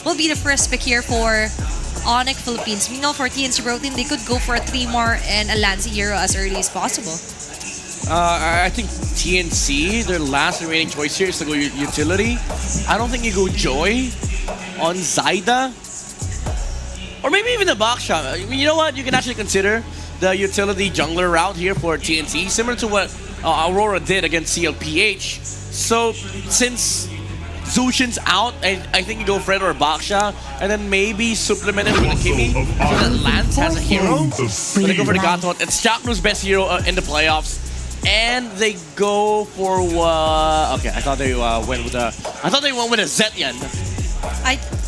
will be the first pick here for ONIC Philippines. We know for TNC Pro Team, they could go for a 3-mar and a Lancy hero as early as possible. I think TNC, their last remaining choice here is to go utility. I don't think you go Joy on Zyda. Or maybe even the box shot. I mean, you know what? You can actually consider the utility jungler route here for TNC, similar to what Aurora did against CLPH. So since Zushin's out, I think you go Fred or Baksha, and then maybe supplement it with a Kimi, so that Lance has a hero. So they go for the Gatot. It's Chaknu's best hero in the playoffs. And they go for okay, I thought they went with a Zetyan.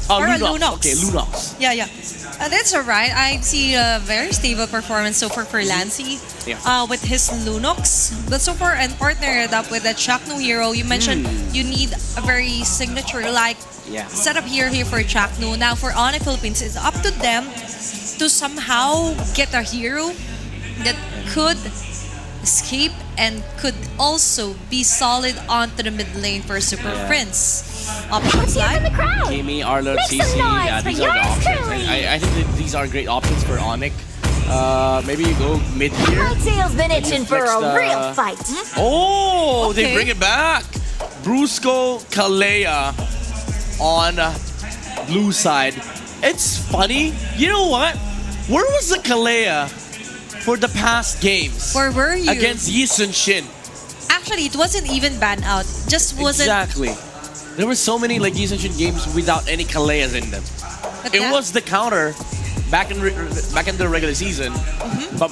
Or a Lunox. Lunox. Okay, Lunox. Yeah. That's alright. I see a very stable performance so far for Lancy with his Lunox. But so far, and partnered up with the Chaknu hero, you mentioned you need a very signature-like setup here for Chaknu. Now for ONIC Philippines, it's up to them to somehow get a hero that could escape and could also be solid onto the mid lane for Super Prince. Options like Kimi, Arlo, CC, these are the options. I think that these are great options for ONIC. Maybe you go mid here. My tail's been itching for a real fight. Oh, they bring it back. Brusco, Kalea on blue side. It's funny. You know what? Where was the Kalea for the past games? Where were you? Against Yi Sun Shin. Actually, it wasn't even banned out. Just wasn't. Exactly. There were so many like Yi Sun Shin games without any Kaleas in them. But It was the counter back in the regular season, but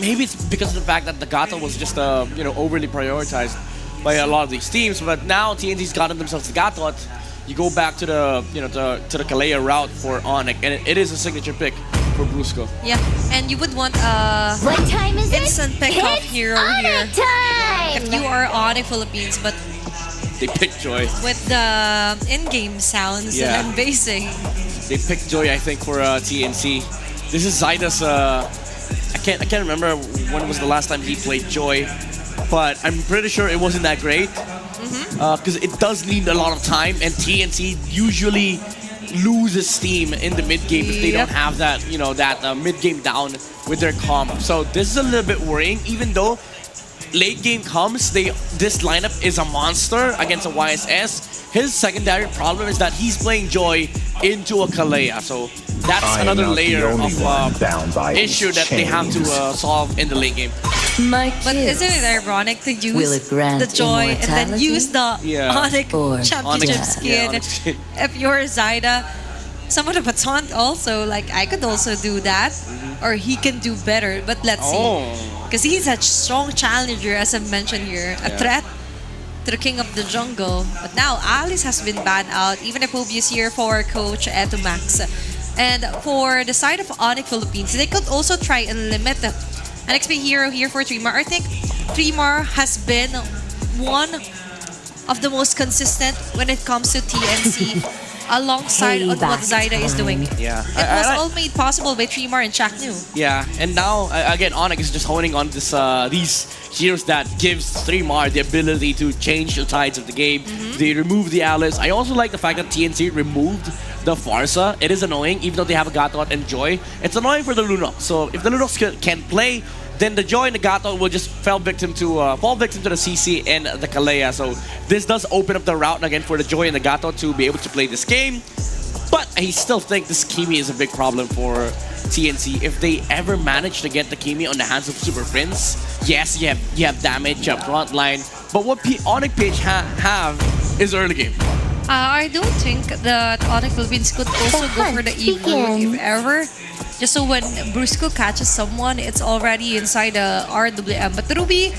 maybe it's because of the fact that the Gato was just overly prioritized by a lot of these teams. But now TNC's gotten themselves the Gato. You go back to the to the Kalea route for ONIC, and it is a signature pick for Brusco. Yeah, and you would want a What time is instant pick-up It's hero here time! if you are ONIC Philippines, but They pick Joy. with the in-game sounds Yeah. and basing. They picked Joy, I think, for TNC. This is Zyda's. I can't remember when was the last time he played Joy, but I'm pretty sure it wasn't that great. Because it does need a lot of time, and TNC usually loses steam in the mid game if they don't have that mid game down with their comp. So this is a little bit worrying, even though late game comes, this lineup is a monster against a YSS. His secondary problem is that he's playing Joy into a Kalea, so that's another layer of issue that they have to solve in the late game. But isn't it ironic to use the Joy and then use the ONIC Championship skin if you're Zyda? Some of the baton also, like, I could also do that, or he can do better, but let's see. Because he's a strong challenger, as I mentioned here, a threat to the king of the jungle. But now Alice has been banned out, even if Pobius here for Coach Etumax. And for the side of ONIC Philippines, they could also try and limit an XP hero here for 3-mar. I think 3-mar has been one of the most consistent when it comes to TNC alongside on what Zyda is doing. Yeah. It was all made possible by 3-mar and Chaknu. Yeah, and now, again, ONIC is just honing on this these heroes that gives 3-mar the ability to change the tides of the game. They remove the Alice. I also like the fact that TNC removed the Farsa. It is annoying, even though they have a Gatot and Joy. It's annoying for the Lunox. So if the Lunox can play, then the Joy and the Gatot will just fall victim to the CC and the Kalea. So this does open up the route again for the Joy and the Gatot to be able to play this game. But I still think this Kimi is a big problem for TNC. If they ever manage to get the Kimi on the hands of Super Prince, yes, you have damage, you have front line. But what ONIC Page have is early game. I don't think that ONIC Philippines could also go for the Evo if ever. Just so when Brusco catches someone, it's already inside the RWM. But Ruby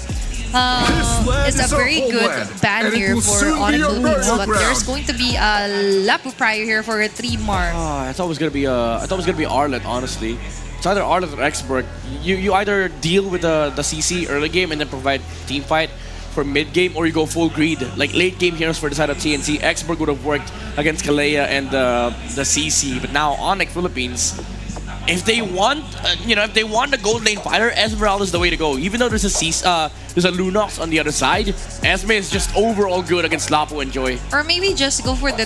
is a very good ban here for ONIC Philippines. But there's going to be a Lapu prior here for a 3-mar. I thought it was gonna be Arlet, honestly. It's either Arlet or Expert. You either deal with the CC early game and then provide team fight for mid game, or you go full greed. Like late game heroes for the side of TNC. Expert would have worked against Kalea and the CC, but now ONIC Philippines, if they want, if they want the gold lane fighter, Esmeralda is the way to go. Even though there's a Lunox on the other side, Esme is just overall good against Lapo and Joy. Or maybe just go for the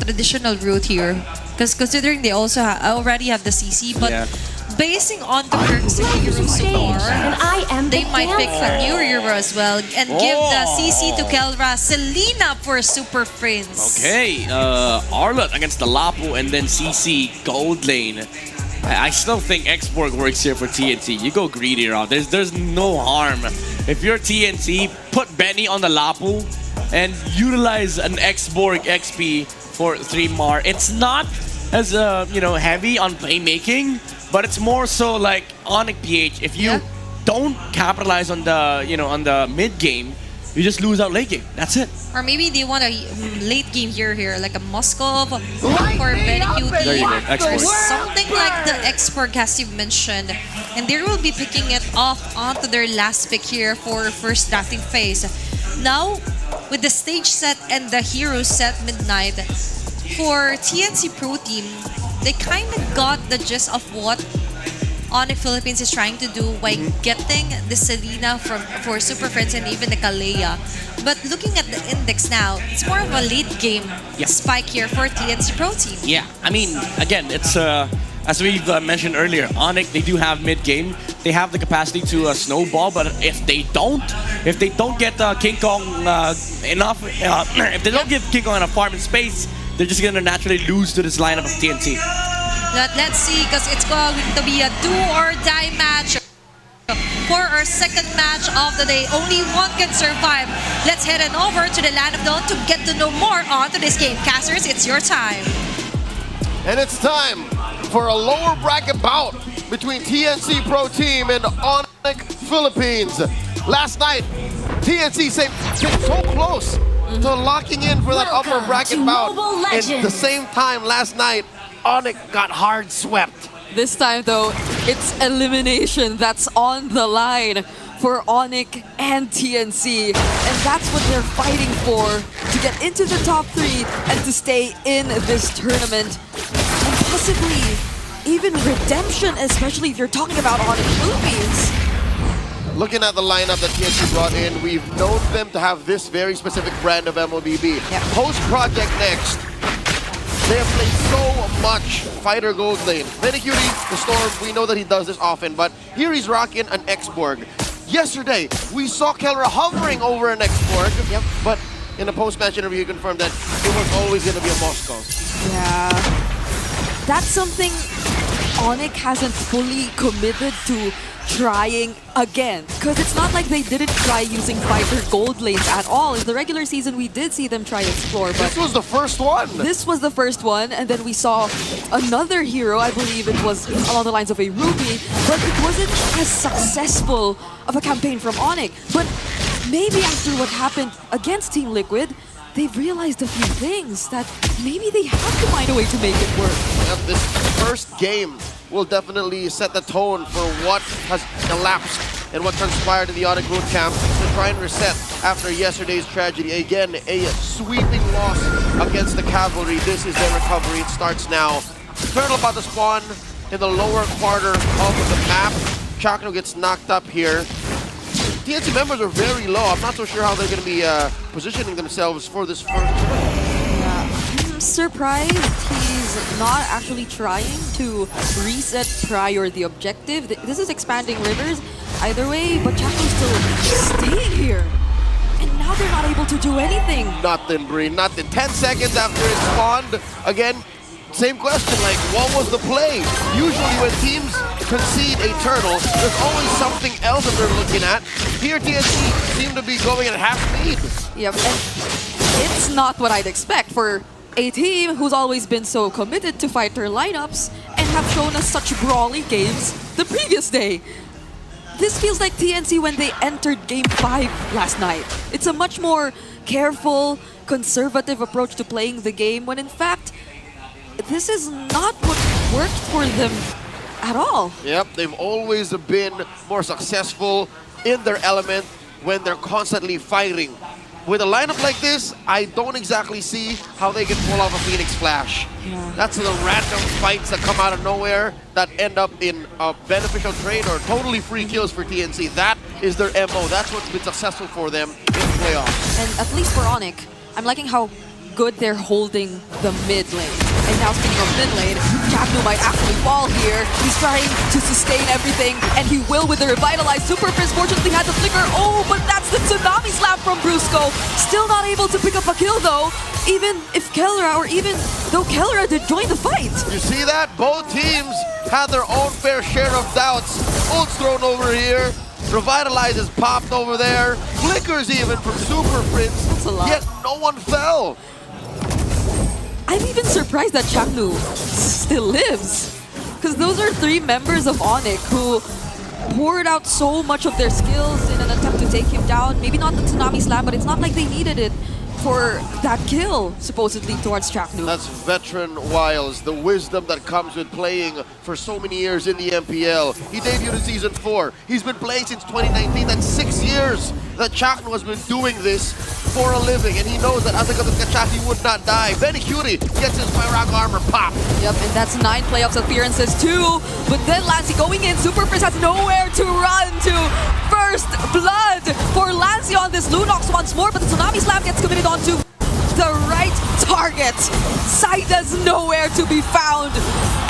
traditional route here, because considering they also already have the CC, but basing on the perks of Hero so far, they might pick a new hero as well and give the CC to Kelra, Selena for Super Prince. Okay, Arlott against the Lapo and then CC gold lane. I still think Xborg works here for TNC. You go greedy route. There's no harm. If you're TNC, put Benny on the Lapo and utilize an Xborg XP for 3 Mar. It's not as heavy on playmaking, but it's more so like ONIC PH. If you don't capitalize on the mid game, you just lose out late game. That's it. Or maybe they want a late game hero here, like a Moskov for Benny Cutie or something like the Xborg as you've mentioned. And they will be picking it off onto their last pick here for first drafting phase. Now, with the stage set and the hero set midnight, for TNC Pro Team, they kind of got the gist of what ONIC Philippines is trying to do by getting the Selena for Super Friends and even the Kalea. But looking at the index now, it's more of a late game spike here for TNC Pro Team. Yeah, I mean, again, it's as we've mentioned earlier, ONIC, they do have mid game. They have the capacity to snowball, but if they don't get King Kong enough, if they don't give King Kong enough farm and space, they're just gonna naturally lose to this lineup of TNC. Let's see, because it's going to be a do-or-die match for our second match of the day. Only one can survive. Let's head on over to the Land of Dawn to get to know more on today's game. Casters, it's your time. And it's time for a lower bracket bout between TNC Pro Team and ONIC Philippines. Last night, TNC came so close to locking in for that upper bracket bout. At the same time, last night, ONIC got hard swept. This time, though, it's elimination that's on the line for ONIC and TNC. And that's what they're fighting for, to get into the top 3 and to stay in this tournament. And possibly even redemption, especially if you're talking about ONIC Philippines. Looking at the lineup that TNC brought in, we've known them to have this very specific brand of MOBB. Post-Project Next, they have played so much fighter gold lane. Medicutie, the Storm, we know that he does this often, but here he's rocking an Xborg. Yesterday, we saw Kelra hovering over an Xborg, but in a post-match interview, he confirmed that it was always going to be a Moscow. Yeah, that's something ONIC hasn't fully committed to trying again, because it's not like they didn't try using fighter gold lanes at all. In the regular season, we did see them try explore, but this was the first one. This was the first one, and then we saw another hero, I believe it was along the lines of a Ruby, but it wasn't as successful of a campaign from ONIC. But maybe after what happened against Team Liquid, they've realized a few things that maybe they have to find a way to make it work. This first game will definitely set the tone for what has elapsed and what transpired in the ONIC boot camp to try and reset after yesterday's tragedy. Again, a sweeping loss against the Cavalry. This is their recovery. It starts now. Turtle about to spawn in the lower quarter of the map. Chakno gets knocked up here. TNC members are very low. I'm not so sure how they're going to be positioning themselves for this first win. I'm surprised he's not actually trying to reset prior the objective. This is expanding rivers either way, but Chakno's still staying here. And now they're not able to do anything. Nothing, Bree. Nothing. 10 seconds after it spawned, again, same question, like, what was the play? Usually when teams concede a turtle, there's always something else that they're looking at. Here, TNC seem to be going at half speed. Yep, and it's not what I'd expect for a team who's always been so committed to fighter lineups and have shown us such brawly games the previous day. This feels like TNC when they entered Game 5 last night. It's a much more careful, conservative approach to playing the game when in fact, this is not what worked for them at all. Yep, they've always been more successful in their element when they're constantly fighting. with a lineup like this, I don't exactly see how they can pull off a Phoenix Flash. That's the random fights that come out of nowhere that end up in a beneficial trade or totally free kills for TNC. That is their MO. That's what's been successful for them in the playoffs. And at least for ONIC, I'm liking how good they're holding the mid lane. And now speaking of mid lane, Chapnu might actually fall here. He's trying to sustain everything, and he will with the revitalized Super Prince. Fortunately had the flicker. Oh, but that's the Tsunami Slap from Brusco. Still not able to pick up a kill though, even if Kellera, or even though Kellera did join the fight. You see that? Both teams had their own fair share of doubts. Ult's thrown over here. Revitalize is popped over there. Flickers even from Super Prince. That's a lot. Yet no one fell. I'm even surprised that Chapnu still lives. Because those are 3 members of ONIC who poured out so much of their skills in an attempt to take him down. Maybe not the Tsunami Slam, but it's not like they needed it for that kill, supposedly, towards Chapnu. That's veteran Wiles, the wisdom that comes with playing for so many years in the MPL. He debuted in Season 4. He's been playing since 2019. That's 6 years that Chapnu has been doing this for a living, and he knows that Azagath Kachaki would not die. Benny Cutie gets his Pyrak armor pop. Yep, and that's 9 playoffs appearances too. But then Lancey going in, Super Prince has nowhere to run to. First blood for Lancey on this Lunox once more, but the Tsunami Slam gets committed onto the right target. Zaida's nowhere to be found.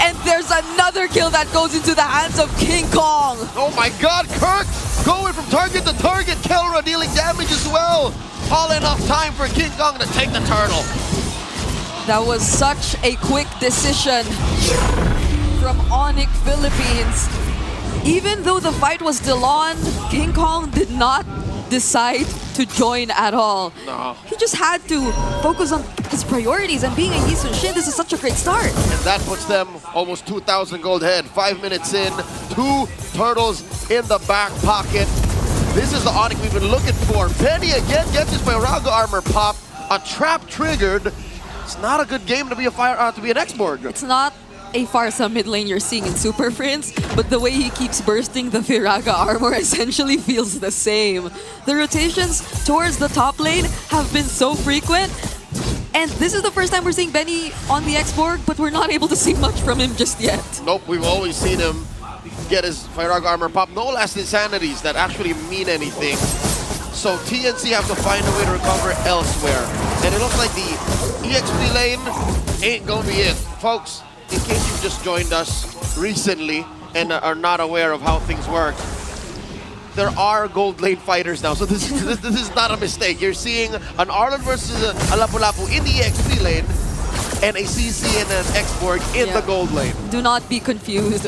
And there's another kill that goes into the hands of King Kong. Oh my god, Kirk going from target to target. Kellera dealing damage as well. All enough time for King Kong to take the turtle. That was such a quick decision from ONIC Philippines. Even though the fight was still on, King Kong did not decide to join at all. No. He just had to focus on his priorities, and being a Yi Sun-shin, this is such a great start. And that puts them almost 2,000 gold ahead. 5 minutes in, 2 turtles in the back pocket. This is the ONIC we've been looking for. Penny again gets his Pyraga armor pop. A trap triggered. It's not a good game to be an X-Borg. It's not a Farsa mid lane you're seeing in Super Prince, but the way he keeps bursting the Pyraga armor essentially feels the same. The rotations towards the top lane have been so frequent, and this is the first time we're seeing Benny on the X-Borg, but we're not able to see much from him just yet. Nope, we've always seen him get his Pyraga armor pop. No last insanities that actually mean anything. So TNC have to find a way to recover elsewhere. And it looks like the EXP lane ain't gonna be it. Folks, in case you've just joined us recently and are not aware of how things work, there are gold lane fighters now. So this is not a mistake. You're seeing an Arlen versus a Lapu-Lapu in the EXP lane and a CC and an X-Borg in the gold lane. Do not be confused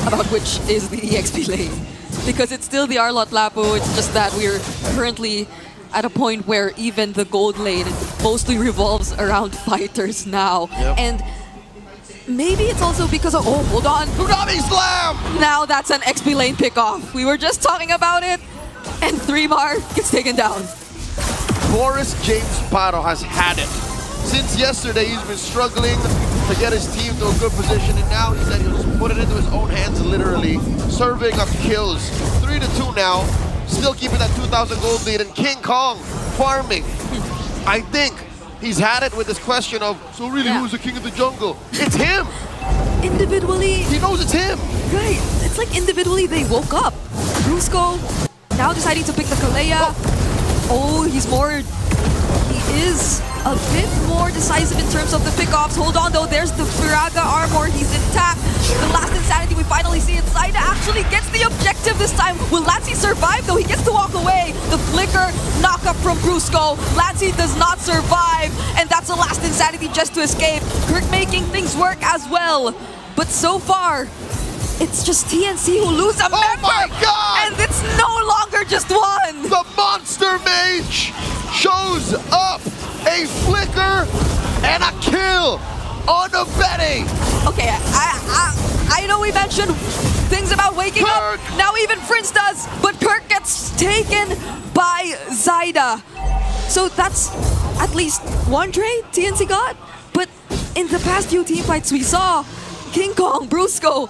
about which is the EXP lane, because it's still the Arlot Lapu. It's just that we're currently at a point where even the gold lane mostly revolves around fighters now. Yep. And maybe it's also because of, oh, hold on. Tsunami Slam! Now that's an XP lane pickoff. We were just talking about it, and 3-Mar gets taken down. Boris James Paro has had it. Since yesterday, he's been struggling to get his team to a good position, and now he said he'll just put it into his own hands, literally, serving up kills. 3-2 now, still keeping that 2,000 gold lead, and King Kong farming. I think he's had it with this question of, so really, who's the king of the jungle? It's him! Individually, He knows it's him! right, it's like individually they woke up. Brusco now deciding to pick the Kalea. Oh, he is a bit more decisive in terms of the pickoffs. Hold on though, there's the Pyraga armor, he's intact. The last insanity we finally see it. Zaida actually gets the objective this time. Will Lancey survive though? He gets to walk away. The flicker knock up from Brusco. Lancey does not survive, and that's the last insanity just to escape. Kirk making things work as well. But so far, it's just TNC who lose a member! Oh my god! And it's no longer just one! The Monster Mage shows up! A flicker and a kill on the Betty! Okay, I know we mentioned things about waking Kirk! up. Now even Prince does, but Kirk gets taken by Zaida. So that's at least one trade TNC got. But in the past few team fights we saw, King Kong, Brusco,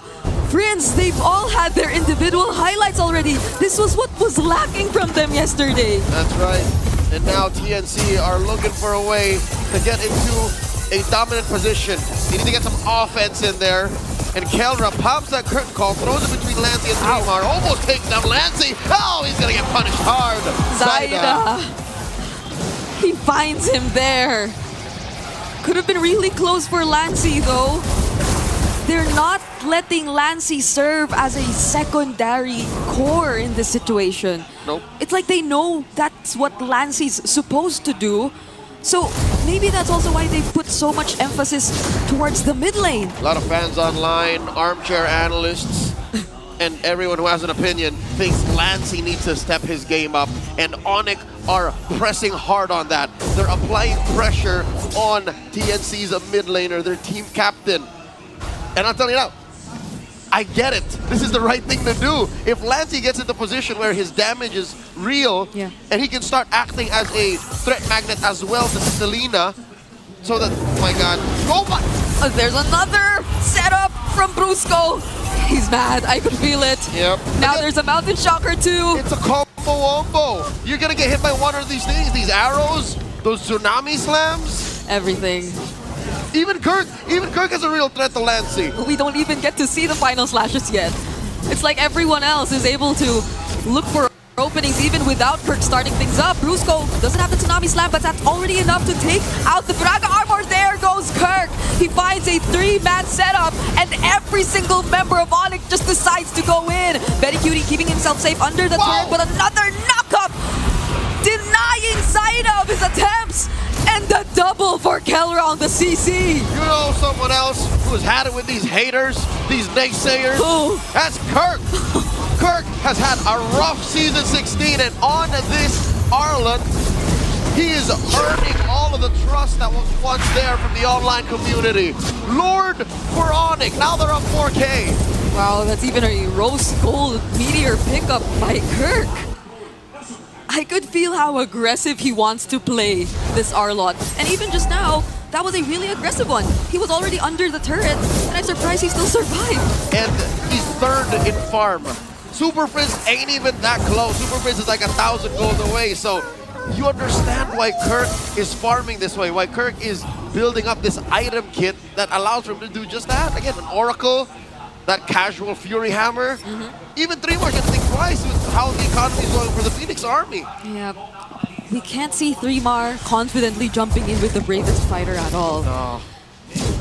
Prince, they've all had their individual highlights already. This was what was lacking from them yesterday. That's right. And now TNC are looking for a way to get into a dominant position. They need to get some offense in there. And Kelra pops that curtain call, throws it between Lancey and Three-Mar, almost takes down Lancey. Oh, he's gonna get punished hard. Zaida. He finds him there. Could have been really close for Lancey though. They're not letting Lancey serve as a secondary core in this situation. Nope. It's like they know that's what Lancey's supposed to do. So maybe that's also why they put so much emphasis towards the mid lane. A lot of fans online, armchair analysts, and everyone who has an opinion thinks Lancey needs to step his game up, and ONIC are pressing hard on that. They're applying pressure on TNC's mid laner, their team captain. And I'm telling you now, I get it. This is the right thing to do. If Lancey gets into a position where his damage is real, and he can start acting as a threat magnet as well to Selena, so that, oh my god, There's another setup from Brusco. He's mad, I could feel it. Yep. Now there's a Mountain Shocker too. It's a combo wombo. You're gonna get hit by one of these things, these arrows, those tsunami slams. Everything. Even Kirk is a real threat to Lancey. We don't even get to see the final slashes yet. It's like everyone else is able to look for openings even without Kirk starting things up. Brusco doesn't have the Tsunami Slam, but that's already enough to take out the Braga Armor. There goes Kirk. He finds a 3-man setup, and every single member of ONIC just decides to go in. Betty Cutie keeping himself safe under the turret, but another knock-up, denying Zaida of his attempts. And the double for Kelra on the CC. You know someone else who's had it with these haters, these naysayers? Who? That's Kirk. Kirk has had a rough season 16, and on this Arlen, he is earning all of the trust that was once there from the online community. Lord for ONIC, now they're up 4K. Wow, that's even a rose gold meteor pickup by Kirk. I could feel how aggressive he wants to play this Arlot. And even just now, that was a really aggressive one. He was already under the turret, and I'm surprised he still survived. And he's third in farm. Super Frizz ain't even that close. Super Frizz is like 1,000 gold away. So you understand why Kirk is farming this way, why Kirk is building up this item kit that allows him to do just that. Again, an Oracle, that casual Fury Hammer. Even Three-Mar can think twice with how the economy is going for the Phoenix Army. Yeah, we can't see Three-Mar confidently jumping in with the bravest fighter at all. No.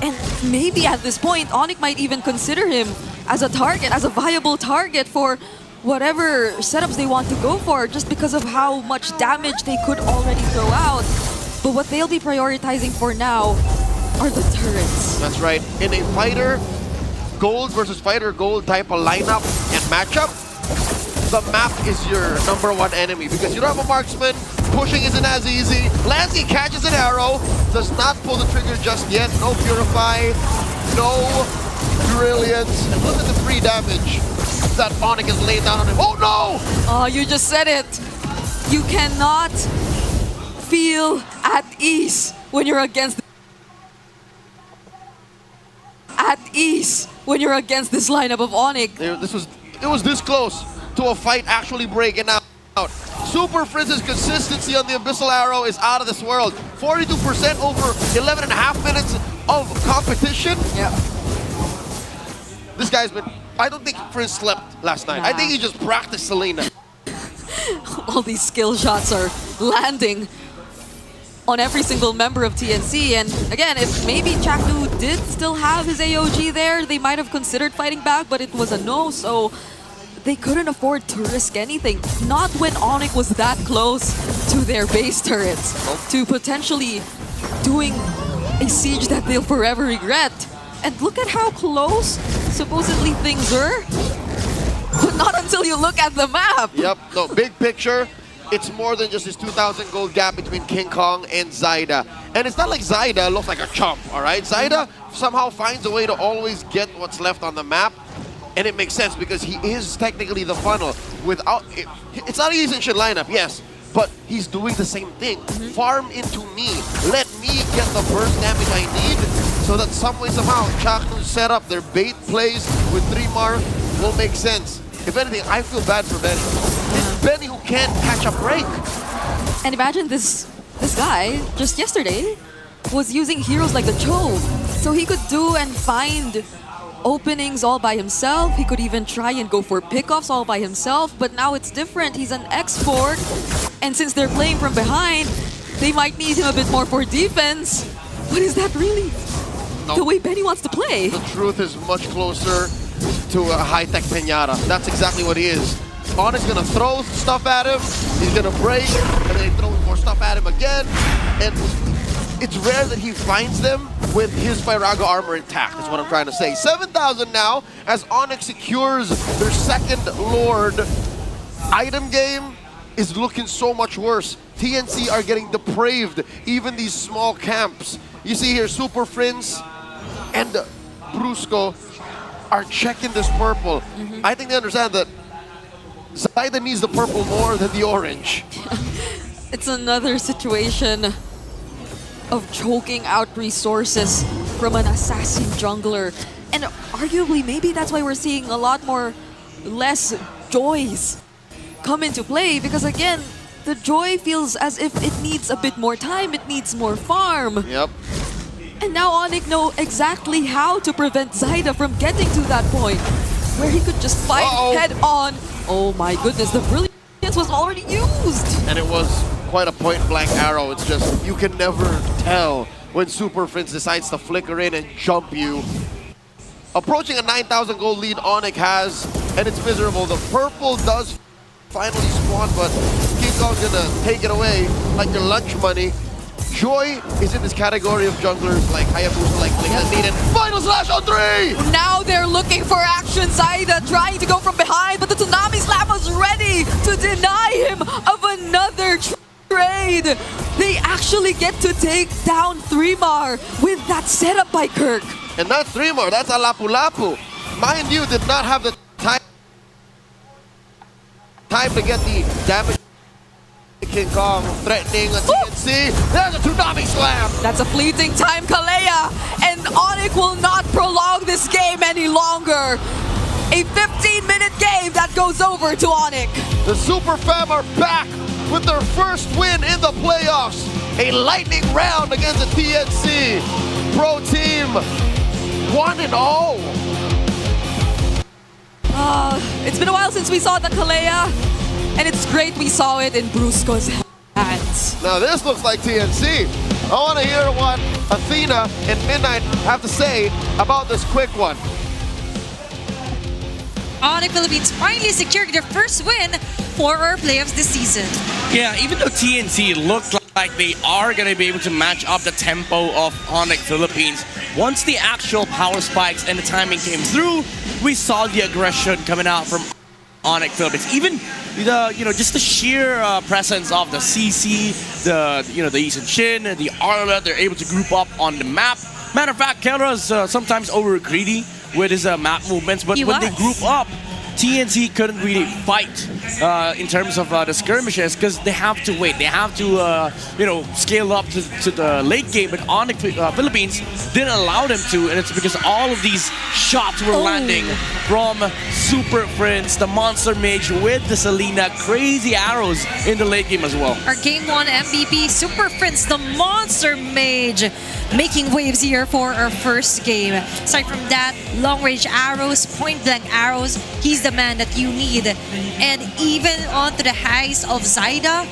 And maybe at this point, ONIC might even consider him as a target, as a viable target for whatever setups they want to go for, just because of how much damage they could already throw out. But what they'll be prioritizing for now are the turrets. That's right. In a fighter gold versus fighter gold type of lineup and matchup, the map is your #1 enemy because you don't have a marksman, pushing isn't as easy. Lancey catches an arrow, does not pull the trigger just yet. No Purify, no Brilliance. And look at the free damage that ONIC is laying down on him. Oh no! Oh, you just said it. You cannot feel at ease when you're against this lineup of ONIC. It was this close to a fight actually breaking out. Super Frizz's consistency on the Abyssal Arrow is out of this world. 42% over 11.5 minutes of competition. Yeah. This guy's been... I don't think Frizz slept last night. Nah. I think he just practiced Selena. All these skill shots are landing on every single member of TNC. And again, if maybe Chaknu did still have his AOG there, they might have considered fighting back, but it was a no, so they couldn't afford to risk anything. Not when ONIC was that close to their base turrets, to potentially doing a siege that they'll forever regret. And look at how close supposedly things were, but not until you look at the map. Yep, no, big picture. It's more than just this 2,000 gold gap between King Kong and Zaida. And it's not like Zaida looks like a chump, all right? Zaida somehow finds a way to always get what's left on the map. And it makes sense because he is technically the funnel. It's not an easy shit lineup, yes, but he's doing the same thing. Farm into me. Let me get the burst damage I need so that some way, somehow, Chaknu's set up their bait plays with Three-Mar will make sense. If anything, I feel bad for Benny. It's Benny who can't catch a break. And imagine this guy, just yesterday, was using heroes like the Cho. So he could do and find openings all by himself. He could even try and go for pickoffs all by himself. But now it's different. He's an export. And since they're playing from behind, they might need him a bit more for defense. But is that really the way Benny wants to play? The truth is much closer to a high-tech Pinata. That's exactly what he is. ONIC's gonna throw stuff at him, he's gonna break, and then he throws more stuff at him again. And it's rare that he finds them with his Firaga armor intact, is what I'm trying to say. 7,000 now, as ONIC secures their second Lord. Item game is looking so much worse. TNC are getting depraved, even these small camps. You see here, Super Prince and Brusco are checking this purple. I think they understand that Zaida needs the purple more than the orange. It's another situation of choking out resources from an assassin jungler. And arguably, maybe that's why we're seeing a lot more less joys come into play, because again, the joy feels as if it needs a bit more time, it needs more farm. Yep. And now ONIC know exactly how to prevent Zaida from getting to that point where he could just fight head on. Oh my goodness, the brilliance was already used. And it was quite a point-blank arrow. It's just, you can never tell when Super Prince decides to flicker in and jump you. Approaching a 9,000 gold lead ONIC has, and it's miserable. The purple does finally spawn, but King Kong's gonna take it away like their lunch money. Joy is in this category of junglers like Hayabusa, like Needed. Final slash on 3! Now they're looking for action. Zaida trying to go from behind, but the Tsunami Slap was ready to deny him of another trade. They actually get to take down 3mar with that setup by Kirk. And that's 3mar, that's a Lapu Lapu. Mind you, did not have the time to get the damage. King Kong threatening a TNC. There's a Tsunami Slam. That's a fleeting time, Kalea. And ONIC will not prolong this game any longer. A 15-minute game that goes over to ONIC. The Super Fam are back with their first win in the playoffs. A lightning round against the TNC. Pro team 1-0. It's been a while since we saw the Kalea. And it's great we saw it in Brusco's hands. Now this looks like TNC. I want to hear what Athena and Midnight have to say about this quick one. ONIC Philippines finally secured their first win for our playoffs this season. Yeah, even though TNC looked like they are going to be able to match up the tempo of ONIC Philippines, once the actual power spikes and the timing came through, we saw the aggression coming out from ONIC Philippines. Even the just the sheer presence of the CC, the the East and Shin, the Arla, they're able to group up on the map. Matter of fact, Kelra's sometimes over greedy with his map movements, but when they group up, TNC couldn't really fight in terms of the skirmishes because they have to wait. They have to scale up to the late game, but ONIC Philippines didn't allow them to, and it's because all of these shots were landing from Super Prince, the Monster Mage with the Selena, crazy arrows in the late game as well. Our Game 1 MVP, Super Prince, the Monster Mage, making waves here for our first game. Aside from that, long-range arrows, point-blank arrows, he's the man that you need. And even onto the highs of Zaida,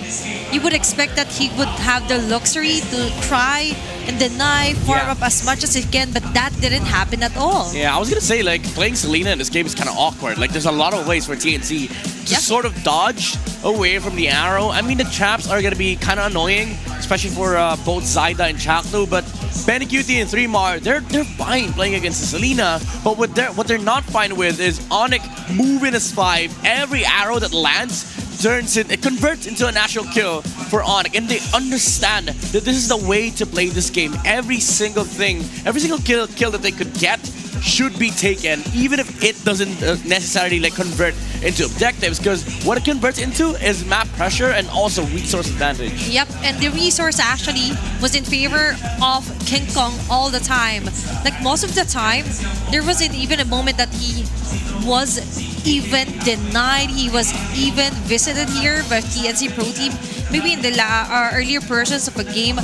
you would expect that he would have the luxury to try and deny, farm up as much as he can, but that didn't happen at all. Yeah, I was gonna say, like, playing Selena in this game is kind of awkward. Like, there's a lot of ways for TNC to sort of dodge away from the arrow. I mean, the traps are gonna be kind of annoying, especially for both Zaida and Chaklu, but Benny Cutie and 3mar, they're fine playing against the Selena, but what they're not fine with is ONIC moving as 5. Every arrow that lands it converts into a natural kill for ONIC, and they understand that this is the way to play this game. Every single thing, every single kill that they could get should be taken, even if it doesn't necessarily like convert into objectives, because what it converts into is map pressure and also resource advantage. Yep, and the resource actually was in favor of King Kong all the time. Like most of the time, there wasn't even a moment that he was even denied. He was even visited here by TNC Pro Team. maybe in the earlier versions of a game,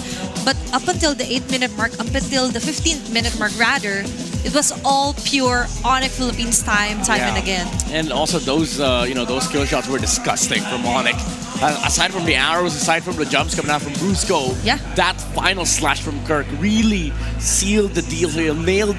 but up until the 8-minute mark, up until the 15th-minute mark rather, it was all pure ONIC Philippines time and again. And also those those kill shots were disgusting from ONIC. Aside from the arrows, aside from the jumps coming out from Brusco, that final slash from Kirk really sealed the deal here, nailed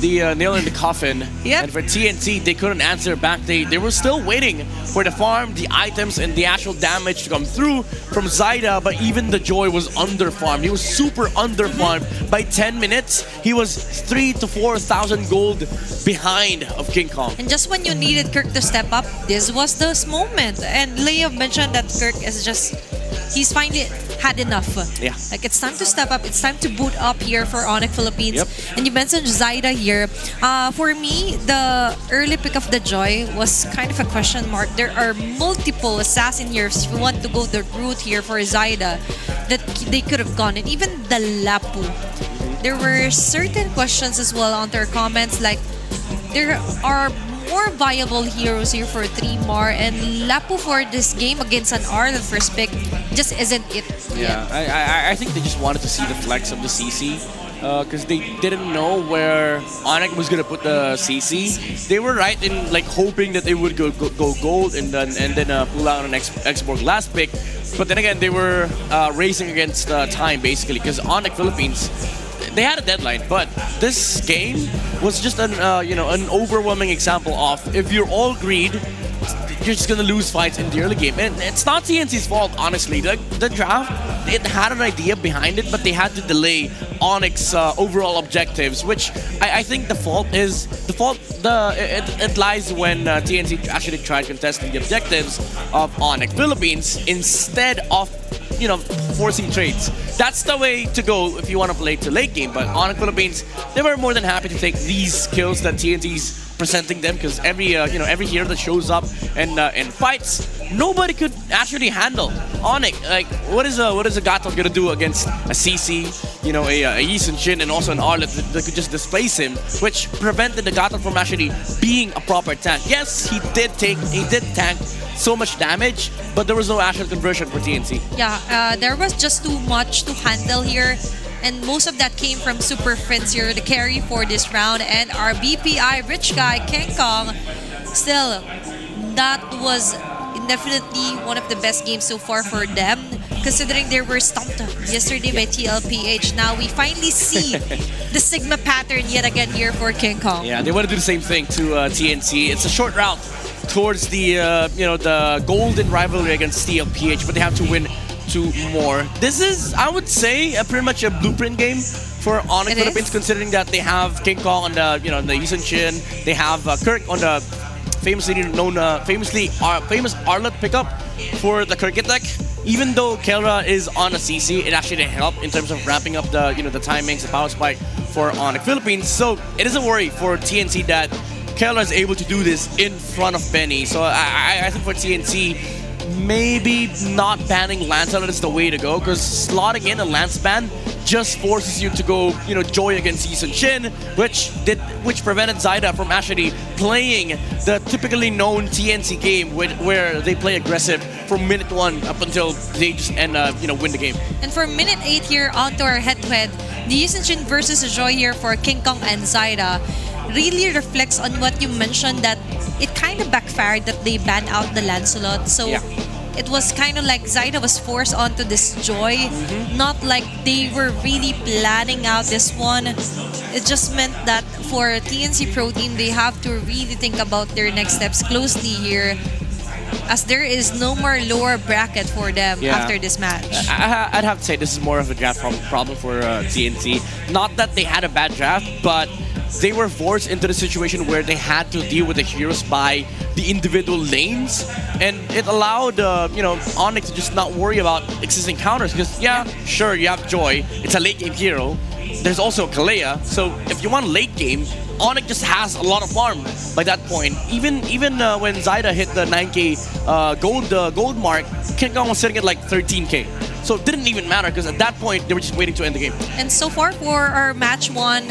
the nail in the coffin. And for TNC, they couldn't answer back. They were still waiting for the farm, the items, and the actual damage to come through from Zaida, but even the Joy was under-farmed. He was super under-farmed. By 10 minutes, he was 3,000 to 4,000 gold behind of King Kong. And just when you needed Kirk to step up, this was this moment. And Leo mentioned that Kirk is just, he's finally had enough. Yeah. Like, it's time to step up. It's time to boot up here for ONIC Philippines. And you mentioned Zaida here. For me, the early pick of the Joy was kind of a question mark. There are multiple assassin here if you want to go the route here for Zaida that they could have gone. And even the Lapu. There were certain questions as well on their comments, like there are more viable heroes here for 3-Mar, and Lapu for this game against an R, the first pick, just isn't it. I think they just wanted to see the flex of the CC because they didn't know where ONIC was gonna put the CC. They were right in like hoping that they would go gold and then pull out an Xborg last pick, but then again they were racing against time basically because ONIC Philippines, they had a deadline, but this game was just an an overwhelming example of if you're all greed, you're just gonna lose fights in the early game. And it's not TNC's fault, honestly. The draft, it had an idea behind it, but they had to delay ONIC's overall objectives, which I think it lies when TNC actually tried contesting the objectives of ONIC Philippines instead of forcing trades. That's the way to go if you want to play to late game. But ONIC Philippines, they were more than happy to take these kills that TNC's presenting them because every hero that shows up and fights, nobody could actually handle ONIC. Like what is a Gato gonna do against a CC, a Yi Sun-shin, and also an Arlet that could just displace him, which prevented the Gato from actually being a proper tank. Yes, he did tank so much damage, but there was no actual conversion for TNC. Yeah, there was just too much to handle here. And most of that came from Super Friends here, the carry for this round. And our BPI rich guy, King Kong, still, that was definitely one of the best games so far for them, considering they were stumped yesterday by TLPH. Now we finally see the Sigma pattern yet again here for King Kong. Yeah, they want to do the same thing to TNC. It's a short route towards the the golden rivalry against TLPH, but they have to win 2 more. This is, I would say, pretty much a blueprint game for ONIC Philippines, considering that they have King Kong on the the Yi Sun-shin, they have Kirk on the famous Arlet pickup for the Kirk deck. Even though Kelra is on a CC, it actually helped in terms of ramping up the the timings, the power spike for ONIC Philippines. So it is a worry for TNC that Kelra is able to do this in front of Benny. So I think for TNC, maybe not banning Lance is the way to go, because slotting in a Lance ban just forces you to go, Joy against Yi Sun-shin, which prevented Zaida from actually playing the typically known TNC game where they play aggressive from minute 1 up until they just win the game. And for minute 8 here, onto our head-to-head, the Yi Sun-shin versus Joy here for King Kong and Zaida really reflects on what you mentioned, that it kind of backfired that they banned out the Lancelot. So it was kind of like Zaida was forced onto this Joy, not like they were really planning out this one. It just meant that for TNC Pro Team, they have to really think about their next steps closely here, as there is no more lower bracket for them after this match. I'd have to say this is more of a draft problem for TNC. Not that they had a bad draft, but they were forced into the situation where they had to deal with the heroes by the individual lanes, and it allowed ONIC to just not worry about existing counters, because sure, you have Joy, it's a late game hero. There's also Kalea, so if you want late game, ONIC just has a lot of farm by that point. Even when Zaida hit the 9k gold mark, King Kong was sitting at like 13k. So it didn't even matter, because at that point they were just waiting to end the game. And so far for our match 1,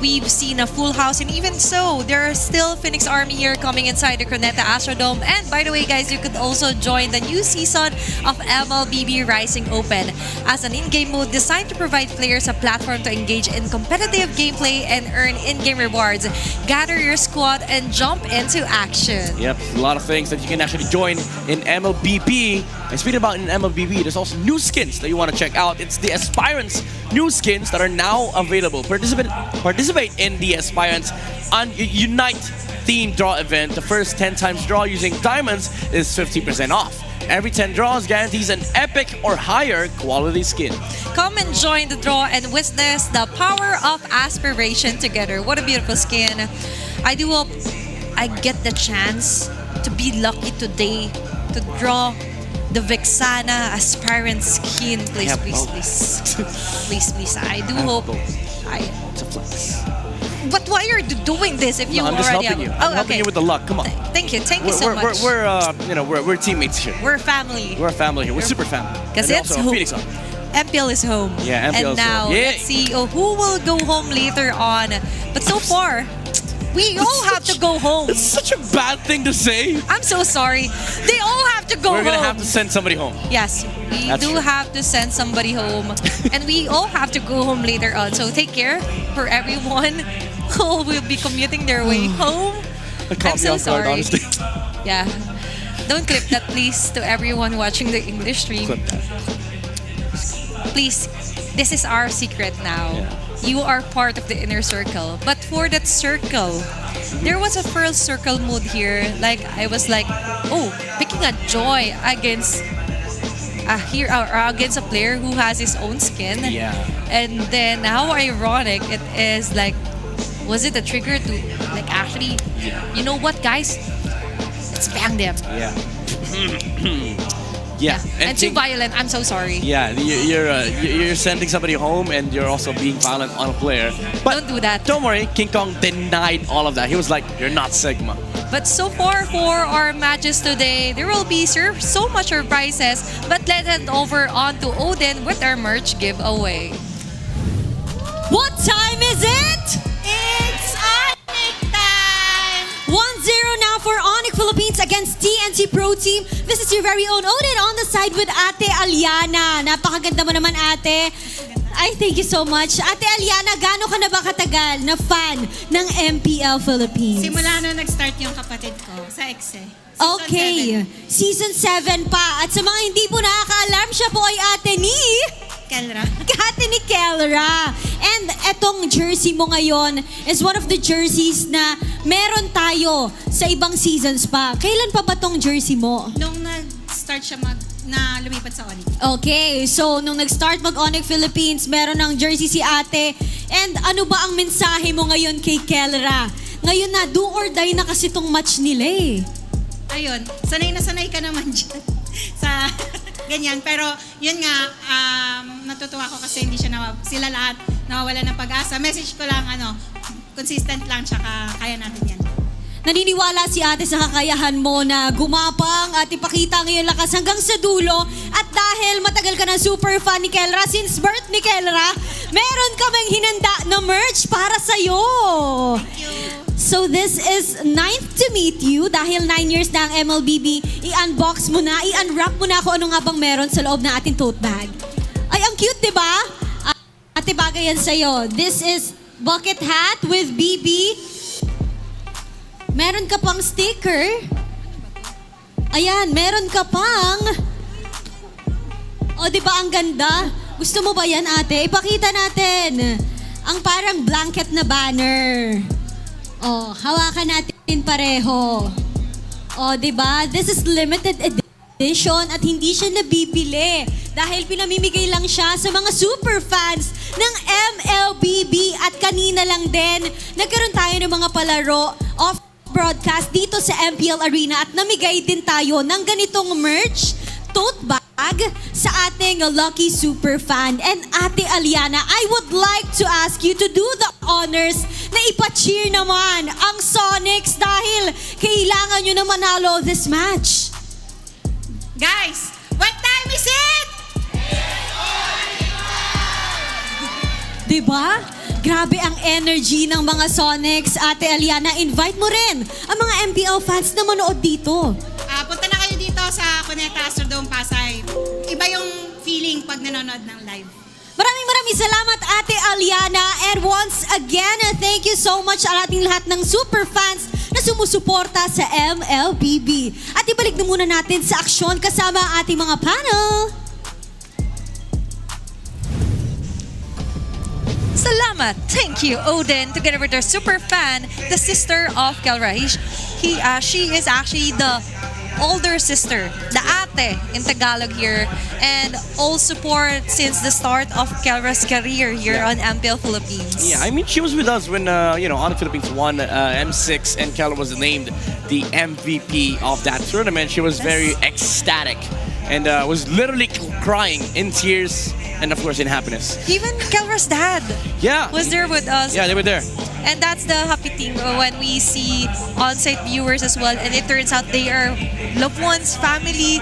we've seen a full house, and even so, there are still Phoenix Army here coming inside the Croneta Astrodome. And by the way, guys, you could also join the new season of MLBB Rising Open as an in-game mode designed to provide players a platform to engage in competitive gameplay and earn in-game rewards. Gather your squad and jump into action. Yep, a lot of things that you can actually join in MLBB. And speaking about in MLBB, there's also new skins that you want to check out. It's the Aspirants new skins that are now available. Participate in the Aspirants Unite theme draw event. The first 10 times draw using diamonds is 50% off. Every 10 draws guarantees an epic or higher quality skin. Come and join the draw and witness the power of aspiration together. What a beautiful skin. I do hope I get the chance to be lucky today to draw the Vexana Aspirant skin. Please, please, please. Please, please. I do hope It's a flex. But why are you doing this if you I'm just already helping have... you. I'm helping you with the luck. Come on. Thank you so much. We're teammates here. We're family. We're a family here. We're super family. Because And it's also home. Phoenix Army. MPL is home. Yeah, MPL is and now, home. Yeah. let's see who will go home later on. But so far, we all have to go home. It's such a bad thing to say. I'm so sorry. They all have to go home. We're going to have to send somebody home. Yes, we That's do true. have to send somebody home. And we all have to go home later on. So take care for everyone who will be commuting their way home. I'm so sorry. Honestly. Yeah. Don't clip that, please, to everyone watching the English stream. Clip that. Please, this is our secret now. Yeah. You are part of the inner circle. But for that circle, there was a first circle mood here. Like, I was like, oh, picking a Joy against against a player who has his own skin. Yeah. And then how ironic it is, like, was it a trigger to, like, actually, you know what, guys? Let's bang them. Yeah. Yeah. And too violent. I'm so sorry. Yeah, you're sending somebody home and you're also being violent on a player. But Don't do that. Don't worry, King Kong denied all of that. He was like, "You're not Sigma." But so far for our matches today, there will be so much surprises. But let's head over on to Odin with our merch giveaway. What time is it? It's ONIC time! 1-0 now for ONIC Philippines against TNC Pro Team. This is your very own Odin on the side with Ate Aliana. Napakaganda mo naman, Ate. Ay, thank you so much. Ate Aliana, gaano ka na ba katagal na fan ng MPL Philippines? Simula nung nag-start yung kapatid ko sa EXE. Okay, Season 7 pa. At sa mga hindi po nakaka-alarm, siya po ay ate ni... Kelra. Ate ni Kelra. And etong jersey mo ngayon is one of the jerseys na meron tayo sa ibang seasons pa. Kailan pa ba tong jersey mo? Nung nag-start siya na lumipat sa ONIC. Okay, so nung nag-start mag-ONIC Philippines, meron ng jersey si ate. And ano ba ang mensahe mo ngayon kay Kelra? Ngayon na, do or die na kasi tong match nila eh. Ayun, sanay na sanay ka naman dyan sa ganyan. Pero yun nga, natutuwa ko kasi hindi sila lahat nawawala ng pag-asa. Message ko lang, consistent lang, tsaka kaya natin yan. Naniniwala si ate sa kakayahan mo na gumapang at ipakita ang iyong lakas hanggang sa dulo. At dahil matagal ka na super fan ni Kelra, since birth ni Kelra, meron kaming hinanda na merch para sa'yo. Thank you. So this is ninth to meet you. Dahil 9 years na ang MLBB, i-unbox mo na, i-unwrap mo na kung ano nga bang meron sa loob na ating tote bag. Ay, ang cute, di ba? Ate, bagay yan sa'yo. This is bucket hat with BB. Meron ka pang sticker. Ayan, meron ka pang... O, di ba ang ganda? Gusto mo ba yan, ate? Ipakita natin. Ang parang blanket na banner. O, hawakan natin pareho. O, di ba? This is limited edition at hindi siya nabibili. Dahil pinamimigay lang siya sa mga super fans ng MLBB. At kanina lang din, nagkaroon tayo ng mga palaro off broadcast dito sa MPL Arena at namigay din tayo ng ganitong merch, tote bag sa ating lucky super fan. And Ate Aliana, I would like to ask you to do the honors na ipa-cheer naman ang Sonics dahil kailangan nyo na manalo this match. Guys, what time is it? Diba? Grabe ang energy ng mga Sonics. Ate Aliana, invite mo rin ang mga MPL fans na manood dito. Punta na kayo dito sa Cuneta Astrodome Pasay. Iba yung feeling pag nanonood ng live. Maraming salamat, Ate Aliana. And once again, thank you so much sa ating lahat ng super fans na sumusuporta sa MLBB. At ibalik na muna natin sa aksyon kasama ang ating mga panel. Salamat. Thank you, Odin, together with our super fan, the sister of Kelra. She is actually the older sister, the ate in Tagalog here, and all support since the start of Kelra's career here on MPL Philippines. Yeah, I mean, she was with us when, ONIC Philippines won M6 and Kelra was named the MVP of that tournament. She was very ecstatic and was literally crying in tears and, of course, in happiness. Even Kelra's dad was there with us. Yeah, they were there. And that's the happy thing when we see on-site viewers as well, and it turns out they are loved ones, family.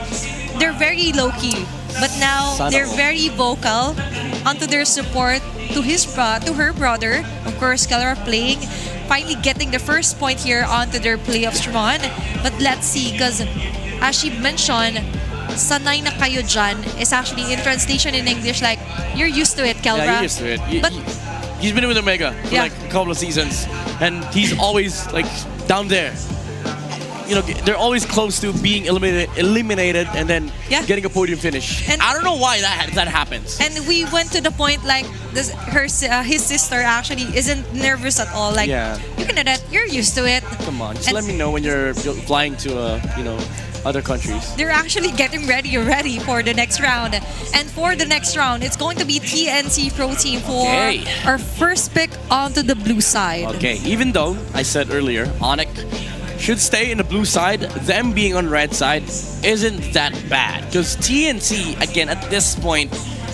They're very low-key, but now they're very vocal onto their support to her brother. Of course, Kelra playing, finally getting the first point here onto their playoffs run. But let's see, because as she mentioned, sanay na kayo dyan is actually in translation in English like, you're used to it, Kelra. Yeah, you're used to it. But he's been with Omega for like a couple of seasons, and he's always like down there. You know, they're always close to being eliminated and then getting a podium finish. And I don't know why that happens. And we went to the point like his sister actually isn't nervous at all. Like, you can do that. You're used to it. Come on, just let me know when you're flying to other countries. They're actually getting ready for the next round. And for the next round, it's going to be TNC Pro Team for our first pick onto the blue side. Okay, even though I said earlier, ONIC should stay in the blue side, them being on red side isn't that bad. Because TNC, again, at this point,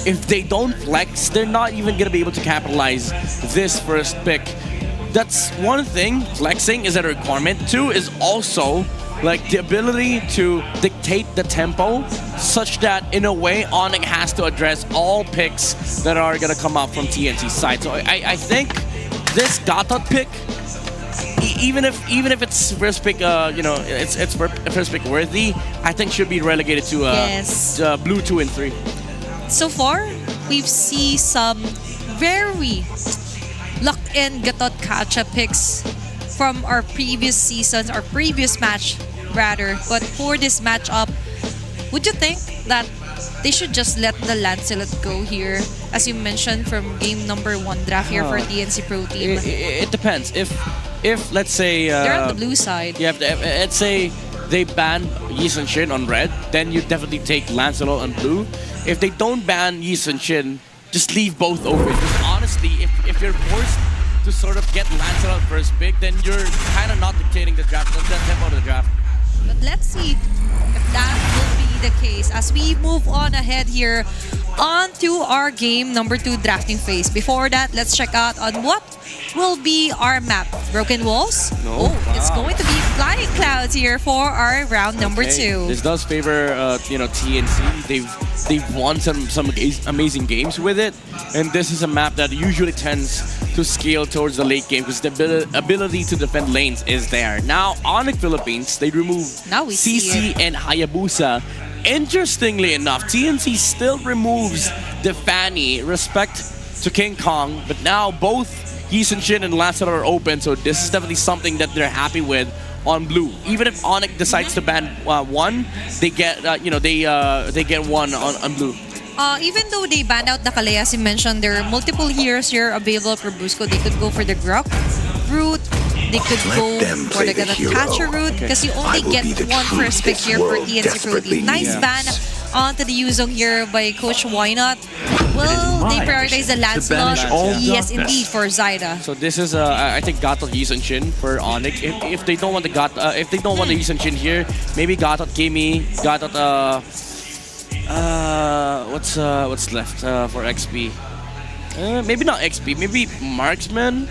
if they don't flex, they're not even going to be able to capitalize this first pick. That's one thing. Flexing is a requirement. Two is also like the ability to dictate the tempo such that in a way ONIC has to address all picks that are going to come up from TNC's side. So I think this Gatot pick, even if it's first pick, it's first pick worthy, I think should be relegated to blue 2 and 3. So far, we've seen some very locked-in Gatot Kacha picks from our previous seasons, our previous match rather. But for this matchup, would you think that they should just let the Lancelot go here, as you mentioned, from game number 1 draft here for TNC Pro Team? It depends. If let's say they're on the blue side. Yeah, let's say they ban Yi Sun Shin on red, then you definitely take Lancelot on blue. If they don't ban Yi Sun Shin, just leave both open. Because honestly, if you're forced to sort of get Lancelot first pick, then you're kind of not dictating the draft, the tempo of the draft. But let's see if that will be the case as we move on ahead here on to our game number 2 drafting phase. Before that, let's check out on what will be our map. Broken Walls? It's going to be Flying Clouds here for our round number 2. This does favor TNC. They've won some amazing games with it, and this is a map that usually tends to scale towards the late game because the ability to defend lanes is there. Now, ONIC Philippines, they remove CC and Hayabusa. Interestingly enough, TNC still removes the Fanny, respect to King Kong, but now both Yi Sun Shin and Lancelot are open, so this is definitely something that they're happy with on blue. Even if ONIC decides to ban one, they get they get one on blue. Even though they banned out the Kalea, as you mentioned, there are multiple heroes here available for Busco. They could go for the Grok route. They could go for the Catcher route because you only get one first pick here for TNC Pro Team. Nice ban onto the Yuzong here by Coach Why Not. Will they prioritize the Lancelot? Yes, indeed, for Zyda. So this is I think Gatot Yi Sun Shin for ONIC. If they don't want the Yi Sun Shin here, maybe Gatot Kimi, Gatot what's left for XP? Maybe not XP, maybe Marksman.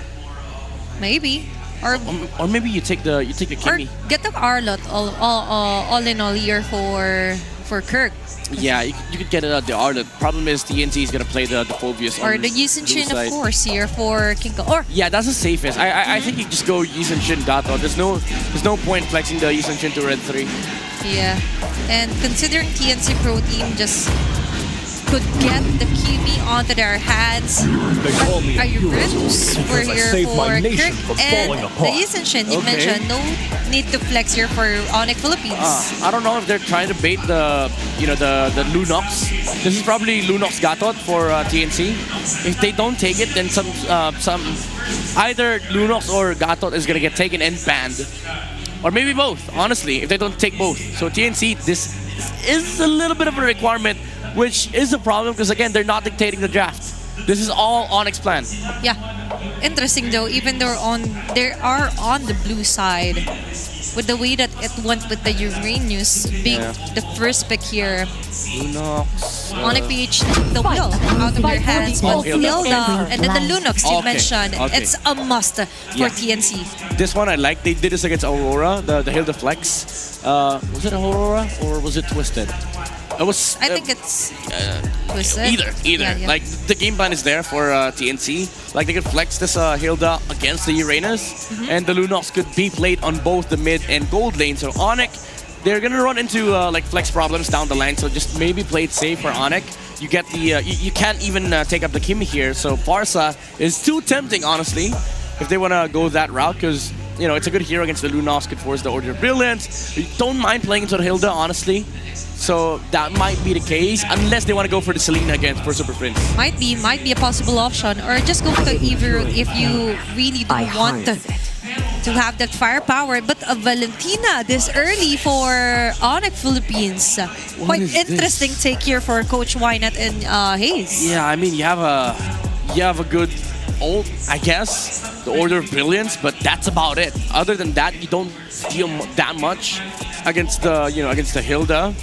Maybe. Or maybe you take the Kimi. Or get the Arlot all in all here for for Kirk. Yeah, you could get it out the art. The problem is TNC is gonna play the Phobius Or on the blue Yusin side. of course, here for King Kong. Or Yeah, that's the safest. I think you just go Yusin Shin Gato. There's no point flexing the Yusin Shin to red 3. yeah. And considering TNC Pro Team just could get the Kimi onto their hands. Are you Roots? We're here for Kirk and the Yusin Shin. You mentioned no need to flex here for ONIC Philippines. I don't know if they're trying to bait the the Lunox. This is probably Lunox Gatot for TNC. If they don't take it, then some either Lunox or Gatot is gonna get taken and banned, or maybe both. Honestly, if they don't take both, so TNC, this is a little bit of a requirement, which is a problem because again they're not dictating the draft. This is all ONIC's plan. Yeah. Interesting though, even though they are on the blue side, with the way that it went with the Uranus being the first pick here. Lunox. ONIC PH the wheel out of their hands, but Hilda and then the Lunox you mentioned, it's a must for TNC. This one I like. They did this against Aurora, the Hilda Flex. Was it Aurora or was it Twisted? It was. I think it's Twisted. Either. Yeah. Like the game plan is there for TNC. Like they could flex this Hilda against the Uranus, and the Lunox could be played on both the mid and gold lane. So ONIC, they're gonna run into like flex problems down the line. So just maybe play it safe for ONIC. You get the you can't even take up the Kimi here. So Farsa is too tempting, honestly, if they wanna go that route, because it's a good hero against the Lunox. Could force the Order of Brilliance. You don't mind playing into the Hilda, honestly. So that might be the case, unless they want to go for the Selena again for Super Prince. Might be a possible option, or just go to Evo if you really don't want to have that firepower. But Valentina this early for ONIC Philippines. Quite interesting take here for Coach Wynett and Hayes. Yeah, I mean you have a good ult, I guess, the Order of Brilliance, but that's about it. Other than that, you don't deal that much against the against the Hilda.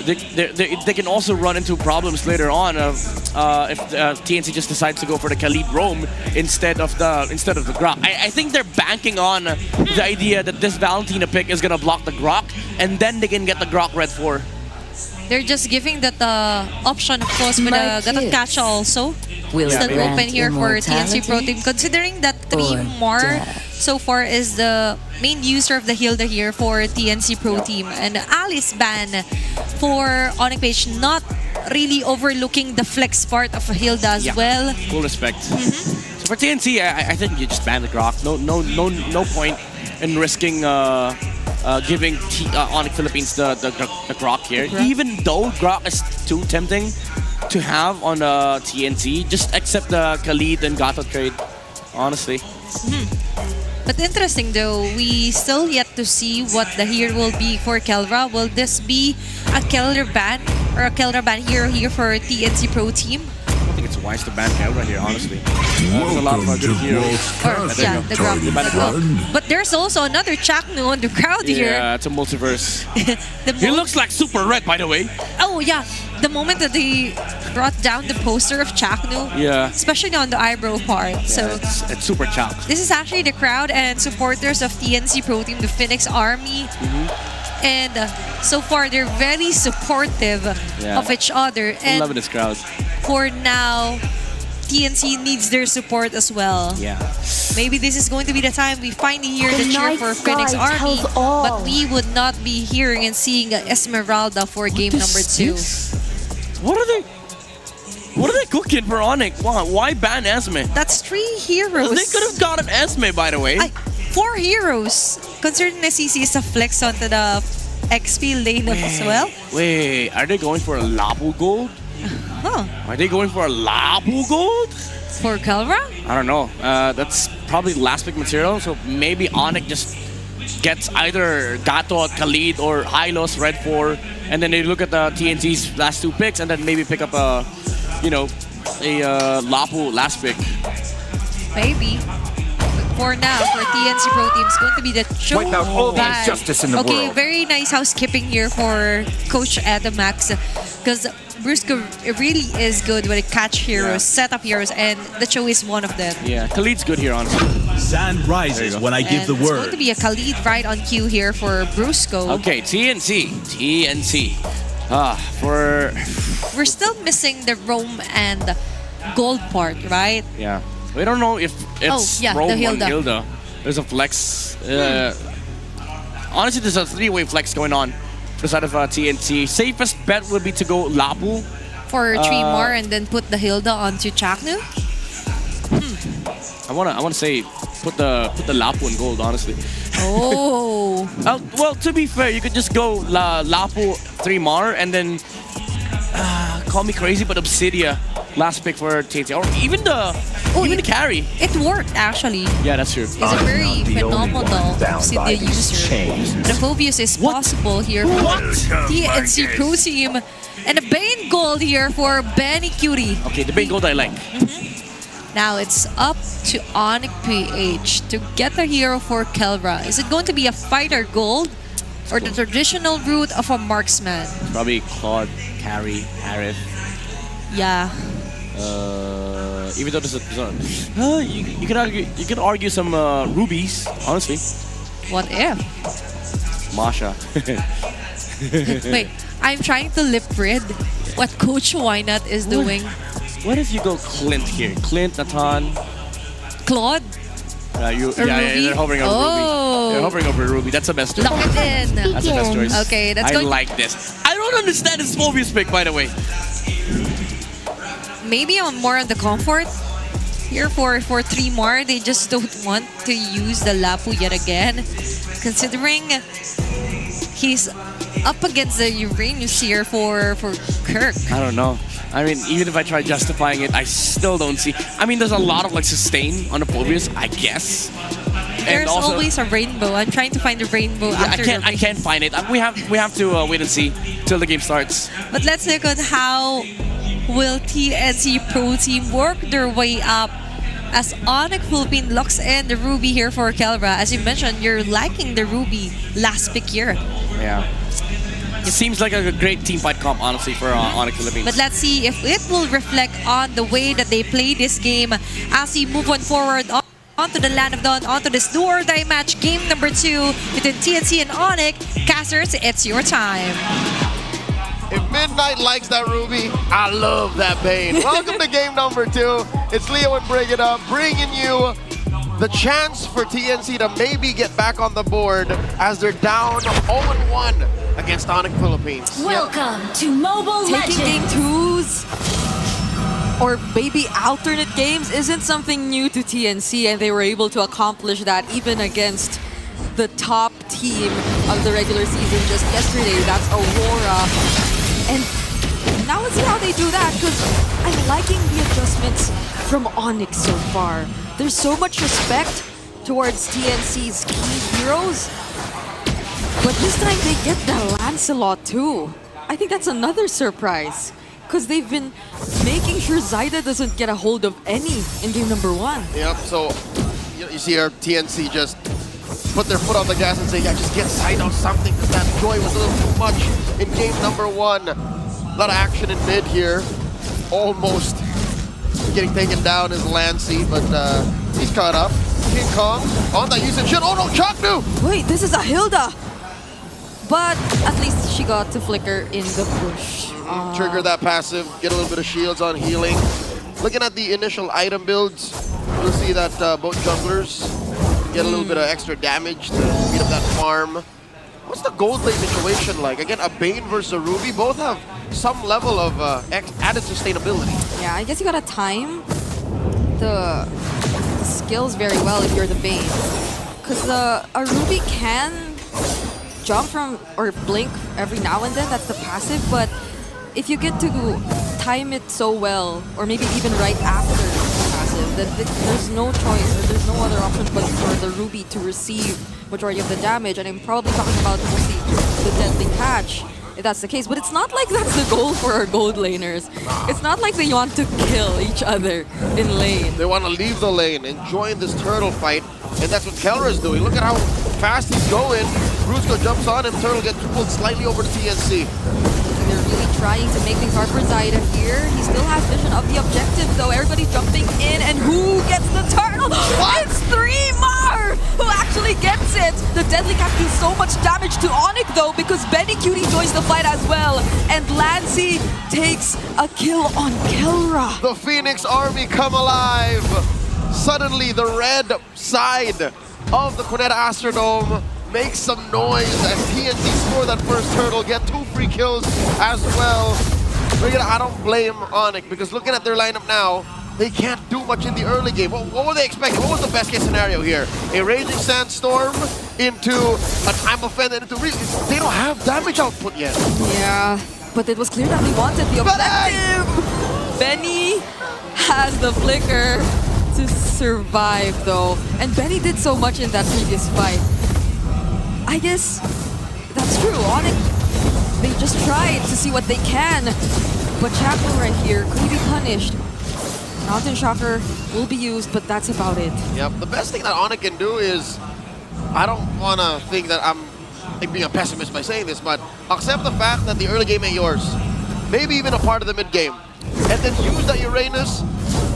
They can also run into problems later on if TNC just decides to go for the Khalid Roam instead of the Grok. I think they're banking on the idea that this Valentina pick is gonna block the Grok, and then they can get the Grok red 4. They're just giving that option, of course, with a Gatot Kacha also. Still open here for TNC Pro Team, considering that 3 more so far is the main user of the Hilda here for TNC Pro Team. And Alice ban for ONIC Page, not really overlooking the flex part of Hilda as well. Full respect. So for TNC, I think you just ban the Grok. No point in risking giving ONIC Philippines the Grok here. Even though Grok is too tempting to have on TNC, just accept the Khalid and Gato trade, honestly. But interesting though, we still yet to see what the hero will be for Kelra. Will this be a Kelra ban or a Kelra ban hero here for TNC Pro Team? I don't think it's wise to ban Kelra here, honestly. There's a lot of good heroes. The Grok. But there's also another Chaknu on the crowd here. Yeah, it's a multiverse. He looks like super red, by the way. Oh yeah, the moment that they brought down the poster of Chaknu, especially on the eyebrow part. So it's super Chak. This is actually the crowd and supporters of TNC Pro Team, the Phoenix Army. And so far, they're very supportive of each other. I'm loving this crowd. For now, TNC needs their support as well. Yeah. Maybe this is going to be the time we finally hear the cheer for Phoenix Army, but we would not be hearing and seeing Esmeralda for game number 2. What are they cooking for ONIC? Why ban Esme? That's 3 heroes. They could have gotten Esme, by the way. 4 heroes. Considering the CC is a flex onto the XP lane as well. Wait, are they going for a Lapu Gold? Are they going for a Lapu Gold? For Kelra? I don't know. That's probably last pick material, so maybe ONIC just gets either Gato, Khalid, or Hylos Red 4, and then they look at the TNC's last 2 picks, and then maybe pick up a Lapu last pick. Maybe. But for now, for TNC Pro Team, it's going to be the show. Wipe out all the injustice in the world. Very nice housekeeping here for Coach Adamax, because Brusco really is good with catch heroes, setup heroes, and the show is one of them. Yeah, Khalid's good here, honestly. Sand rises when I give the It's word. going to be a Khalid right on cue here for Brusco. Okay, TNC. We're still missing the roam and gold part, right? Yeah. We don't know if it's the Rome Hilda. on Hilda. There's a flex. Honestly, there's a three-way flex going on for the side of TNC. Safest bet would be to go Lapu. For 3 more and then put the Hilda onto Chaknu? I wanna say put the Lapu in gold, honestly. Oh. Well, to be fair, you could just go Lapu 3 Mar and then call me crazy, but Obsidia last pick for TNT, or even the carry. It worked actually. Yeah, that's true. He's a very phenomenal Obsidia user. The Phobius is possible here for TNC Pro Team. And a Bane gold here for Benny Cutie. Okay, the Bane gold I like. Now it's up to ONIC PH to get the hero for Kelra. Is it going to be a fighter gold or the traditional route of a marksman? Probably Claude, carry, Harith. Yeah. Even though there's you can argue some rubies, honestly. What if? Masha. Wait, I'm trying to lip read what Coach Wynut is doing. What if you go Clint here? Clint, Natan. Claude? Yeah, they're hovering over Ruby. They're hovering over Ruby. That's the best choice. Lock it in. That's the best choice. Okay, that's I going. like this. I don't understand this Phobius pick, by the way. Maybe I'm more on the comfort. Here for 3 more, they just don't want to use the Lapu yet again. Considering he's up against the Uranus here for Kirk. I don't know. I mean, even if I try justifying it, I still don't see. I mean, there's a lot of like sustain on the Phobius, I guess. There's also, always a rainbow. I'm trying to find the rainbow after I can't find it. We have to wait and see till the game starts. But let's look at how will TNC Pro Team work their way up as ONIC Philippine locks in the Ruby here for Kelra. As you mentioned, you're liking the Ruby last pick here. Yeah. It seems like a great team fight comp, honestly, for ONIC Philippines. But let's see if it will reflect on the way that they play this game as we move on forward onto the Land of Dawn, onto this do or die match, game number 2 between TNC and ONIC. Casters, it's your time. If Midnight likes that Ruby, I love that Bane. Welcome to game number 2. It's Leo and Bring It Up, bringing you the chance for TNC to maybe get back on the board as they're down 0-1 against ONIC Philippines. Welcome to Mobile Taking Legends. game 2s or maybe alternate games isn't something new to TNC, and they were able to accomplish that even against the top team of the regular season just yesterday. That's Aurora. And now let's see how they do that, because I'm liking the adjustments from ONIC so far. There's so much respect towards TNC's key heroes, but this time they get the Lancelot too. I think that's another surprise, because they've been making sure Zyda doesn't get a hold of any in game number 1. Yep, so you see our TNC just put their foot on the gas and say, yeah, just get Zyda something, because that joy was a little too much in game number 1. A lot of action in mid here. Almost getting taken down is Lancy, but he's caught up. King Kong on that usage shit. Oh no, Chaknu! Wait, this is a Hilda! But at least she got to flicker in the bush. Trigger that passive, get a little bit of shields on healing. Looking at the initial item builds, you'll see that both junglers get a little bit of extra damage to speed up that farm. What's the gold lane situation like? Again, a Bane versus a Ruby, both have some level of added sustainability. Yeah, I guess you gotta time the skills very well if you're the Bane. Because a Ruby can jump from or blink every now and then, that's the passive, but if you get to time it so well, or maybe even right after the passive, then there's no choice, or there's no other option but for the Ruby to receive majority of the damage. And I'm probably talking about mostly the deadly catch, if that's the case. But it's not like that's the goal for our gold laners. It's not like they want to kill each other in lane. They want to leave the lane and join this turtle fight, and that's what Kelra is doing. Look at how fast he's going. Brusco jumps on him, Turtle gets pulled slightly over to TNC. They're really trying to make things hard for Zyda here. He still has vision of the objective, though. Everybody's jumping in, and who gets the turtle? It's 3 Mar who actually gets it. The Deadly Catch deals so much damage to ONIC though, because Benny Cutie joins the fight as well. And Lancy takes a kill on Kelra. The Phoenix Army come alive. Suddenly, the red side of the Cuneta Astrodome makes some noise as TNC score that first turtle, get 2 free kills as well. I don't blame ONIC because looking at their lineup now, they can't do much in the early game. What were they expecting? What was the best case scenario here? A Raging Sandstorm into a Time of Fend and into really, they don't have damage output yet. Yeah, but it was clear that they wanted the objective. Benny has the flicker to survive though. And Benny did so much in that previous fight. I guess that's true. ONIC, they just tried to see what they can. But Chaco right here, could he be punished? Mountain Shocker will be used, but that's about it. Yep, the best thing that ONIC can do is, I don't want to think that I'm being a pessimist by saying this, but accept the fact that the early game ain't yours. Maybe even a part of the mid game. And then use that Uranus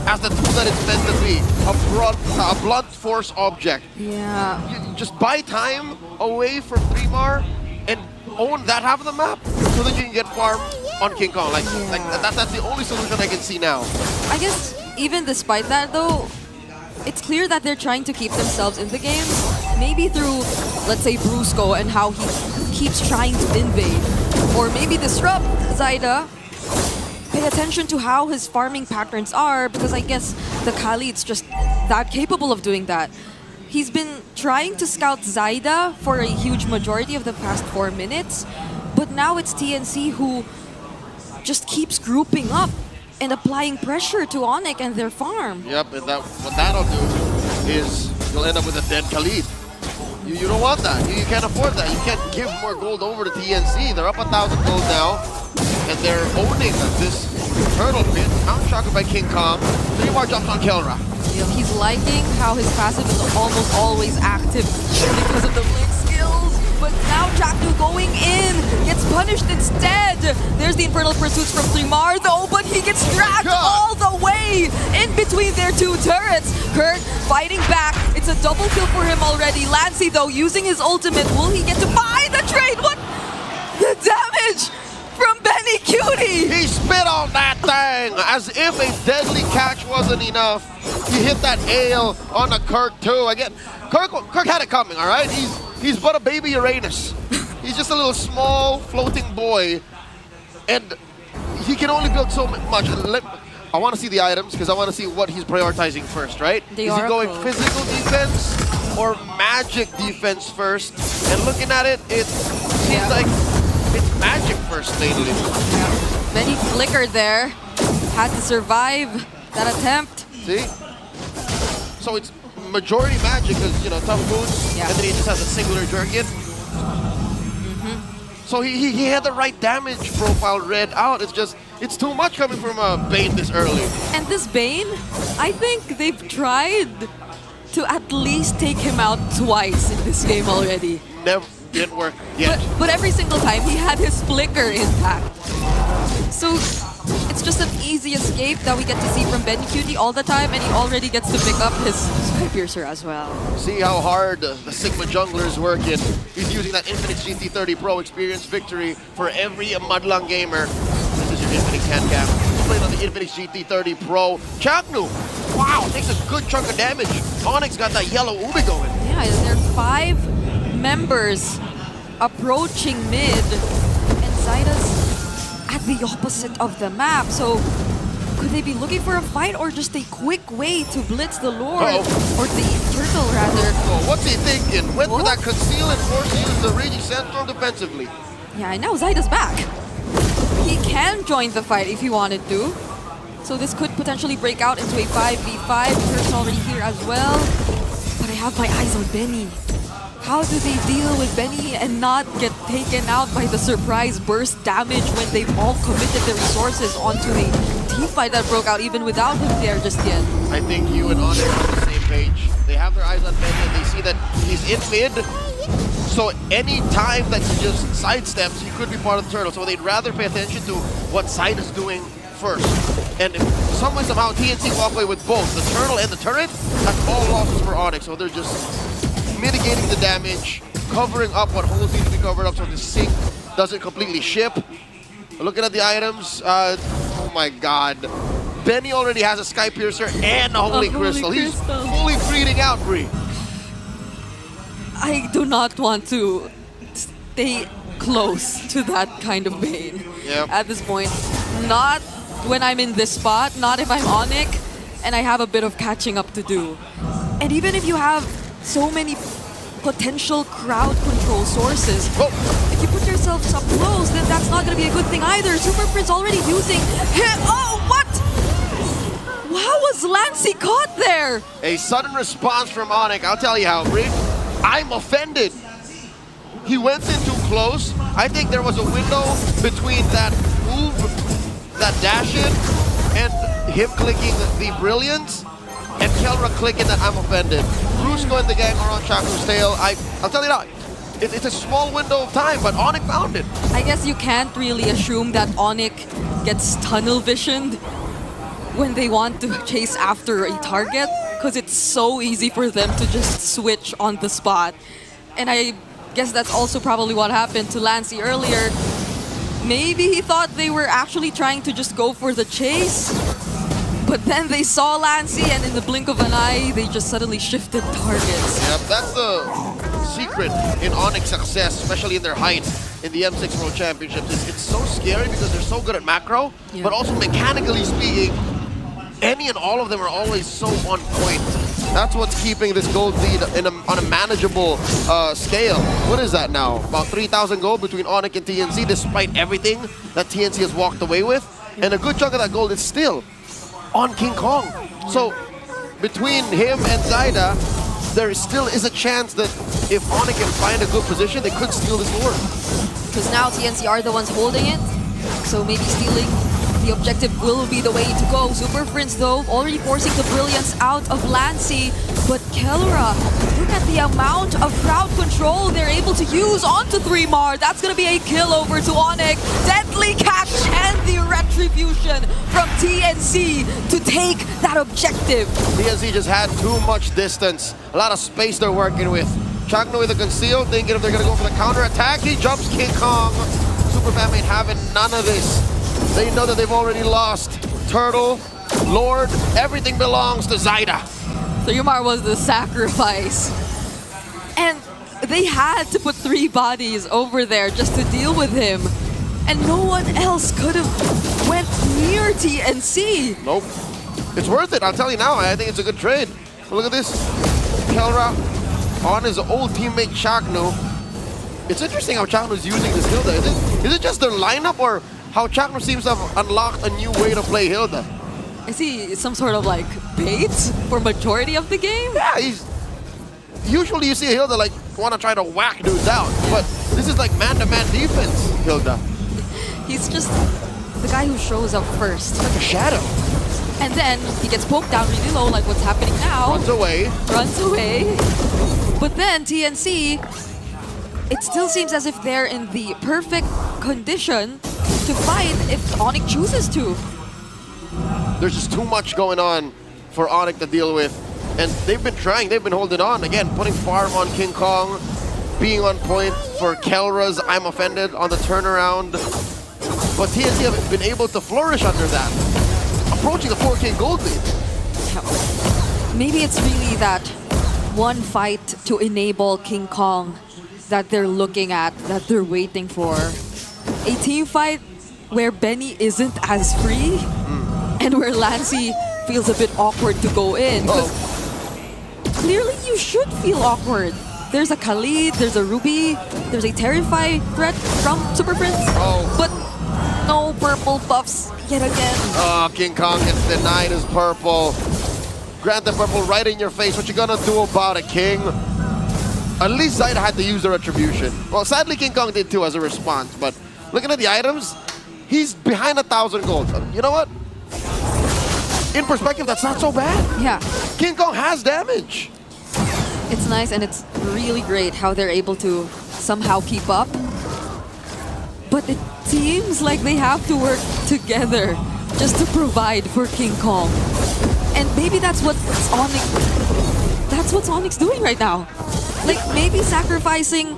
as the tool that it's meant to be. A blunt force object. Yeah. You just buy time away from 3-Mar and own that half of the map so that you can get farm on King Kong. That's the only solution I can see now. I guess even despite that though, it's clear that they're trying to keep themselves in the game. Maybe through, let's say, Brusco and how he keeps trying to invade. Or maybe disrupt Zyda. Pay attention to how his farming patterns are, because I guess the Khalid's just that capable of doing that. He's been trying to scout Zyda for a huge majority of the past 4 minutes, but now it's TNC who just keeps grouping up and applying pressure to ONIC and their farm. Yep, and what that'll do is you'll end up with a dead Khalid. You don't want that. You can't afford that. You can't give more gold over to TNC. They're up 1,000 gold now, and they're owning this turtle pit. Mount Shocker by King Kong. 3-Mar jumps on Kelra. You know, he's liking how his passive is almost always active because of the blink skills. But now Jaknu going in gets punished instead. There's the Infernal Pursuits from 3-Mar though, but he gets dragged all the way in between their 2 turrets. Kurt fighting back. It's a double kill for him already. Lancy though using his ultimate. Will he get to buy the trade? What? The damage from Benny Cutie! He spit on that thing as if a deadly catch wasn't enough. He hit that ale on a Kirk too. Again, Kirk had it coming, all right? He's but a baby Uranus. He's just a little small floating boy, and he can only build so much. I want to see the items because I want to see what he's prioritizing first, right? Is he going physical defense or magic defense first? And looking at it, it seems like it's magic first mainly. Yeah. Benny flickered there. Had to survive that attempt. See? So it's majority magic because, you know, tough boots, and then he just has a singular Jerkin. So he had the right damage profile read out. It's just, it's too much coming from Bane this early. And this Bane, I think they've tried to at least take him out twice in this game already. Never didn't work yet. But every single time he had his flicker intact. So it's just an easy escape that we get to see from Benny Cutie all the time, and he already gets to pick up his Sky Piercer as well. See how hard the Sigma jungler is working. He's using that Infinix GT30 Pro experience victory for every Madlang gamer. This is your Infinix handcap. Playing on the Infinix GT30 Pro. Chaknu, wow, takes a good chunk of damage. ONIC's got that yellow Ubi going. Yeah, there are 5 members approaching mid, and Zyda's at the opposite of the map. So could they be looking for a fight or just a quick way to blitz the Lord? Or the Turtle rather. Oh, what's he thinking? Went for that conceal and force use the Raging Sandstorm defensively. Yeah, and now Zyda's back. He can join the fight if he wanted to. So this could potentially break out into a 5v5. Kurt's already here as well. But I have my eyes on Benny. How do they deal with Benny and not get taken out by the surprise burst damage when they've all committed their resources onto a team fight that broke out even without him there just yet? I think you and ONIC are on the same page. They have their eyes on Benny and they see that he's in mid. So any time that he just sidesteps, he could be part of the turtle. So they'd rather pay attention to what side is doing first. And if some way, somehow, TNC walk away with both the turtle and the turret, that's all losses for ONIC. So they're just mitigating the damage covering up what holes need to be covered up so the sink doesn't completely ship. Looking at the items, oh my god. Benny already has a Sky Piercer and a Holy Crystal. He's fully breeding out, Bree. I do not want to stay close to that kind of pain at this point. Not when I'm in this spot, not if I'm ONIC and I have a bit of catching up to do. And even if you have so many potential crowd control sources, if you put yourself up close, then that's not going to be a good thing either. Super Prince already using him. Oh, what? How was Lancey caught there? A sudden response from ONIC. I'll tell you how, Bree. I'm offended. He went in too close. I think there was a window between that move, that dash in, and him clicking the Brilliance, and Kelra clicking that I'm offended. Brusco and the gang are on Shaku's tail. I'll tell you now, it's a small window of time, but ONIC found it. I guess you can't really assume that ONIC gets tunnel visioned when they want to chase after a target, because it's so easy for them to just switch on the spot. And I guess that's also probably what happened to Lancey earlier. Maybe he thought they were actually trying to just go for the chase, but then they saw Lancey and in the blink of an eye, they just suddenly shifted targets. Yep, that's the secret in ONIC's success, especially in their height in the M6 World Championships. It's so scary because they're so good at macro, but also mechanically speaking, any and all of them are always so on point. That's what's keeping this gold lead on a manageable scale. What is that now? About 3,000 gold between ONIC and TNC, despite everything that TNC has walked away with. And a good chunk of that gold is still on King Kong. So between him and Zaida, there still is a chance that if ONIC can find a good position, they could steal this war. Because now TNC are the ones holding it, so maybe stealing the objective will be the way to go. Super Prince, though, already forcing the Brilliance out of Lancey. But Kelra, look at the amount of crowd control they're able to use onto 3mar. That's going to be a kill over to ONIC. Deadly catch and the retribution from TNC to take that objective. TNC just had too much distance. A lot of space they're working with. Chakno with a conceal, thinking if they're going to go for the counter attack. He jumps King Kong. Superfam ain't having none of this. They know that they've already lost Turtle, Lord, everything belongs to Zaida. So Yumar was the sacrifice. And they had to put 3 bodies over there just to deal with him. And no one else could have went near TNC. Nope. It's worth it, I'll tell you now. I think it's a good trade. Look at this. Kelra on his old teammate Chakno. It's interesting how Chakno's using this Hilda. Is it just their lineup, or how Chakno seems to have unlocked a new way to play Hilda? Is he some sort of like bait for majority of the game? Yeah, usually you see Hilda like want to try to whack dudes out, but this is like man-to-man defense, Hilda. He's just the guy who shows up first. Like a shadow. And then he gets poked down really low, like what's happening now. Runs away. But then TNC, it still seems as if they're in the perfect condition to fight if ONIC chooses to. There's just too much going on for ONIC to deal with. And they've been trying, they've been holding on. Again, putting farm on King Kong, being on point for Kelra's I'm Offended on the turnaround. But TNC have been able to flourish under that, approaching the 4K gold lead. Maybe it's really that one fight to enable King Kong that they're looking at, that they're waiting for. A team fight where Benny isn't as free and where Lancey feels a bit awkward to go in. Clearly you should feel awkward. There's a Khalid, there's a Ruby, there's a Terrify threat from Super Prince, but no purple buffs yet again. Oh, King Kong gets denied his purple. Grant the purple right in your face. What you gonna do about it, King? At least Zaida had to use the retribution. Well, sadly King Kong did too as a response, but looking at the items, he's behind 1,000 gold. You know what? In perspective, that's not so bad. Yeah. King Kong has damage. It's nice and it's really great how they're able to somehow keep up. But it seems like they have to work together just to provide for King Kong. And maybe that's what ONIC, that's what ONIC's doing right now. Like maybe sacrificing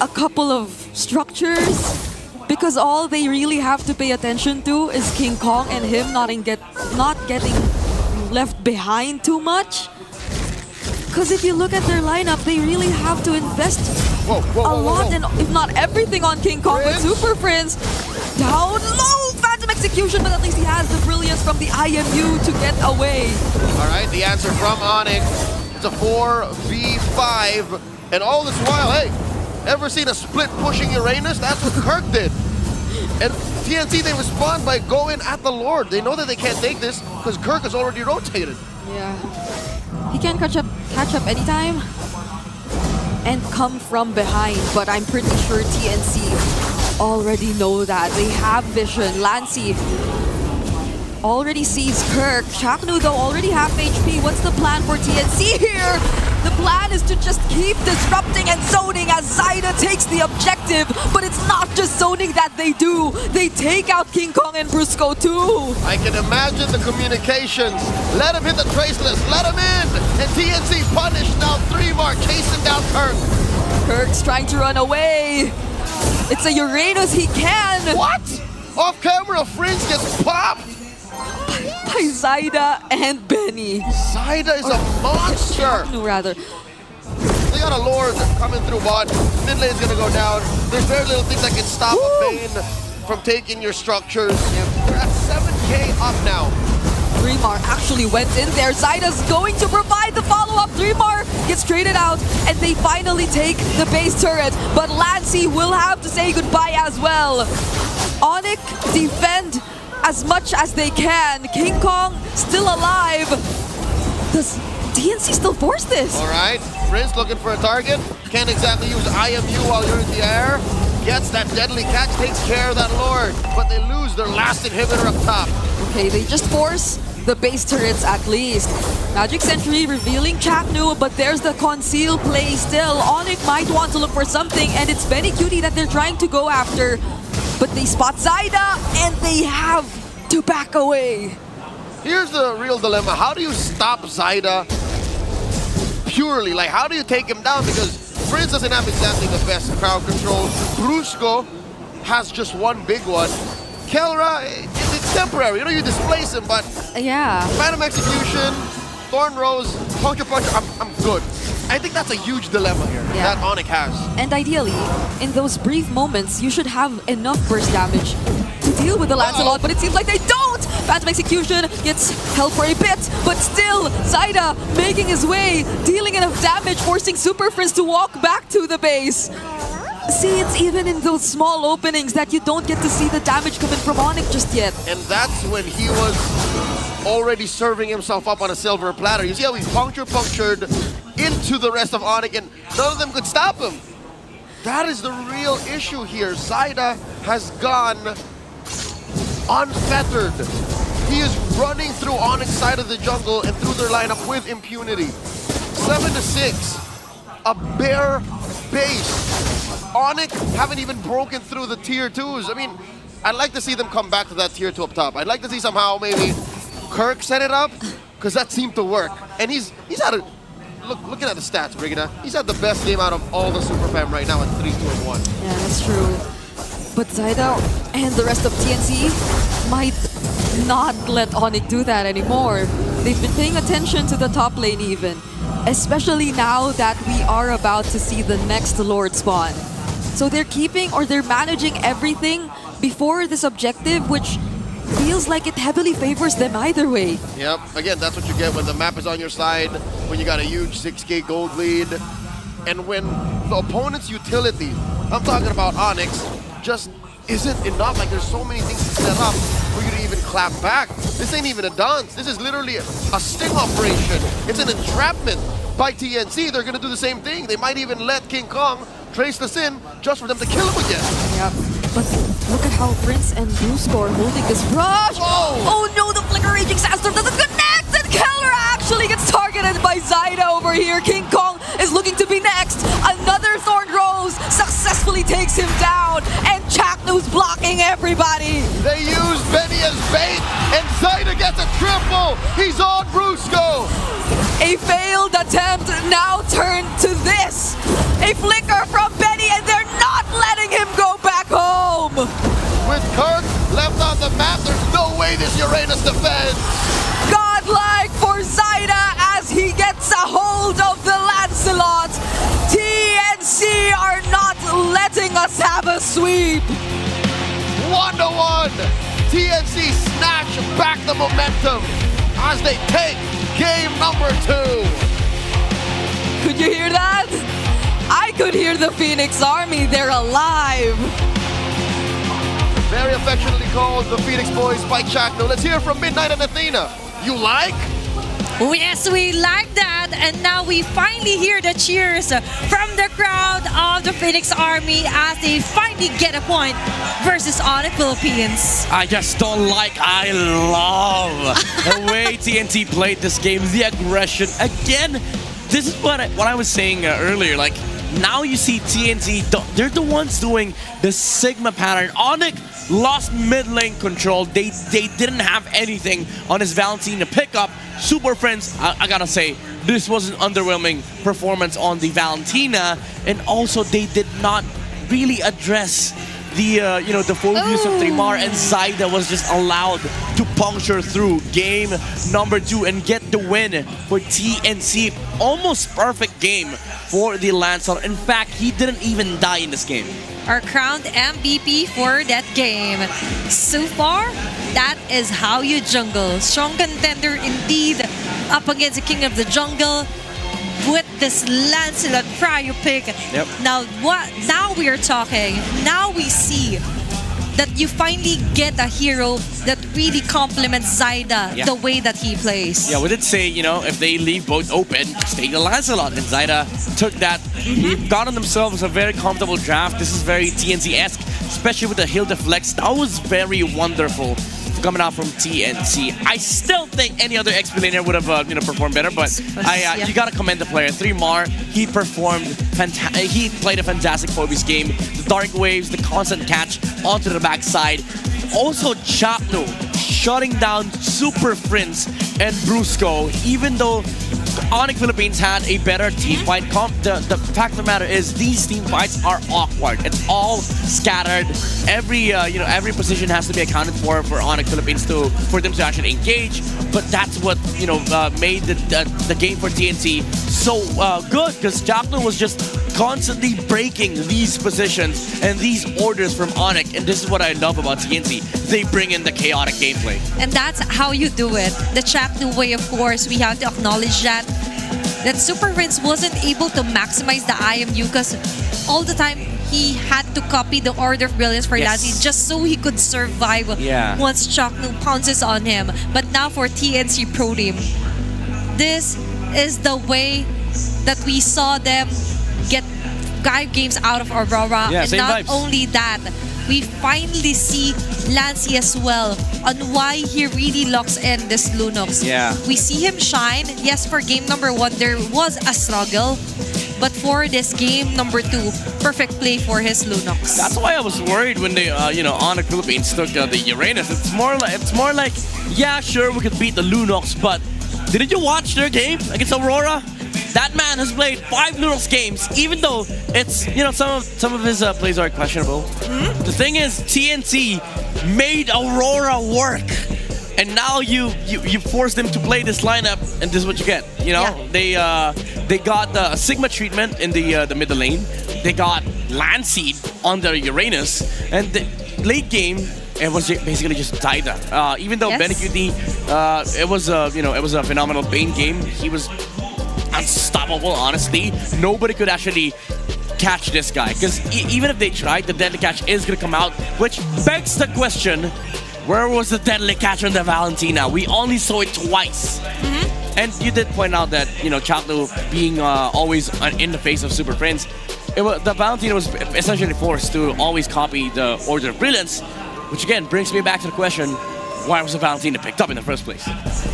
a couple of structures because all they really have to pay attention to is King Kong and him not getting left behind too much. Because if you look at their lineup, they really have to invest a lot, and if not everything, on King Kong. But Super Prince down low, Phantom Execution, but at least he has the brilliance from the IMU to get away. All right, the answer from ONIC. It's a 4v5, and all this while, hey, ever seen a split pushing Uranus? That's what Kirk did. And TNC, they respond by going at the Lord. They know that they can't take this because Kirk has already rotated. Yeah. He can catch up anytime and come from behind, but I'm pretty sure TNC already know that. They have vision. Lancy already sees Kirk. Chaknu, though, already half HP. What's the plan for TNC here? The plan is to just keep disrupting and zoning as Zyda takes the objective, but it's not just zoning that they do. They take out King Kong and Brusco too. I can imagine the communications. Let him hit the traceless, let him in! And TNC punished now 3-mark, chasing down Kirk. Kirk's trying to run away. It's a Uranus, he can! What? Off camera, Fringe gets popped! By Zyda and Benny. Zyda is a monster! No, rather. They got a Lord coming through bot. Mid lane's gonna go down. There's very little things that can stop a Bane from taking your structures. We're at 7k up now. 3-mar actually went in there. Zyda's going to provide the follow-up. 3-mar gets traded out, and they finally take the base turret. But Lancy will have to say goodbye as well. ONIC defend as much as they can. King Kong still alive. Does TNC still force this? All right, Prince looking for a target. Can't exactly use IMU while you're in the air. Gets that deadly catch, takes care of that Lord. But they lose their last inhibitor up top. Okay, they just force the base turrets at least. Magic Sentry revealing Chaknu, but there's the conceal play still. ONIC might want to look for something, and it's Benny Cutie that they're trying to go after. But they spot Zyda, and they have to back away. Here's the real dilemma. How do you stop Zyda purely? Like, how do you take him down? Because Prince doesn't have exactly the best crowd control. Brusco has just one big one. Kelra, it's temporary. You know, you displace him, but yeah. Phantom Execution, Thorn Rose, Puncture Puncher, I'm good. I think that's a huge dilemma here that ONIC has. And ideally, in those brief moments, you should have enough burst damage to deal with the Lancelot, but it seems like they don't! Phantom Execution gets held for a bit, but still, Zyda making his way, dealing enough damage, forcing Super Prince to walk back to the base. See, it's even in those small openings that you don't get to see the damage coming from ONIC just yet. And that's when he was already serving himself up on a silver platter. You see how he punctured into the rest of ONIC, and none of them could stop him. That is the real issue here. Zyda has gone unfettered. He is running through ONIC's side of the jungle and through their lineup with impunity. 7-6, a bare base. ONIC haven't even broken through the tier 2s. I mean, I'd like to see them come back to that tier 2 up top. I'd like to see somehow maybe Kirk set it up, because that seemed to work. And he's had a looking at the stats, Brigida, he's had the best game out of all the Super Fam right now at 3-2-1. Yeah, that's true. But Zyda and the rest of TNC might not let ONIC do that anymore. They've been paying attention to the top lane even, especially now that we are about to see the next Lord spawn. So they're managing everything before this objective, which feels like it heavily favors them either way. Yep, again, that's what you get when the map is on your side, when you got a huge 6k gold lead, and when the opponent's utility, I'm talking about ONIC, just isn't enough. Like, there's so many things to set up for you to even clap back. This ain't even a dance. This is literally a sting operation. It's an entrapment by TNC. They're gonna do the same thing. They might even let King Kong trace this in just for them to kill him again. Yep. But look at how Prince and Brusco are holding this rush. Oh no, the Flicker Raging Sandstorm doesn't connect, and Keller actually gets targeted by Zyda over here. King Kong is looking to be next. Another Thorn Rose successfully takes him down, and Chak Chaknu's blocking everybody. They use Benny as bait, and Zaida gets a triple. He's on Brusco. A failed attempt now turned to this. A flicker from Benny, and they're not letting him go back home. With Kirk left on the map, there's no way this Uranus defends. Godlike for Zaida as he gets a hold of the Lancelot. TNC are not letting us have a sweep. 1-1. TNC snatch back the momentum as they take game number 2. Could you hear that? I could hear the Phoenix Army. They're alive. Very affectionately called the Phoenix Boys by Chakno. Let's hear from Midnight and Athena. You like? Oh, yes, we like that. And now we finally hear the cheers from the crowd of the Phoenix Army as they finally get a point versus ONIC Philippines. I just don't like, I love the way TNT played this game, the aggression. Again, this is what I was saying earlier. Like, now you see TNT, they're the ones doing the Sigma pattern. ONIC lost mid lane control. They didn't have anything on his Valentina pickup. Super Friends, I gotta say, this was an underwhelming performance on the Valentina, and also they did not really address the the phobias of Trimar, and Zaida was just allowed to puncture through game number 2 and get the win for TNC. Almost perfect game for the Lancelot. In fact, he didn't even die in this game. Our crowned MVP for that game. So far, that is how you jungle. Strong contender indeed up against the King of the Jungle with this Lancelot prior pick. Yep. Now we are talking. Now we see that you finally get a hero that really complements Zaida the way that he plays. Yeah, we did say, if they leave both open, stay the Lancelot. And Zaida took that. They've gotten themselves a very comfortable draft. This is very TNC-esque, especially with the Hilda Flex. That was very wonderful coming out from TNC. I still think any other XP laner would have performed better, but you gotta commend the player. Trimar, he performed he played a fantastic Phobies game. The dark waves, the constant catch onto the backside. Also Chapno shutting down Super Prince and Brusco, even though ONIC Philippines had a better team fight comp. The fact of the matter is these team fights are awkward. It's all scattered. Every position has to be accounted for ONIC Philippines for them to actually engage. But that's what made the game for TNC so good, because Jackson was just constantly breaking these positions and these orders from ONIC, and this is what I love about TNC. They bring in the chaotic gameplay. And that's how you do it. The Chapnu way, of course, we have to acknowledge that Super Prince wasn't able to maximize the IMU because all the time he had to copy the Order of Brilliance for Lassie just so he could survive once Chaknu pounces on him. But now for TNC Pro Team, this is the way that we saw them get 5 games out of Aurora. Yeah, and same not vibes. only that, we finally see Lancy as well on why he really locks in this Lunox. Yeah. We see him shine. Yes, for game number 1, there was a struggle. But for this game number 2, perfect play for his Lunox. That's why I was worried when they, ONIC Philippines took the Uranus. It's more like, yeah, sure, we could beat the Lunox, but didn't you watch their game against Aurora? That man has played 5 Lunox games, even though it's, some of his plays are questionable. The thing is, TNC made Aurora work. And now you force them to play this lineup, and this is what you get. They got the Sigma treatment in the middle lane. They got Landseed on their Uranus, and the late game it was basically just Zaida. Even though Benecuti, it was a phenomenal Bane game. He was unstoppable. Honestly, nobody could actually catch this guy, because even if they tried, the deadly catch is gonna come out, which begs the question. Where was the deadly catch on the Valentina? We only saw it twice. And you did point out that, Chakno being always in the face of Super Friends, the Valentina was essentially forced to always copy the Order of Brilliance, which again brings me back to the question, why was the Valentina picked up in the first place?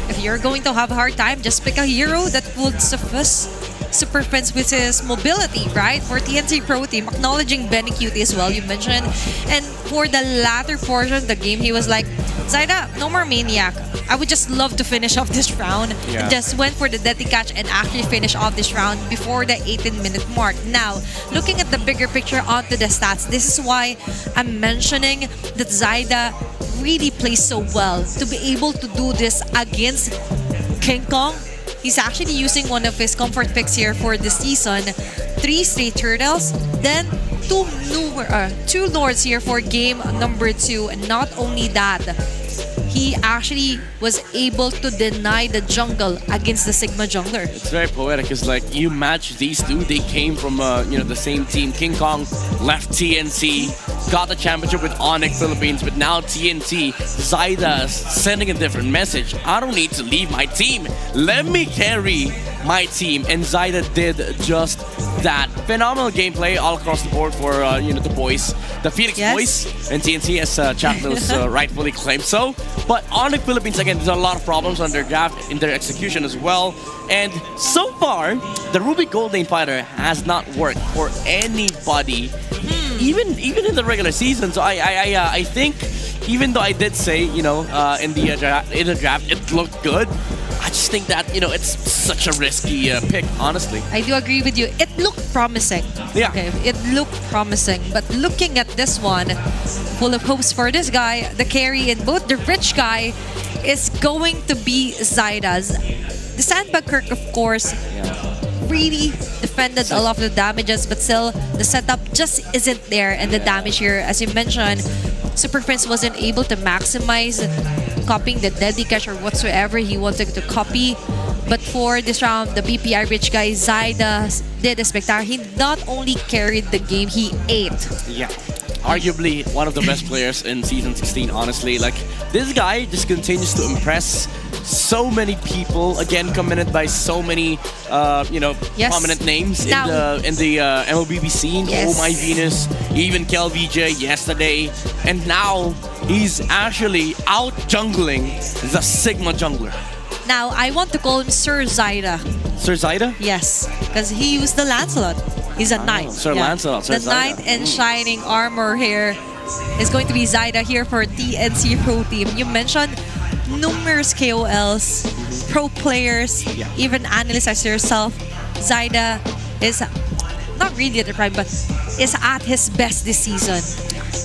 If you're going to have a hard time, just pick a hero that would suffice Super Prince with his mobility, right? For TNC Pro Team, acknowledging Benny Cutie as well, you mentioned. And for the latter portion of the game, he was like, Zaida, no more Maniac. I would just love to finish off this round. Yeah. Just went for the deadly catch and actually finish off this round before the 18-minute mark. Now, looking at the bigger picture onto the stats, this is why I'm mentioning that Zaida really plays so well to be able to do this against King Kong. He's actually using one of his comfort picks here for the season. 3 straight turtles, then 2 lords here for game number 2. And not only that, he actually was able to deny the jungle against the Sigma jungler. It's very poetic because like you match these two, they came from the same team. King Kong left TNC, got the championship with ONIC Philippines, but now TNT, Zaida sending a different message. I don't need to leave my team. Let me carry my team, and Zaida did just that. Phenomenal gameplay all across the board for the boys, the Phoenix boys, and TNT as Chapnos rightfully claimed so. But ONIC Philippines, again, there's a lot of problems on their draft, in their execution as well. And so far, the Ruby Gold Lane Fighter has not worked for anybody, even in the regular season. So I think, even though I did say, in the draft, it looked good, I just think that, it's such a risky pick, honestly. I do agree with you. It looked promising. Yeah. Okay, it looked promising. But looking at this one, full of hopes for this guy, the carry in both the rich guy is going to be Zaida's. The Sandbag Kirk, of course, really defended a lot of the damages, but still, the setup just isn't there. And the damage here, as you mentioned, Super Prince wasn't able to maximize copying the deadly catch or whatsoever he wanted to copy. But for this round, the BPI rich guy, Zaida, did a spectacular. He not only carried the game, he ate. Yeah. Arguably one of the best players in Season 16, honestly. Like, this guy just continues to impress so many people. Again, commended by so many, prominent names in the MLBB scene. Yes. Oh My Venus, even Kel VJ yesterday. And now, he's actually out jungling the Sigma jungler. Now, I want to call him Sir Zaida. Sir Zaida? Yes, because he used the Lancelot. He's a knight. Sir Lancelot. Sir the knight in shining armor here is going to be Zaida here for TNC Pro Team. You mentioned numerous KOLs, pro players, even analysts as yourself. Zaida is not really at the prime, but is at his best this season.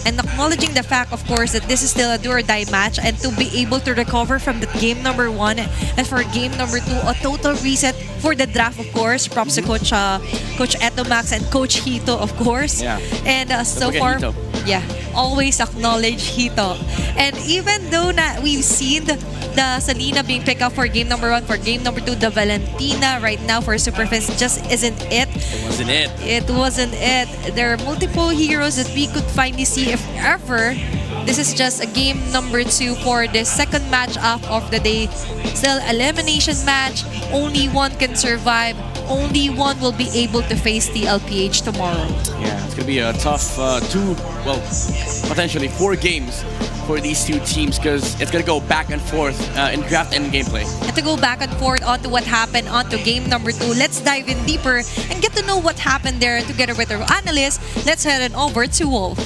And acknowledging the fact, of course, that this is still a do-or-die match, and to be able to recover from the game number 1 and for game number 2, a total reset for the draft, of course. Props to Coach Etomax and Coach Hito, of course. Yeah. And so far, Hito. always acknowledge Hito. And even though we've seen the Selena being picked up for game number 1, for game number 2, the Valentina right now for Super Prince just isn't it. It wasn't it. It wasn't it. There are multiple heroes that we could finally see if ever. This is just a game number 2 for the second matchup of the day. Still elimination match. Only one can survive. Only one will be able to face the LPH tomorrow. Yeah, it's going to be a tough potentially 4 games for these two teams because it's going to go back and forth in draft and gameplay. And to go back and forth onto what happened onto game number 2, let's dive in deeper and get to know what happened there together with our analyst. Let's head on over to Wolf.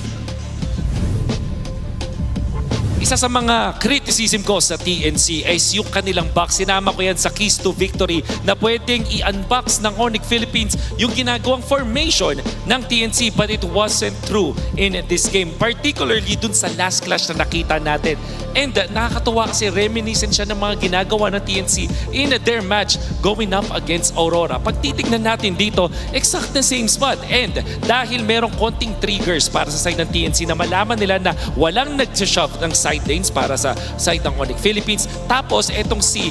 Isa sa mga criticism ko sa TNC is yung kanilang box. Sinama ko yan sa keys to victory na pwedeng i-unbox ng ONIC Philippines yung ginagawang formation ng TNC, but it wasn't true in this game. Particularly dun sa last clash na nakita natin. And nakakatuwa kasi reminiscent siya ng mga ginagawa ng TNC in their match going up against Aurora. Pag titignan natin dito, exact the same spot. And dahil merong konting triggers para sa side ng TNC na malaman nila na walang nag-shove ng side lanes para sa side ng ONIC Philippines. Tapos, etong si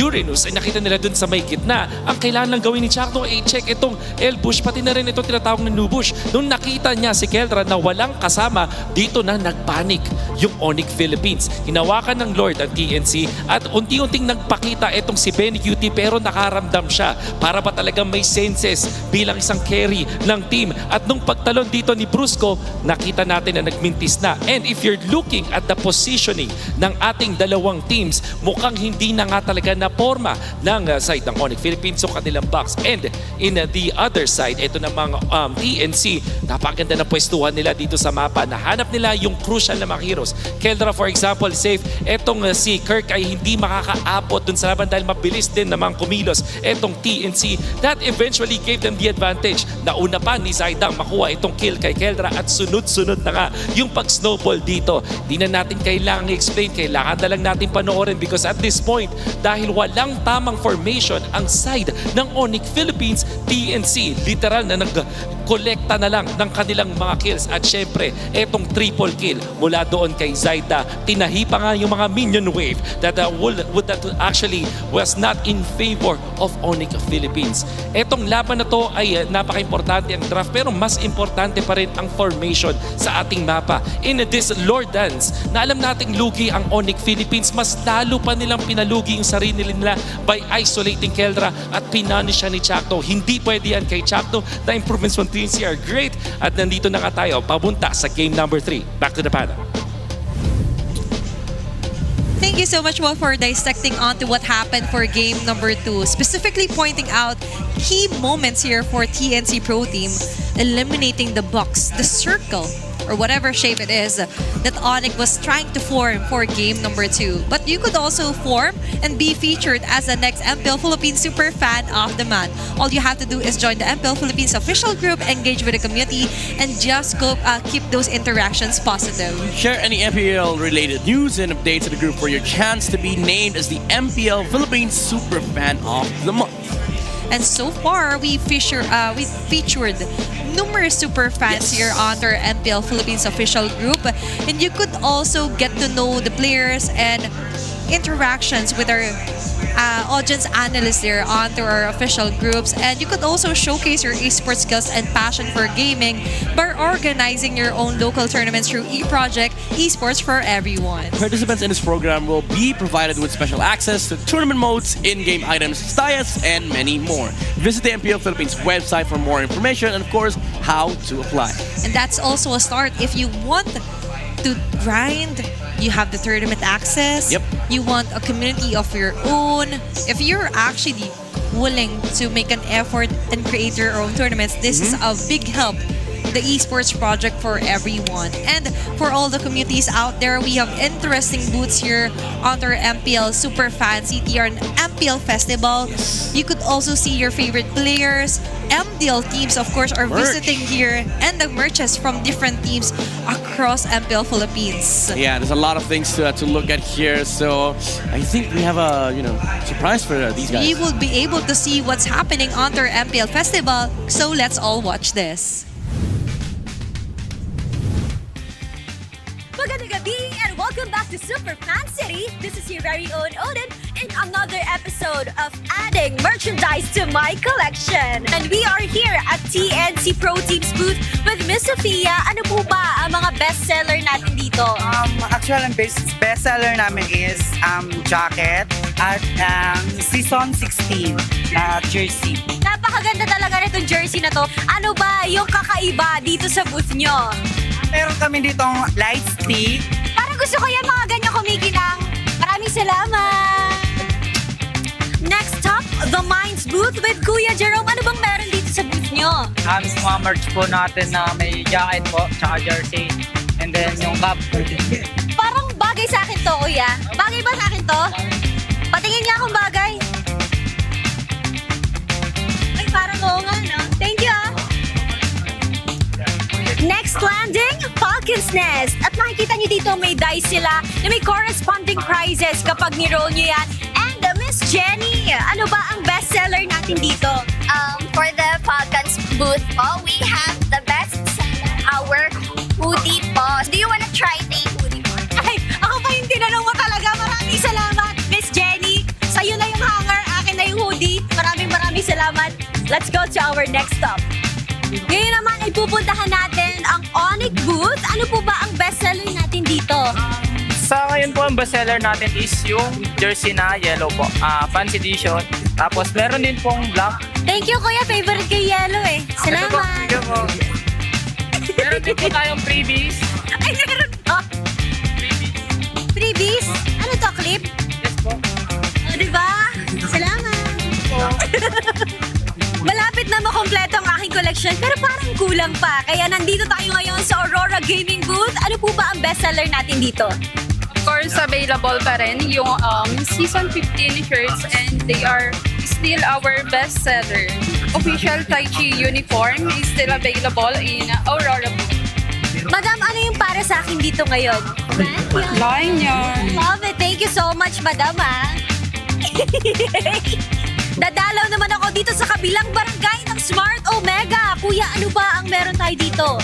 Uranus, ay nakita nila dun sa may gitna. Ang kailangan lang gawin ni Chakno ay check itong L-Bush, pati na rin itong tinatawag na Nubush. Nung nakita niya si Kelra na walang kasama, dito na nagpanik yung ONIC Philippines. Hinawakan ng Lord ang TNC at unti-unting nagpakita itong si Benny Cutie, pero nakaramdam siya para ba talagang may senses bilang isang carry ng team. At nung pagtalon dito ni Brusco, nakita natin na nagmintis na. And if you're looking at the positioning ng ating dalawang teams, mukhang hindi na nga talaga na forma ng side ng ONIC Philippines so kanilang box. And in the other side, ito namang TNC, napakaganda na pwestuhan nila dito sa mapa. Nahanap nila yung crucial na mga heroes. Keldra, for example, safe. Etong si Kirk ay hindi makakaabot dun sa laban dahil mabilis din namang kumilos. Etong TNC, that eventually gave them the advantage. Nauna pa ni Zaidang makuha itong kill kay Keldra at sunod-sunod na nga yung pag-snowball dito. Di na natin kailangang i-explain, kailangan na lang natin panoorin because at this point, dahil walang tamang formation ang side ng ONIC Philippines, TNC, literal na nag-kolekta na lang ng kanilang mga kills. At syempre, etong triple kill mula doon kay Zaida. Tinahi pa nga yung mga minion wave that actually was not in favor of ONIC Philippines. Etong laban na to ay napaka-importante ang draft pero mas importante pa rin ang formation sa ating mapa. In this Lord Dance, na alam nating lugi ang ONIC Philippines, mas lalo pa nilang pinalugi yung sarili nila by isolating Keldra at pinunish siya ni Chakto. Hindi pwede yan kay Chakto. The improvements from TNC are great at nandito na nga tayo papunta sa game number 3. Back to the panel. Thank you so much, Will, for dissecting onto what happened for game number 2, specifically pointing out key moments here for TNC Pro Team, eliminating the box, the circle, or whatever shape it is that ONIC was trying to form for game number 2. But you could also form and be featured as the next MPL Philippines Super Fan of the Month. All you have to do is join the MPL Philippines official group, engage with the community, and just go keep those interactions positive. Share any MPL related news and updates to the group for your chance to be named as the MPL Philippines Super Fan of the Month. And so far, we featured numerous super fans here on our MPL Philippines official group. And you could also get to know the players and interactions with our audience analysts there onto our official groups. And you could also showcase your esports skills and passion for gaming by organizing your own local tournaments through eProject Esports for Everyone. Participants in this program will be provided with special access to tournament modes, in-game items, styles, and many more. Visit the MPL Philippines website for more information and, of course, how to apply. And that's also a start. If you want to grind, you have the tournament access. Yep. You want a community of your own. If you're actually willing to make an effort and create your own tournaments, this is a big help. The esports project for everyone. And for all the communities out there, we have interesting booths here on our MPL Super Fan CTR and MPL Festival. You could also see your favorite players. MDL teams, of course, are visiting here, and the merches from different teams across MPL Philippines. Yeah, there's a lot of things to look at here. So I think we have a surprise for these guys. We will be able to see what's happening on our MPL Festival. So let's all watch this. Magandang gabi and welcome back to Super Fan City. This is your very own Odin in another episode of Adding Merchandise to My Collection. And we are here at TNC Pro Team's booth with Miss Sophia. Ano po ba ang mga bestseller natin dito? Actually, ang bestseller namin is jacket at season 16 na jersey. Napakaganda talaga nitong jersey na to. Ano ba yung kakaiba dito sa booth nyo? Meron kami ditong light stick. Parang gusto ko yan mga ganyan kumikinang. Maraming salamat! Next up, the Minds booth with Kuya Jerome. Ano bang meron dito sa booth nyo? Mga merch po natin na may jacket po, tsaka jersey. And then yung cup. Parang bagay sa akin to, Kuya. Bagay ba sa akin to? Patingin nga kung bagay. Ay, parang oo nga, no? Thank you, ah. Next landing, Falcon's Nest. At makikita nyo dito may dice sila na may corresponding prizes kapag ni-roll nyo yan. And Miss Jenny, ano ba ang bestseller natin dito? For the Falcons booth po, we have the best seller, our hoodie po. Do you wanna try the hoodie po? Ay, ako pa yung tinanong mo talaga. Maraming salamat, Miss Jenny. Sa'yo na yung hanger, akin na yung hoodie. Maraming salamat. Let's go to our next stop. Ngayon naman ay pupuntahan natin ang ONIC booth. Ano po ba ang bestseller natin dito? Sa ngayon po ang bestseller natin is yung jersey na yellow po. Fancy edition. Tapos meron din pong black. Thank you, Kuya. Favorite ko yellow eh. Salamat. Ito po. Meron din po tayong freebies. Ay, meron pa. Freebies? Ano to, clip? Yes po. O, diba? Salamat. Malapit na makompleto ang aking collection pero parang kulang pa. Kaya nandito tayo ngayon sa Aurora Gaming Booth. Ano po ba ang bestseller natin dito? Of course, available pa rin yung Season 15 shirts and they are still our bestseller. Official Tai Chi uniform is still available in Aurora Booth. Madam, ano yung para sa akin dito ngayon? Lanyard. Love it. Thank you so much, Madam, Dadalaw naman ako dito sa kabilang barangay ng Smart Omega. Kuya, ano ba ang meron tayo dito?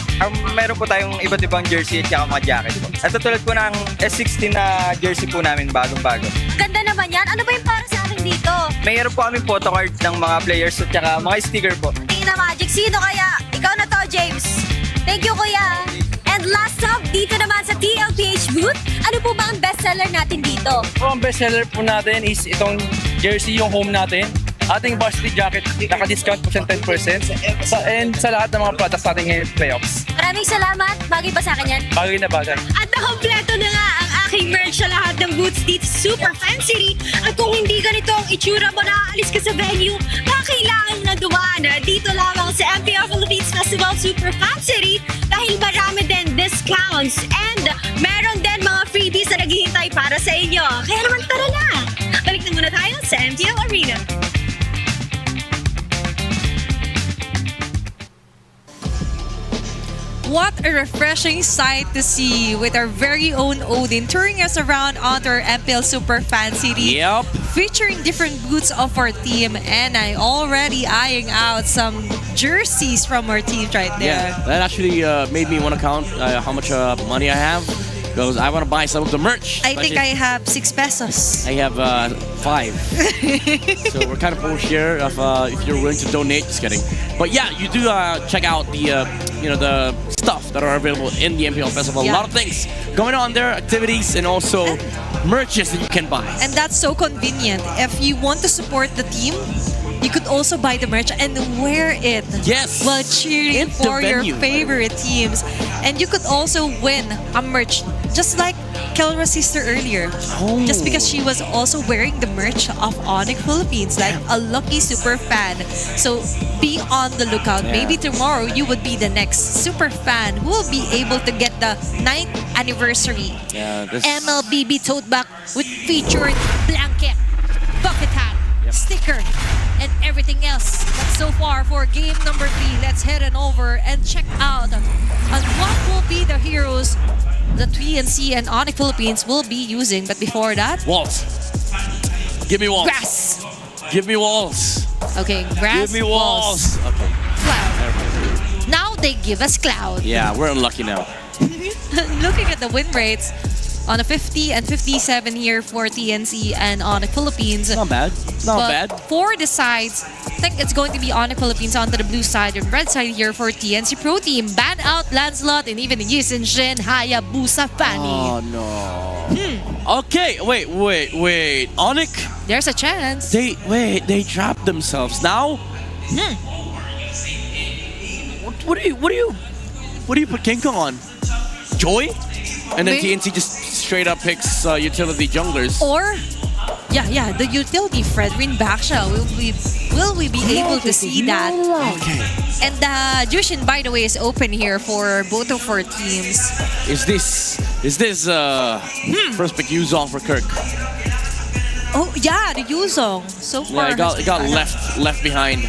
Meron po tayong iba't ibang jersey at saka mga jacket po. At tulad po ng S16 na jersey po namin, bagong-bago. Ganda naman yan. Ano ba yung para sa akin dito? Mayroon po kami photocard ng mga players at saka mga sticker po. Tina Magic, sino kaya? Ikaw na to, James. Thank you, Kuya. And last up, dito naman sa TLPH booth, ano po ba ang bestseller natin dito? Ang bestseller po natin is itong jersey, yung home natin. Ating varsity jacket, naka-discount po siya 10%. And sa lahat ng mga products natin ngayon playoffs. Maraming salamat. Bagay ba sa akin yan? Bagay na bagay. At nakompleto na nga ang aking merch sa lahat ng booths dito sa Super Fan City. At kung hindi ganito ang itsura mo, nakaalis ka sa venue, kailangan na dumaan dito lamang sa MPL Philippines Festival Super Fan City dahil marami din discounts and meron din mga freebies na naghihintay para sa inyo. Kaya naman tara na! Balik na muna tayo sa MPL Arena. What a refreshing sight to see with our very own Odin touring us around onto our MPL Super Fan City. Yep. Featuring different booths of our team, and I already eyeing out some jerseys from our team right there. Yeah, that actually made me want to count how much money I have. Because I want to buy some of the merch. I think I have 6 pesos. I have 5. So we're kind of poor here. If you're willing to donate, just kidding. But yeah, you do check out the the stuff that are available in the MPL Festival. Yeah. A lot of things going on there, activities, and also merches that you can buy. And that's so convenient. If you want to support the team, you could also buy the merch and wear it. Yes. While cheering for your favorite teams. And you could also win a merch, just like Kelra's sister earlier. Oh. Just because she was also wearing the merch of ONIC Philippines, like a lucky super fan. So be on the lookout. Yeah. Maybe tomorrow you would be the next super fan who will be able to get the 9th anniversary MLBB tote bag with featured blanket, bucket hat, sticker, and everything else. But so far for game number 3, let's head on over and check out on what will be the heroes the TNC and ONIC Philippines will be using. But before that, walls. Give me walls. Grass. Give me walls. Okay, grass. Give me walls. Okay. Cloud. Now they give us cloud. Yeah, we're unlucky now. Looking at the win rates on a 50 and 57 here for TNC and ONIC Philippines. Not bad. Not bad. For the sides, I think it's going to be ONIC Philippines onto the blue side and red side here for TNC Pro Team. Ban out Lancelot and even Yisin Shin Hayabusa Fanny. Oh no. Okay, wait. ONIC? There's a chance. They trapped themselves. Now? What do you put Kinko on? Joy? And then TNC just straight up picks utility junglers. Or, the utility Fredrin Baksha. Will we be able to see that? Okay. And Jushin, by the way, is open here for both of our teams. Is this first pick Yuzong for Kirk? Oh yeah, the Yuzong. So far, it got left behind.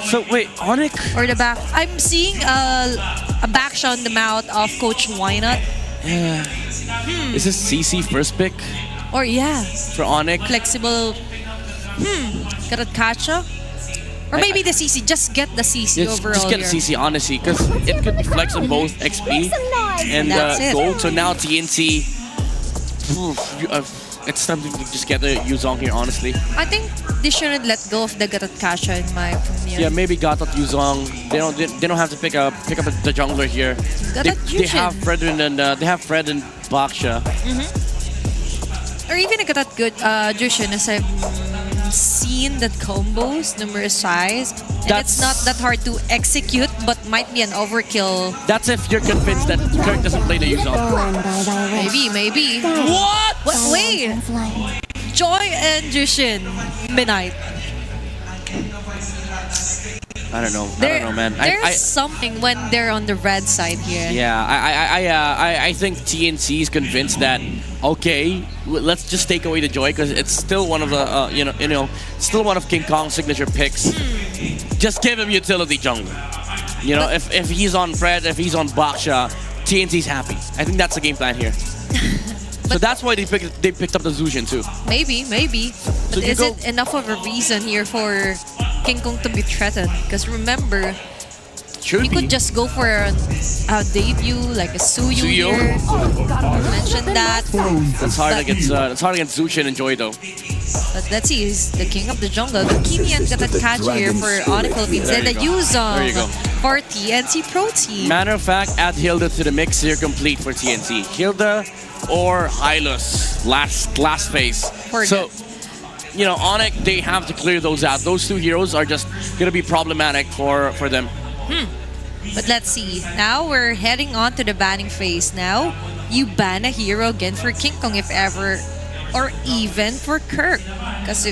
So wait, ONIC or the back? I'm seeing a backshot on the mouth of Coach Wynot. Yeah. Is this CC first pick? Or for ONIC? Flexible. Karatkacha? Or maybe the CC. Just get the CC overall. Just get the CC, honestly, because it could be flex on both XP and gold. So now TNC. It's time to just get the Yuzong here, honestly. I think they shouldn't let go of the Gatot in my opinion. Yeah, maybe Gatot Yuzong. They don't have to pick up the jungler here. They have Fred and Baksha. Or even a Gatot Jushin, as I've seen that combos numerous size. And it's not that hard to execute, but might be an overkill. That's if you're convinced that Kirk doesn't play the Yuzong. Maybe. What? Wait. Joy and Jushin. Midnight. I don't know, man. There's something when they're on the red side here. Yeah, I think TNC is convinced that okay, let's just take away the joy because it's still one of the still one of King Kong's signature picks. Just give him utility jungle. If he's on Fred, if he's on Baksha, TNC's happy. I think that's the game plan here. So that's why they picked up the Zushin too. Maybe. So but is it enough of a reason here for King Kong to be threatened? Because remember, you could just go for a debut like a Suyu here. Mentioned that. That's hard against Zushin and Joy though. But let's see, he's the king of the jungle. The Kimian Katakaji here for ONIC Philippines. And the Yuzong for TNC Pro Team. Matter of fact, add Hilda to the mix here complete for TNC. Hilda or Hylos, last phase. So, ONIC, they have to clear those out. Those two heroes are just going to be problematic for them. But let's see. Now we're heading on to the banning phase. Now, you ban a hero again for King Kong if ever, or even for Kirk. Because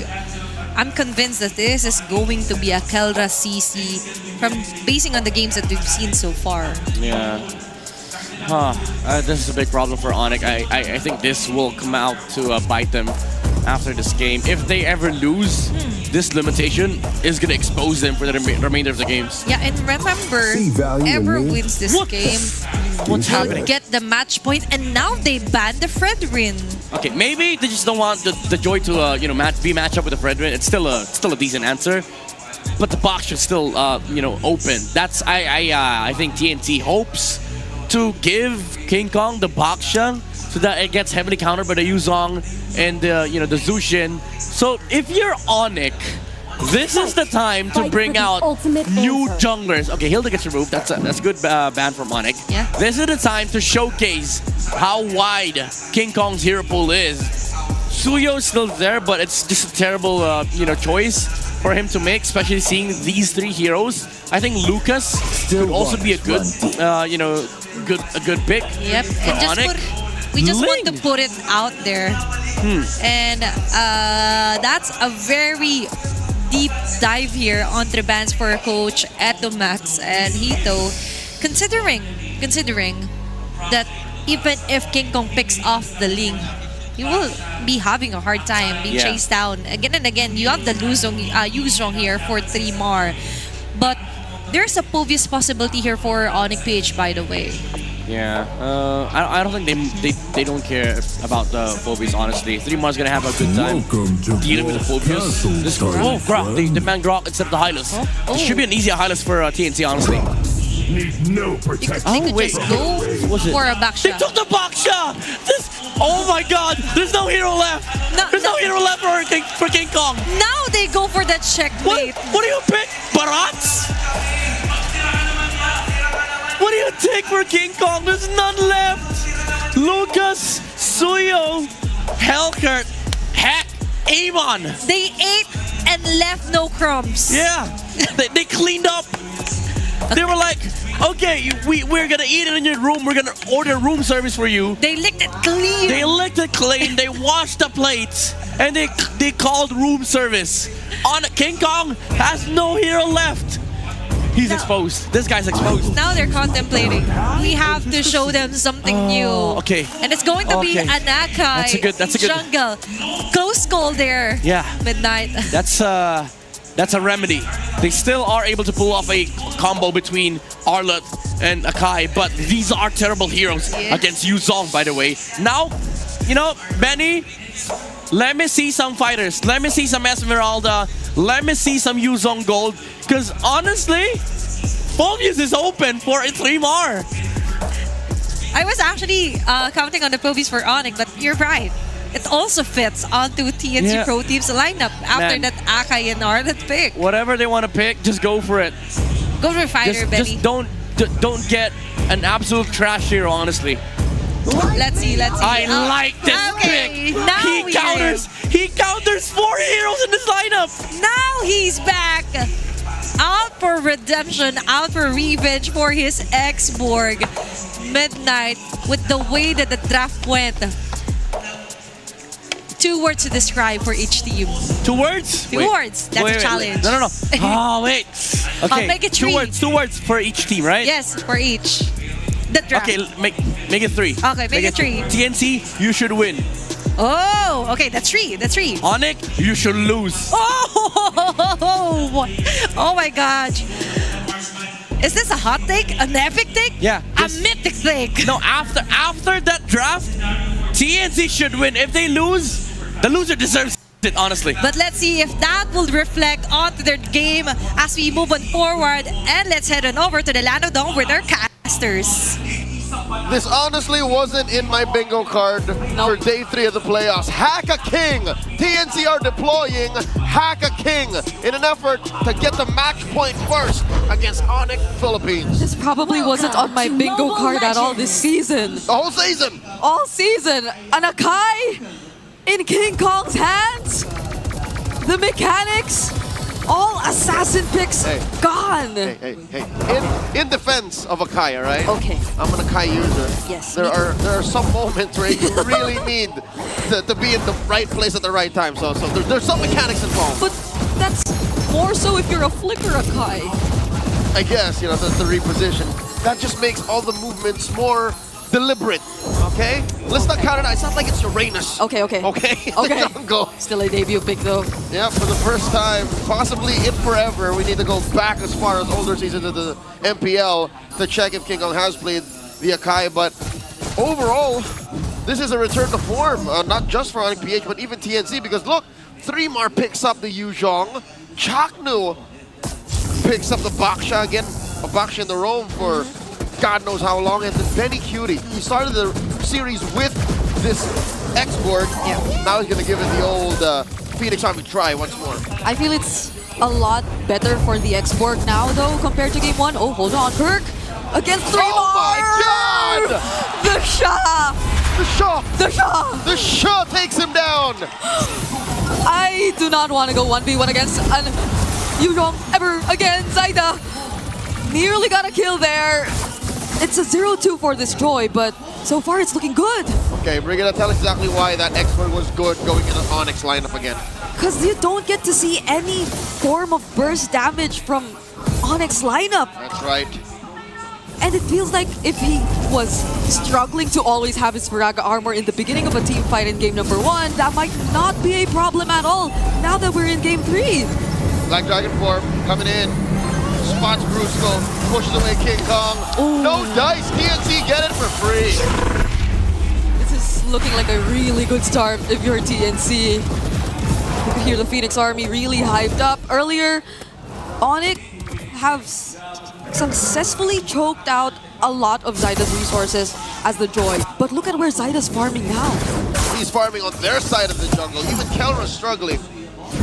I'm convinced that this is going to be a Keldra CC from basing on the games that we've seen so far. Yeah. This is a big problem for ONIC. I think this will come out to bite them after this game. If they ever lose, this limitation is going to expose them for the remainder of the games. Yeah, and remember, whoever wins this game will get the match point, and now they ban the Fredrin. Okay, maybe they just don't want the Joy to be matched up with the Fredrin. It's still a decent answer, but the box is still open. That's I think TNT hopes to give King Kong the Baksha so that it gets heavily countered by the Yuzong and the Zushin. So if you're ONIC, this is the time to bring out new junglers. Okay, Hilda gets removed. That's a good ban from ONIC. Yeah. This is the time to showcase how wide King Kong's hero pool is. Suyo's still there, but it's just a terrible choice for him to make, especially seeing these three heroes. I think Lucas could also be a good good pick. Yep, for and ONIC. we just want to put it out there. And that's a very deep dive here onto the bans for Coach Etomax and Hito. Considering that even if King Kong picks off the Ling, you will be having a hard time being chased down. Again and again, you have the Yuzong here for 3 Mar. But there's a obvious possibility here for ONIC PH, by the way. Yeah, I don't think they don't care about the Phobies, honestly. 3 Mar's gonna have a good time dealing with the Phobies. Grok, the man Grok instead of the Hylos. It should be an easier Hylos for TNC, honestly. Need no protection. They could just go for a Baksha. They took the Baksha! Oh my god, there's no hero left! There's no hero left for King Kong! Now they go for that checkmate! What do you pick? Barats? What do you take for King Kong? There's none left! Lucas, Suyo, Helkert, Heck, Amon! They ate and left no crumbs. Yeah, they cleaned up. They were like, okay, we're gonna eat it in your room. We're gonna order room service for you. They licked it clean. They licked it clean. They washed the plates, and they called room service. King Kong has no hero left. He's exposed. This guy's exposed. Now they're contemplating. We have to show them something new. Okay. And it's going to be Anakai That's a good jungle. Close call there. Yeah. Midnight. That's a remedy. They still are able to pull off a combo between Arlott and Akai, but these are terrible heroes against Yuzong, by the way. Now, Benny, let me see some fighters. Let me see some Esmeralda. Let me see some Yuzong Gold. Because honestly, Phobius is open for a 3 Mar. I was actually counting on the Phobius for ONIC, but you're right. It also fits onto TNC Pro Team's lineup after that Akai and Arlott pick. Whatever they want to pick, just go for it. Go for fighter, Benny. Just don't get an absolute trash hero, honestly. Let's see. I like this pick. Now he counters 4 heroes in this lineup. Now he's back. Out for redemption, out for revenge for his ex-Borg. Midnight, with the way that the draft went. 2 words to describe for each team. 2 words? 2 words. That's a challenge. No. Oh, wait. Okay. I'll make it 3. 2 words for each team, right? Yes, for each. The draft. Okay, make it 3. Okay, make it 3. TNC, you should win. Oh, okay, that's 3. That's 3. ONIC, you should lose. Oh my gosh. Is this a hot take? An epic take? Yeah. A mythic take? No, after that draft, TNC should win. If they lose, the loser deserves it, honestly. But let's see if that will reflect onto their game as we move on forward. And let's head on over to the Lano Dome with our casters. This honestly wasn't in my bingo card for day 3 of the playoffs. Hack a King! TNC are deploying Hack a King in an effort to get the match point first against ONIC Philippines. This probably wasn't on my bingo card at all this season. The whole season! All season! An Akai in King Kong's hands! The mechanics! All assassin picks gone! Hey. In defense of Akai, right? Okay. I'm an Akai user. Yes. There are some moments where you really need to be in the right place at the right time. So there's some mechanics involved. But that's more so if you're a flicker Akai. I guess, you know, the reposition. That just makes all the movements more deliberate, okay? Let's not count it out. It's not like it's Uranus. Okay. Okay? The jungle. Still a debut pick though. Yeah, for the first time, possibly in forever, we need to go back as far as older seasons of the MPL to check if King Kong has played the Akai. But overall, this is a return to form, not just for ONIC PH, but even TNC, because look, 3mar picks up the Yuzhong, Chaknu picks up the Baksha again, a Baksha in the roam for God knows how long, and then Benny Cutie. He started the series with this X-Board. Yeah. Now he's gonna give it the old Phoenix Army try once more. I feel it's a lot better for the X-Board now though compared to game 1. Oh, hold on, Kirk against 3mar! Oh my God! The Shah! The Shah takes him down! I do not want to go 1v1 against an Yuzhong ever again. Zaida nearly got a kill there. It's a 0-2 for this Joy, but so far it's looking good. Okay, Brigida, tell us exactly why that X-Board was good going into the ONIC lineup again. Because you don't get to see any form of burst damage from ONIC's lineup. That's right. And it feels like if he was struggling to always have his Viraga armor in the beginning of a team fight in game number 1, that might not be a problem at all now that we're in game 3. Black Dragon form coming in. Spots Brusco, pushes away King Kong. Ooh. No dice, TNC get it for free. This is looking like a really good start if you're TNC. You can hear the Phoenix Army really hyped up. Earlier, ONIC have successfully choked out a lot of Zyda's resources as the Joy. But look at where Zyda's farming now. He's farming on their side of the jungle. Even Kelra's struggling.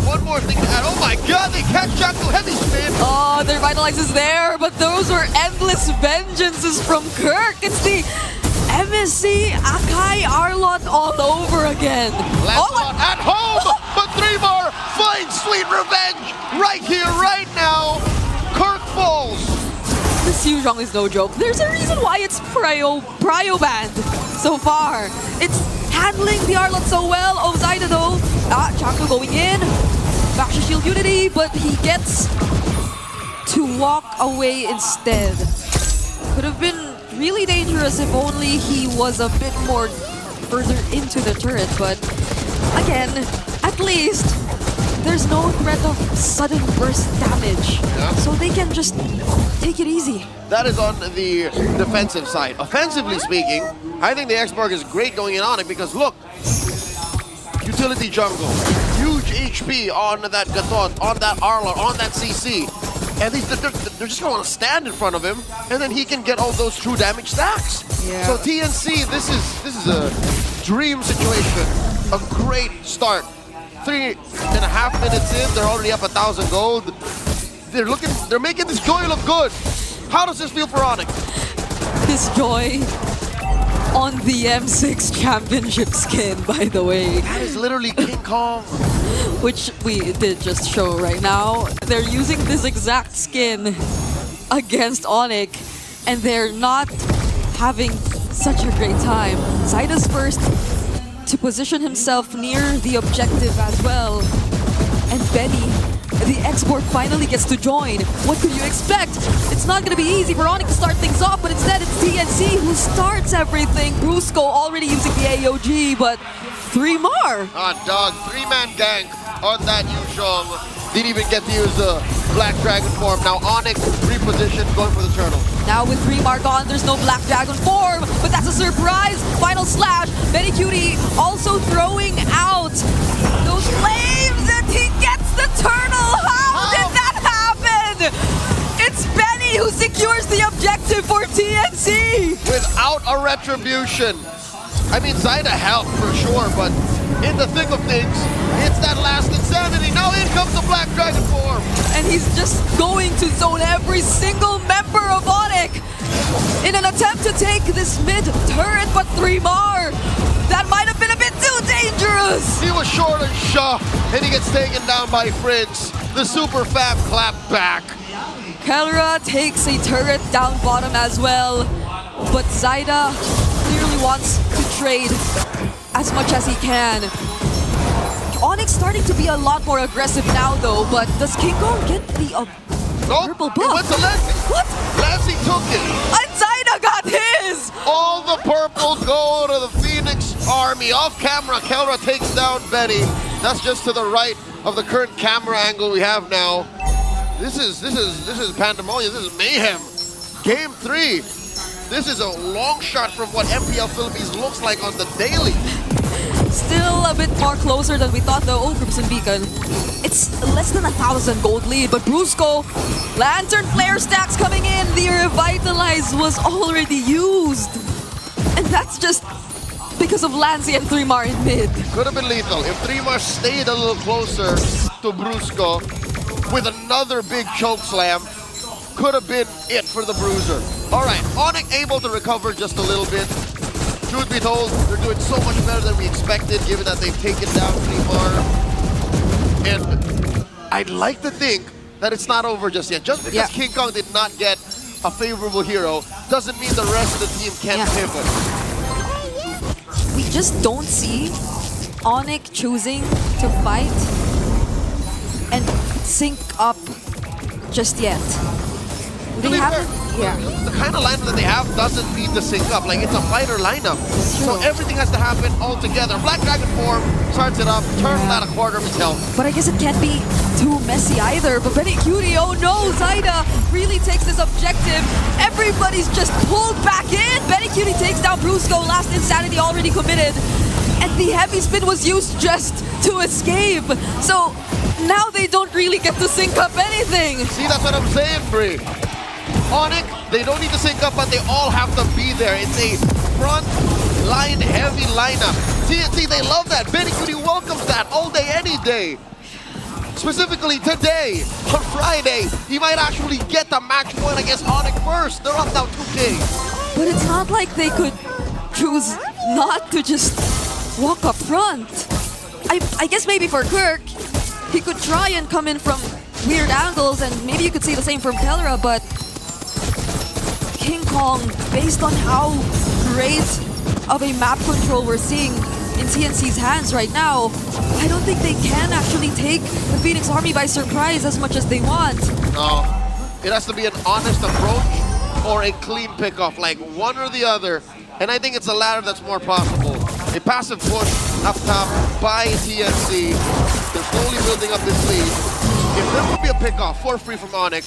One more thing to add. Oh my God, they catch Jackal heavy spin. Oh, their Vitalize is there, but those were endless vengeances from Kirk. It's the MSC Akai Arlot all over again. Lancelot at home, but 3mar finds sweet revenge right here, right now. Kirk falls. This Yuzhong is no joke. There's a reason why it's prio banned so far. It's handling the Arlot so well. Oh, Zyda though. Chaco going in. Baksha Shield Unity, but he gets to walk away instead. Could have been really dangerous if only he was a bit more further into the turret, but again, at least there's no threat of sudden burst damage. Yeah. So they can just take it easy. That is on the defensive side. Offensively speaking, I think the X-Borg is great going in on it because look, utility jungle, huge HP on that Gatot, on that Arlot, on that CC. And they're just going to stand in front of him, and then he can get all those true damage stacks. Yeah. So TNC, this is a dream situation. A great start. 3.5 minutes in, they're already up 1,000 gold. They're making this Joy look good. How does this feel for ONIC? This Joy on the M6 championship skin, by the way. That is literally King Kong. Which we did just show right now. They're using this exact skin against ONIC, and they're not having such a great time. Zyda's first to position himself near the objective as well. And Benny, the export, finally gets to join. What could you expect? It's not going to be easy for ONIC to start things off, but instead it's TNC who starts everything. Brusco already using the AOG, but 3mar. Dog, 3-man gank on that Yuzhong. Didn't even get to use the Black Dragon form. Now ONIC repositioned, going for the turtle. Now with 3mar gone, there's no Black Dragon form, but that's a surprise. Final slash. Benny Cutie also throwing out those flames, and he gets the turtle. How did that happen? It's Benny who secures the objective for TNC. Without a retribution. I mean, Zyda helped for sure, but in the thick of things, it's that last insanity. Now in comes the Black Dragon form. And he's just going to zone every single member of ONIC in an attempt to take this mid turret, but 3mar. That might have been a bit too dangerous. He was short and Shaw, and he gets taken down by Prince. The super fab clap back. Kelra takes a turret down bottom as well, but Zyda clearly wants to trade as much as he can. ONIC starting to be a lot more aggressive now though, but does King Kong get the purple buff? It went to Lassie. What? Lassie took it. And Zyda got his! All the purple go to the Phoenix army. Off camera, Kelra takes down Benny. That's just to the right of the current camera angle we have now. This is pandemonium. This is mayhem. Game 3. This is a long shot from what MPL Philippines looks like on the daily. Still a bit more closer than we thought though. Crimson Beacon. It's less than 1,000 gold lead, but Brusco, Lantern Flare stacks coming in. The Revitalize was already used. And that's just because of Lancy and 3mar in mid. Could have been lethal if 3mar stayed a little closer to Brusco with another big choke slam. Could have been it for the Bruiser. All right, ONIC able to recover just a little bit. Truth be told, they're doing so much better than we expected, given that they've taken down 3mar. And I'd like to think that it's not over just yet. Just because King Kong did not get a favorable hero doesn't mean the rest of the team can't pivot. We just don't see ONIC choosing to fight and sync up just yet. They haven't, the kind of lineup that they have doesn't need to sync up. Like, it's a fighter lineup. So everything has to happen all together. Black Dragon form starts it up, turns out a quarter of his health. But I guess it can't be too messy either. But Benny Cutie, oh no, Zyda really takes this objective. Everybody's just pulled back in. Benny Cutie takes down Brusco. Last Insanity already committed. And the heavy spin was used just to escape. So now they don't really get to sync up anything. See, that's what I'm saying, Brie. ONIC, they don't need to sync up, but they all have to be there. It's a front line heavy lineup. TNC, they love that. Benny Cutie welcomes that all day, any day. Specifically today, on Friday, he might actually get the match point against ONIC first. They're up now 2K. But it's not like they could choose not to just walk up front. I guess maybe for Kirk, he could try and come in from weird angles, and maybe you could see the same from Kelra, but King Kong, based on how great of a map control we're seeing in TNC's hands right now, I don't think they can actually take the Phoenix Army by surprise as much as they want. No, it has to be an honest approach or a clean pickoff, like one or the other. And I think it's the latter that's more possible. A passive push up top by TNC. They're slowly building up this lead. If there would be a pickoff for free from ONIC,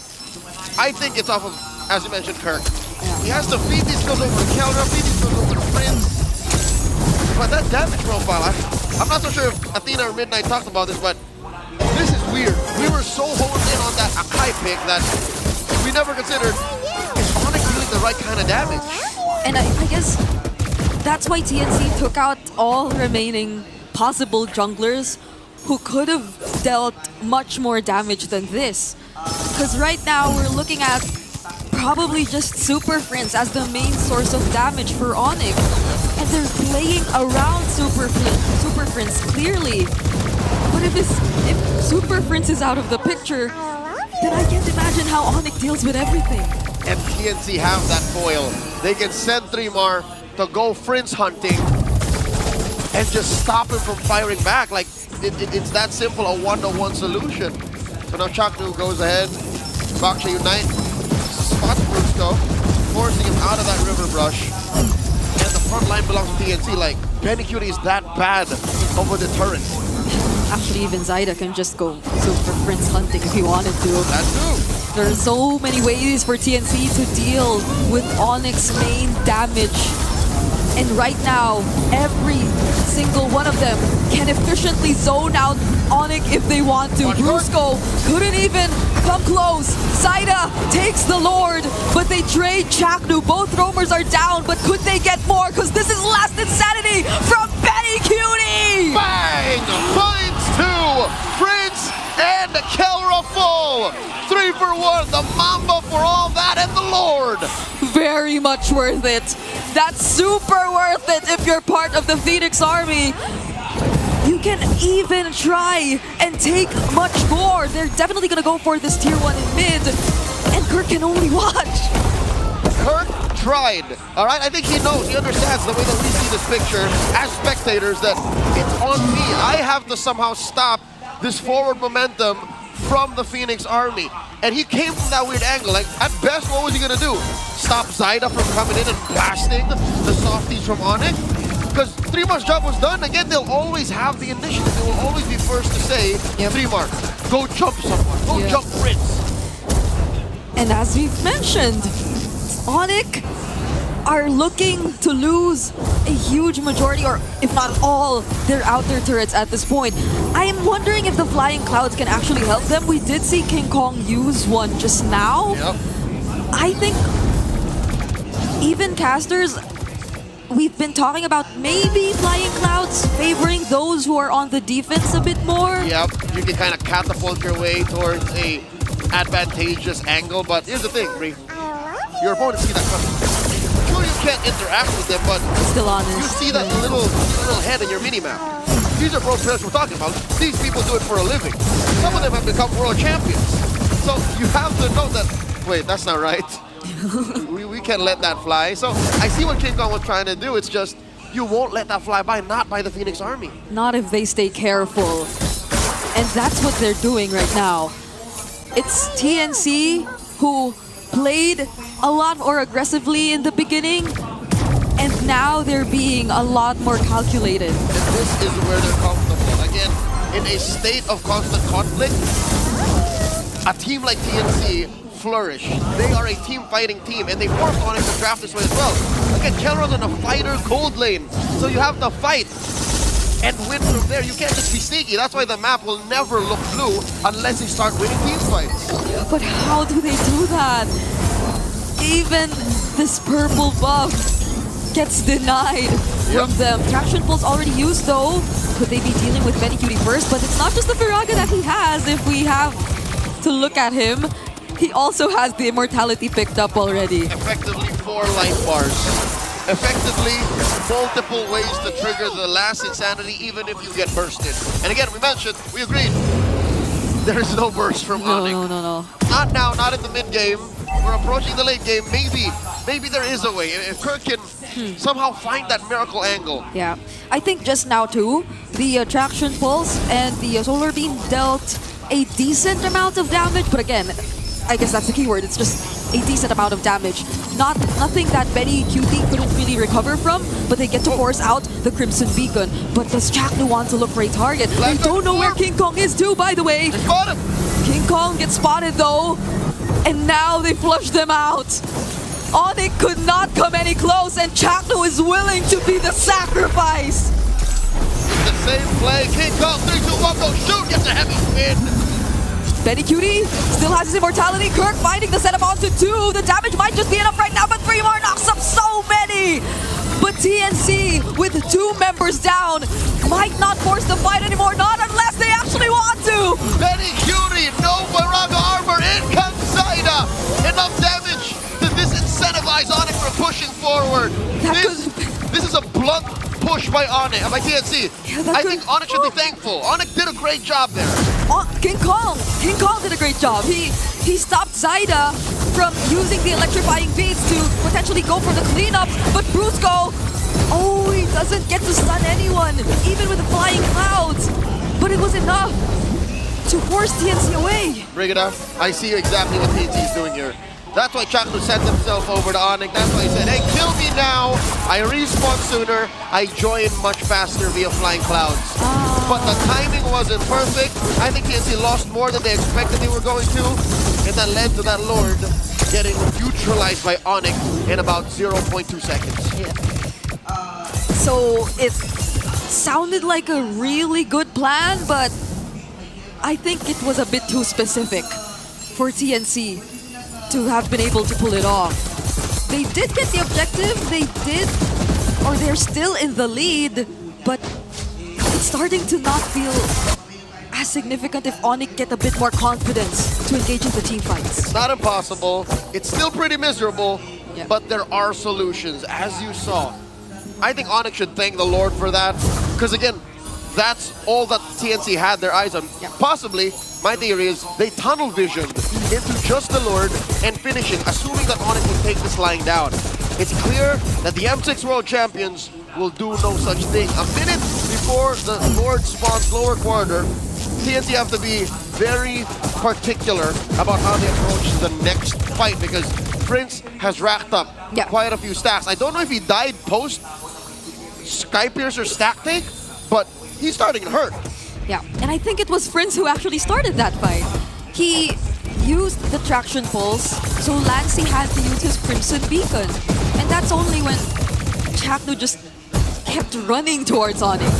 I think it's off of, as you mentioned, Kirk. He has to feed these skills over to Kelra, feed these skills over to Prince. But that damage profile, I'm not so sure if Athena or Midnight talked about this, but this is weird. We were so honed in on that Akai pick that we never considered, is ONIC doing the right kind of damage? And I guess that's why TNC took out all remaining possible junglers who could have dealt much more damage than this. Because right now we're looking at probably just Super Prince as the main source of damage for ONIC. And they're playing around Super Prince clearly. But if Super Prince is out of the picture, then I can't imagine how ONIC deals with everything. And TNC have that foil. They can send 3mar to go Prince hunting. and just stop him from firing back. Like, it's that simple, a one-to-one solution. So now Chaknu goes ahead. Baksha Unite spots Brusco, forcing him out of that river brush. And the front line belongs to TNC. Like, Benny Cutie is that bad over the turret. Actually, even Zaida can just go Super Prince hunting if he wanted to. That too. There are so many ways for TNC to deal with ONIC's main damage. And right now, every single one of them can efficiently zone out ONIC if they want to. Brusco couldn't even come close. Zaida takes the Lord, but they trade Chaknu. Both roamers are down, but could they get more? Because this is last insanity from Benny Cutie! Bang! Finds two! Prince and Kelra full! 3 for 1, the Mamba for all that, and the Lord! Very much worth it. That's super worth it if you're part of the Phoenix Army. You can even try and take much more. They're definitely gonna go for this tier 1 in mid, and Kirk can only watch. Kirk tried, all right? I think he knows, he understands the way that we see this picture as spectators, that it's on me. I have to somehow stop this forward momentum from the Phoenix Army. And he came from that weird angle. Like, at best, what was he gonna do? Stop Zaida from coming in and blasting the softies from ONIC? Because 3Mar's job was done. Again, they'll always have the initiative. They will always be first to say, 3Mar, go jump someone. Go jump Prince. And as we've mentioned, ONIC are looking to lose a huge majority, or if not all, their outer turrets at this point. I am wondering if the flying clouds can actually help them. We did see King Kong use one just now. Yep. I think even casters, we've been talking about maybe flying clouds favoring those who are on the defense a bit more. Yep, you can kind of catapult your way towards a advantageous angle, but here's the thing, Bree. Your opponents see that coming. Sure, you can't interact with them, but still honest. You see that little head in your minimap. These are pro players we're talking about. These people do it for a living. Some of them have become world champions. So you have to know that, wait, that's not right. we can't let that fly. So I see what King Kong was trying to do. It's just, you won't let that fly by, not by the Phoenix Army. Not if they stay careful. And that's what they're doing right now. It's TNC who played a lot more aggressively in the beginning, and now they're being a lot more calculated. And this is where they're comfortable. Again, in a state of constant conflict, a team like TNC flourish. They are a team-fighting team, and they forced ONIC to draft this way as well. Again, Kelron's in a fighter cold lane, so you have to fight and win from there. You can't just be sneaky. That's why the map will never look blue unless you start winning team fights. But how do they do that? Even this purple buff gets denied from them. Traction Pulse already used though. Could they be dealing with Benny Cutie first? But it's not just the Firaga that he has. If we have to look at him, he also has the Immortality picked up already. Effectively 4 life bars. Effectively multiple ways to trigger the last insanity even if you get bursted. And again, we mentioned, we agreed, there is no burst from ONIC. No. Not now, not in the mid game. We're approaching the late game. Maybe there is a way. If Kirk can somehow find that miracle angle. Yeah, I think just now too, the Traction Pulse and the Solar Beam dealt a decent amount of damage, but again, I guess that's the keyword, it's just a decent amount of damage. Nothing that Benny Cutie couldn't really recover from, but they get to force out the Crimson Beacon. But does Chaknu want to look for a target? They don't know where King Kong is too, by the way. King Kong gets spotted though, and now they flush them out. ONIC could not come any close, and Chaknu is willing to be the sacrifice. It's the same play. King Kong, 3, 2, 1, go shoot, gets a heavy spin. Benny Cutie still has his immortality. Kirk finding the setup onto 2. The damage might just be enough right now, but 3 more knocks up so many. But TNC, with 2 members down, might not force the fight anymore, not unless they actually want to. Benny Cutie, no Baraga armor, in comes Zaida. Enough damage to disincentivize ONIC from pushing forward. This is a blunt push by ONIC, by TNC. I think ONIC should be thankful. ONIC did a great job there. King Kong did a great job. He stopped Zaida from using the electrifying beats to potentially go for the cleanup, but Brusco Oh, he doesn't get to stun anyone, even with the flying clouds. But it was enough to force TNC away. Brigida, I see exactly what TNC is doing here. That's why Chaknu sent himself over to ONIC. That's why he said, hey, kill me now. I respawn sooner. I join much faster via flying clouds. But the timing wasn't perfect. I think TNC lost more than they expected they were going to. And that led to that Lord getting neutralized by ONIC in about 0.2 seconds. Yeah. So it sounded like a really good plan, but I think it was a bit too specific for TNC to have been able to pull it off. They did get the objective, they're still in the lead, but it's starting to not feel as significant if ONIC get a bit more confidence to engage in the team fights. It's not impossible, it's still pretty miserable, but there are solutions, as you saw. I think ONIC should thank the Lord for that, because again, that's all that TNC had their eyes on. Possibly, my theory is they tunnel visioned into just the Lord and finishing, assuming that ONIC will take this lying down. It's clear that the M6 World Champions will do no such thing. A minute before the Lord spawns lower quarter, TNC have to be very particular about how they approach the next fight because Prince has racked up quite a few stacks. I don't know if he died post Skypiercer stack take, but he's starting to hurt. Yeah, and I think it was Prince who actually started that fight. He used the traction pulse, so Lancey had to use his Crimson Beacon. And that's only when Chaknu just kept running towards ONIC.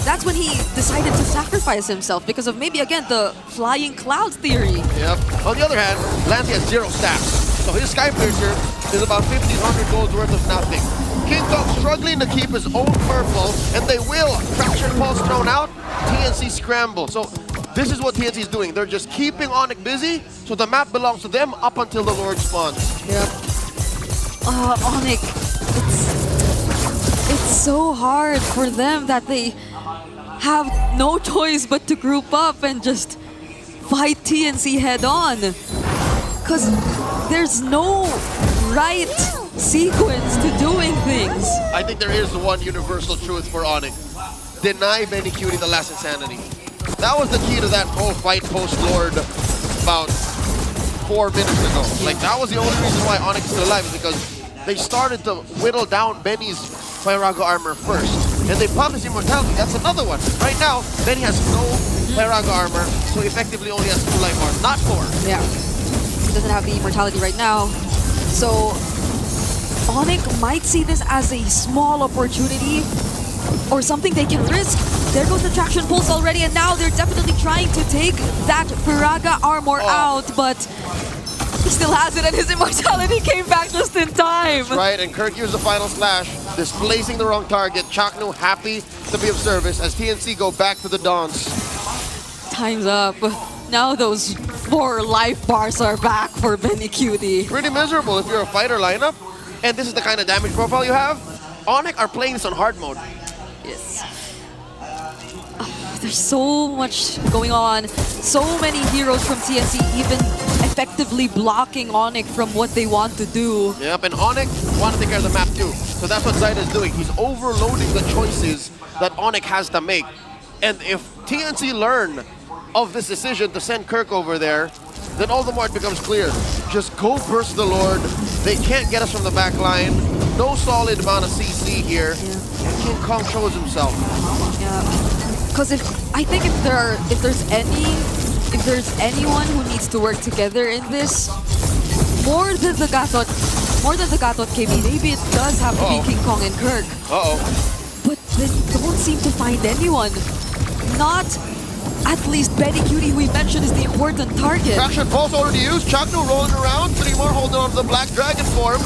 That's when he decided to sacrifice himself because of maybe, again, the flying clouds theory. Yep. On the other hand, Lancey has 0 stacks. So his Skypiercer is about 1,500 gold worth of nothing. King Kong struggling to keep his own purple, and they will. Traction pulse thrown out, TNC scramble. So this is what TNC is doing. They're just keeping ONIC busy, so the map belongs to them up until the Lord spawns. Yep. ONIC, it's so hard for them that they have no choice but to group up and just fight TNC head on. Because there's no right sequence to doing things. I think there is one universal truth for ONIC. Deny Benny Cutie the last insanity. That was the key to that whole fight post-Lord about 4 minutes ago. Like, that was the only reason why ONIC is still alive, is because they started to whittle down Benny's Pyraga armor first. And they popped his immortality. That's another one. Right now, Benny has no Pyraga armor, so effectively only has 2 life bars, not 4. Yeah. He doesn't have the immortality right now. So ONIC might see this as a small opportunity or something they can risk. There goes the traction pulse already, and now they're definitely trying to take that Pyraga armor out, but he still has it, and his immortality came back just in time. That's right, and Kirk used the final slash, displacing the wrong target. Chaknu happy to be of service as TNC go back to the dance. Time's up. Now those 4 life bars are back for Benny Cutie. Pretty miserable if you're a fighter lineup, and this is the kind of damage profile you have. ONIC are playing this on hard mode. Yes. There's so much going on. So many heroes from TNC even effectively blocking ONIC from what they want to do. Yep, and ONIC want to take care of the map too. So that's what Zyda is doing. He's overloading the choices that ONIC has to make. And if TNC learn of this decision to send Kirk over there, then all the more it becomes clear. Just go burst the Lord. They can't get us from the back line. No solid amount of CC here. And King Kong shows himself. Yeah. Because I think if there's anyone who needs to work together in this, more than the Gatot KB, maybe it does have to be King Kong and Kirk. But they don't seem to find anyone. Not at least Benny Cutie, who we mentioned, is the important target. Traction pulse already used. Chaknu rolling around. 3 more holding on to the Black Dragon form.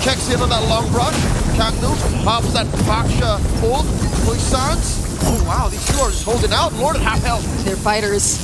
Checks in on that long brush. Chaknu pops that Baksha ult. Puissance. Oh wow, these 2 are just holding out. Lord at half health. They're fighters,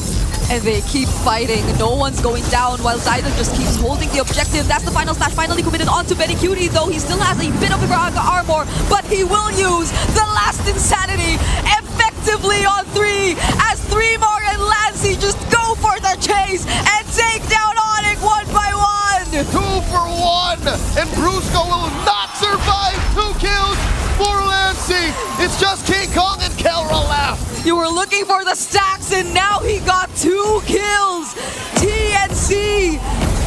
and they keep fighting. No one's going down while Zyda just keeps holding the objective. That's the final slash finally committed onto Benny Cutie, though he still has a bit of Pyraga armor, but he will use the last insanity effectively on 3 as 3 more and Lancey just go for the chase and take down ONIC 1 by 1. 2 for 1, and Brusco will not survive 2 kills. for Lancy. It's just King Kong and Kelra left. You were looking for the stacks, and now he got 2 kills. TNC,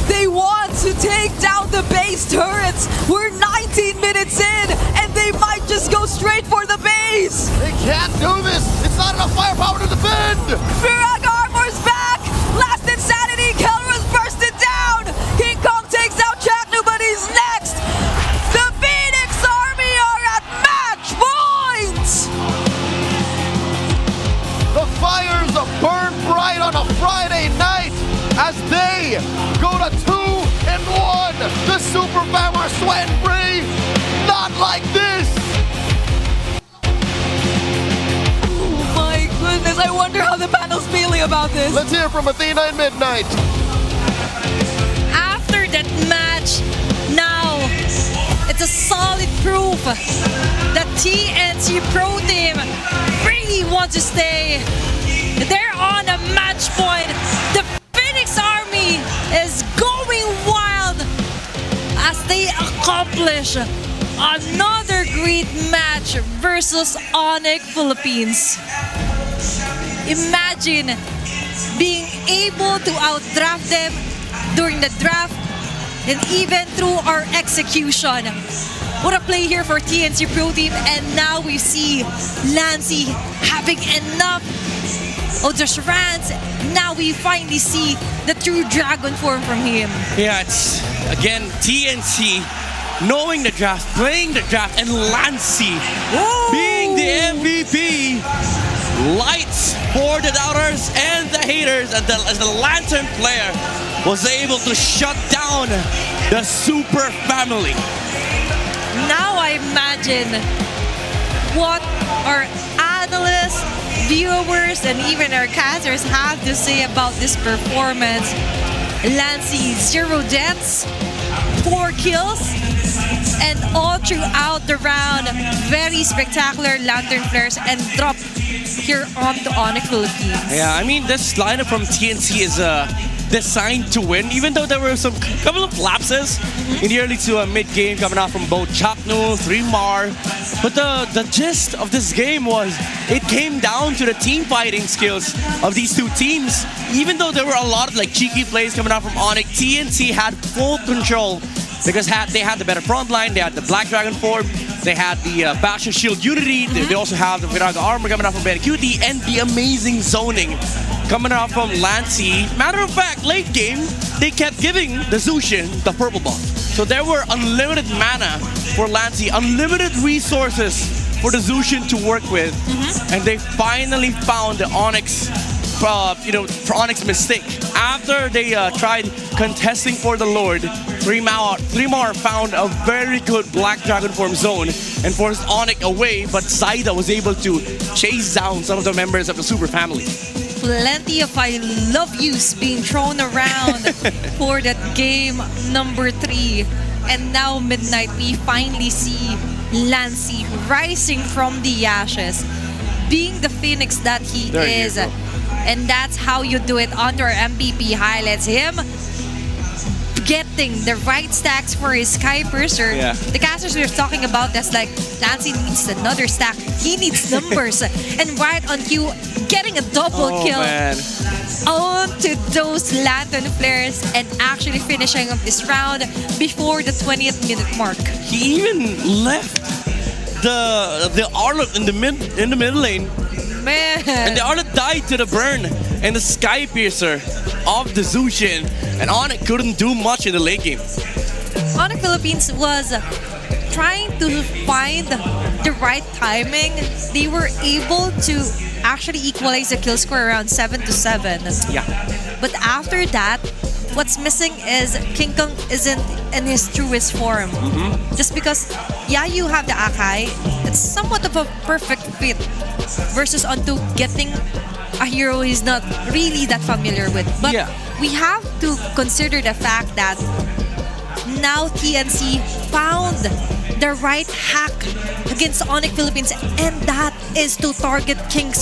they want to take down the base turrets. We're 19 minutes in, and they might just go straight for the base. They can't do this. It's not enough firepower to defend. Virag Armor's back. Last Insanity. Kelra's bursted down. King Kong takes out Chaknu, but he's next. The Phoenix Army are at match point. The fires burn bright on a Friday night as they go to 2-1. The Super Fam are sweat free. Not like this. Oh my goodness, I wonder how the panel's feeling about this. Let's hear from Athena and Midnight. After that match, now it's a solid proof that TNC Pro Team really wants to stay. They're on a match point. The Phoenix Army is going wild as they accomplish another great match versus ONIC Philippines. Imagine being able to outdraft them during the draft and even through our execution. What a play here for TNC Pro Team, and now we see Lancy having enough of the charades. Now we finally see the true dragon form from him. Yeah, it's again TNC knowing the draft, playing the draft, and Lancy being the MVP. Lights for the doubters and the haters, and as the Lantern player was able to shut down the Super Family. Now I imagine what our analysts, viewers, and even our casters have to say about this performance. Lancy, 0 deaths, 4 kills, and all throughout the round, very spectacular Lantern flares and drop here on the ONIC Philippines. Yeah, I mean, this lineup from TNC is designed to win, even though there were some couple of lapses in the early to mid-game coming out from both Chaknu, 3mar. But the gist of this game was it came down to the team fighting skills of these two teams. Even though there were a lot of like cheeky plays coming out from ONIC, TNC had full control because they had the better front line, they had the Black Dragon form, they had the Bastion Shield Unity, they also have the Viraga Armor coming out from BenQT, and the amazing zoning coming out from Lancy. Matter of fact, late game, they kept giving the Zushin the purple buff. So there were unlimited mana for Lancy, unlimited resources for the Zushin to work with, and they finally found the Onyx, for Onyx mistake. After they tried contesting for the Lord, 3mar found a very good Black Dragon form zone and forced ONIC away, but Zaida was able to chase down some of the members of the Super Family. Plenty of I love yous being thrown around for that game number 3. And now Midnight, we finally see Lancy rising from the ashes, being the phoenix that he is. And that's how you do it under MVP highlights. Him getting the right stacks for his Sky Purser. Yeah. The casters we were talking about, that's like Lancy needs another stack. He needs numbers. And right on cue, getting a double kill. Man. On to those Lantern flares and actually finishing up this round before the 20th minute mark. He even left the Arlet in the middle lane. Man. And the Arlet died to the burn and the Sky Piercer of the Zushin. And ONIC couldn't do much in the late game. ONIC Philippines was trying to find the right timing. They were able to actually equalize the kill score around 7-7. Yeah. But after that, what's missing is King Kong isn't in his truest form. Just because, yeah, you have the Akai, it's somewhat of a perfect fit versus onto getting a hero he's not really that familiar with. But we have to consider the fact that now TNC found the right hack against ONIC Philippines, and that is to target King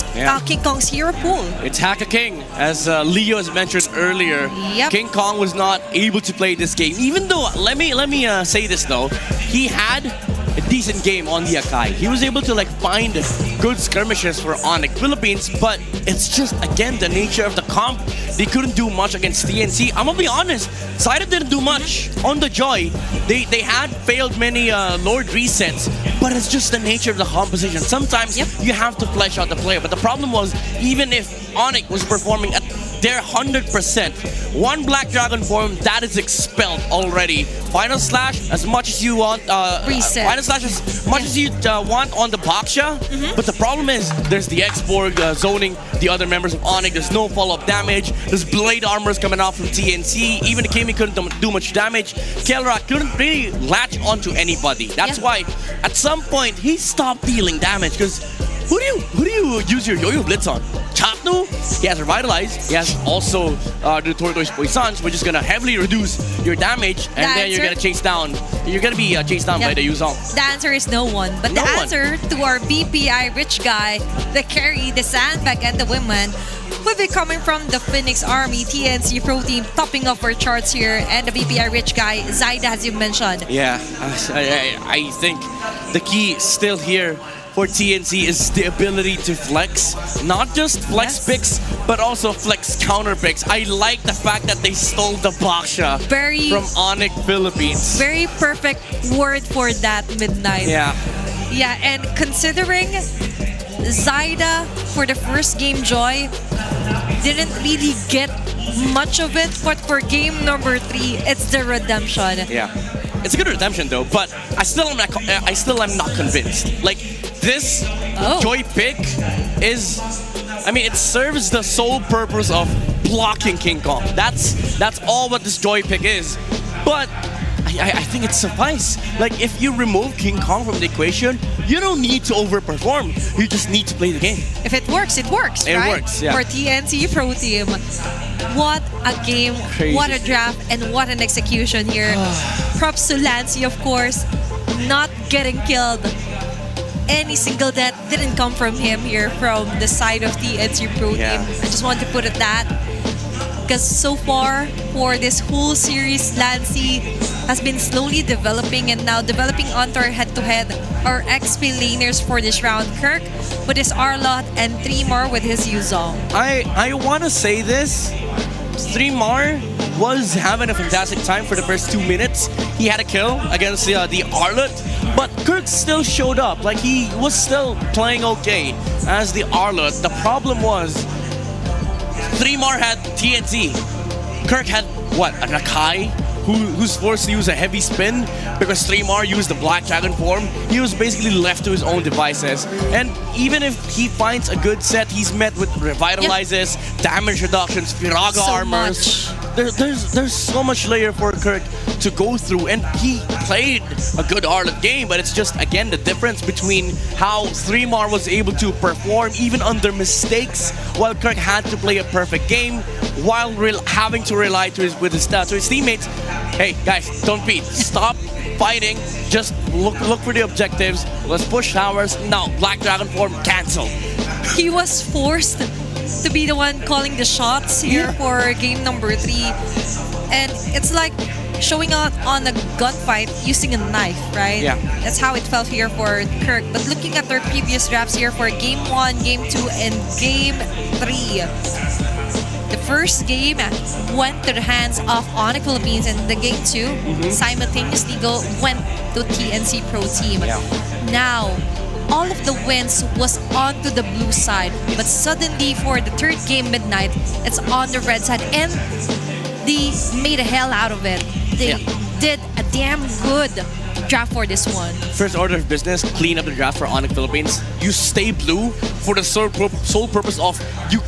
Kong's hero pool. It's Hack a King, as Leo has mentioned earlier. Yep. King Kong was not able to play this game, even though let me say this though, he had a decent game on the Akai. He was able to find good skirmishes for ONIC Philippines, but it's just again the nature of the comp. They couldn't do much against TNC. I'm gonna be honest, Zaida didn't do much on the Joy. They had failed many Lord resets, but it's just the nature of the composition. Sometimes you have to flesh out the player, but the problem was, even if ONIC was performing at their 100%, one Black Dragon form that is expelled already. Final Slash as much as you want, reset. Final Slash as much as you want on the Baksha, but the problem is there's the X-Borg zoning the other members of ONIC. There's no follow-up damage. There's blade armors coming out from TNC. Even the Kimi couldn't do much damage. Kelra couldn't really latch onto anybody. That's why at some point he stopped dealing damage, because who do you use your Yo-Yo Blitz on? Chapnu, he has Revitalize, he has also the Tortoise Poisons, which is gonna heavily reduce your damage, and then you're gonna be chased down by the Yuzong. The answer is no one, but the answer to our BPI rich guy, the carry, the sandbag, and the women will be coming from the Phoenix Army, TNC Pro Team, topping off our charts here, and the BPI rich guy, Zaida, as you mentioned. Yeah, I think the key still here for TNC is the ability to flex. Not just flex picks, but also flex counter picks. I like the fact that they stole the Baksha from ONIC Philippines. Very perfect word for that, Midnight. Yeah. Yeah, and considering Zaida for the first game, Joy didn't really get much of it, but for game number 3, it's the redemption. Yeah. It's a good redemption though, but I still am not convinced. This Joy pick is, it serves the sole purpose of blocking King Kong. That's all what this Joy pick is. But I think it suffices. If you remove King Kong from the equation, you don't need to overperform. You just need to play the game. If it works, it works, right? It works, yeah. For TNC Pro Team. What a game, Crazy. What a draft, and what an execution here. Props to Lancy, of course, not getting killed. Any single death didn't come from him here from the side of TNC Pro Team. I just want to put it that. Because so far, for this whole series, Lancy has been slowly developing and now developing onto our head-to-head, our XP laners for this round. Kirk with his Arlot and 3mar with his Yuzong. I want to say this. 3mar was having a fantastic time for the first 2 minutes. He had a kill against the Arlot, but Kirk still showed up. He was still playing okay as the Arlot. The problem was 3mar had TNC. Kirk had an Akai who's forced to use a heavy spin because 3mar used the Black Dragon form. He was basically left to his own devices. And even if he finds a good set, he's met with revitalizes, damage reductions, Firaga armors. There's so much layer for Kirk to go through, and he played a good Arlot game, but it's just again the difference between how 3mar was able to perform even under mistakes, while Kirk had to play a perfect game while having to rely to his teammates. Hey guys, don't beat. Stop fighting. Just look for the objectives. Let's push towers. Now, Black Dragon form cancel. He was forced to be the one calling the shots here for game number 3. And it's like showing out on a gunfight using a knife, right? Yeah. That's how it felt here for Kirk. But looking at their previous drafts here for game 1, game 2, and game 3. The first game went to the hands of ONIC Philippines, and the game 2 simultaneously went to TNC Pro Team. Now, all of the wins was onto the blue side, but suddenly for the third game, Midnight, it's on the red side, and they made a hell out of it. They did a damn good draft for this one. First order of business, clean up the draft for ONIC Philippines. You stay blue for the sole purpose of you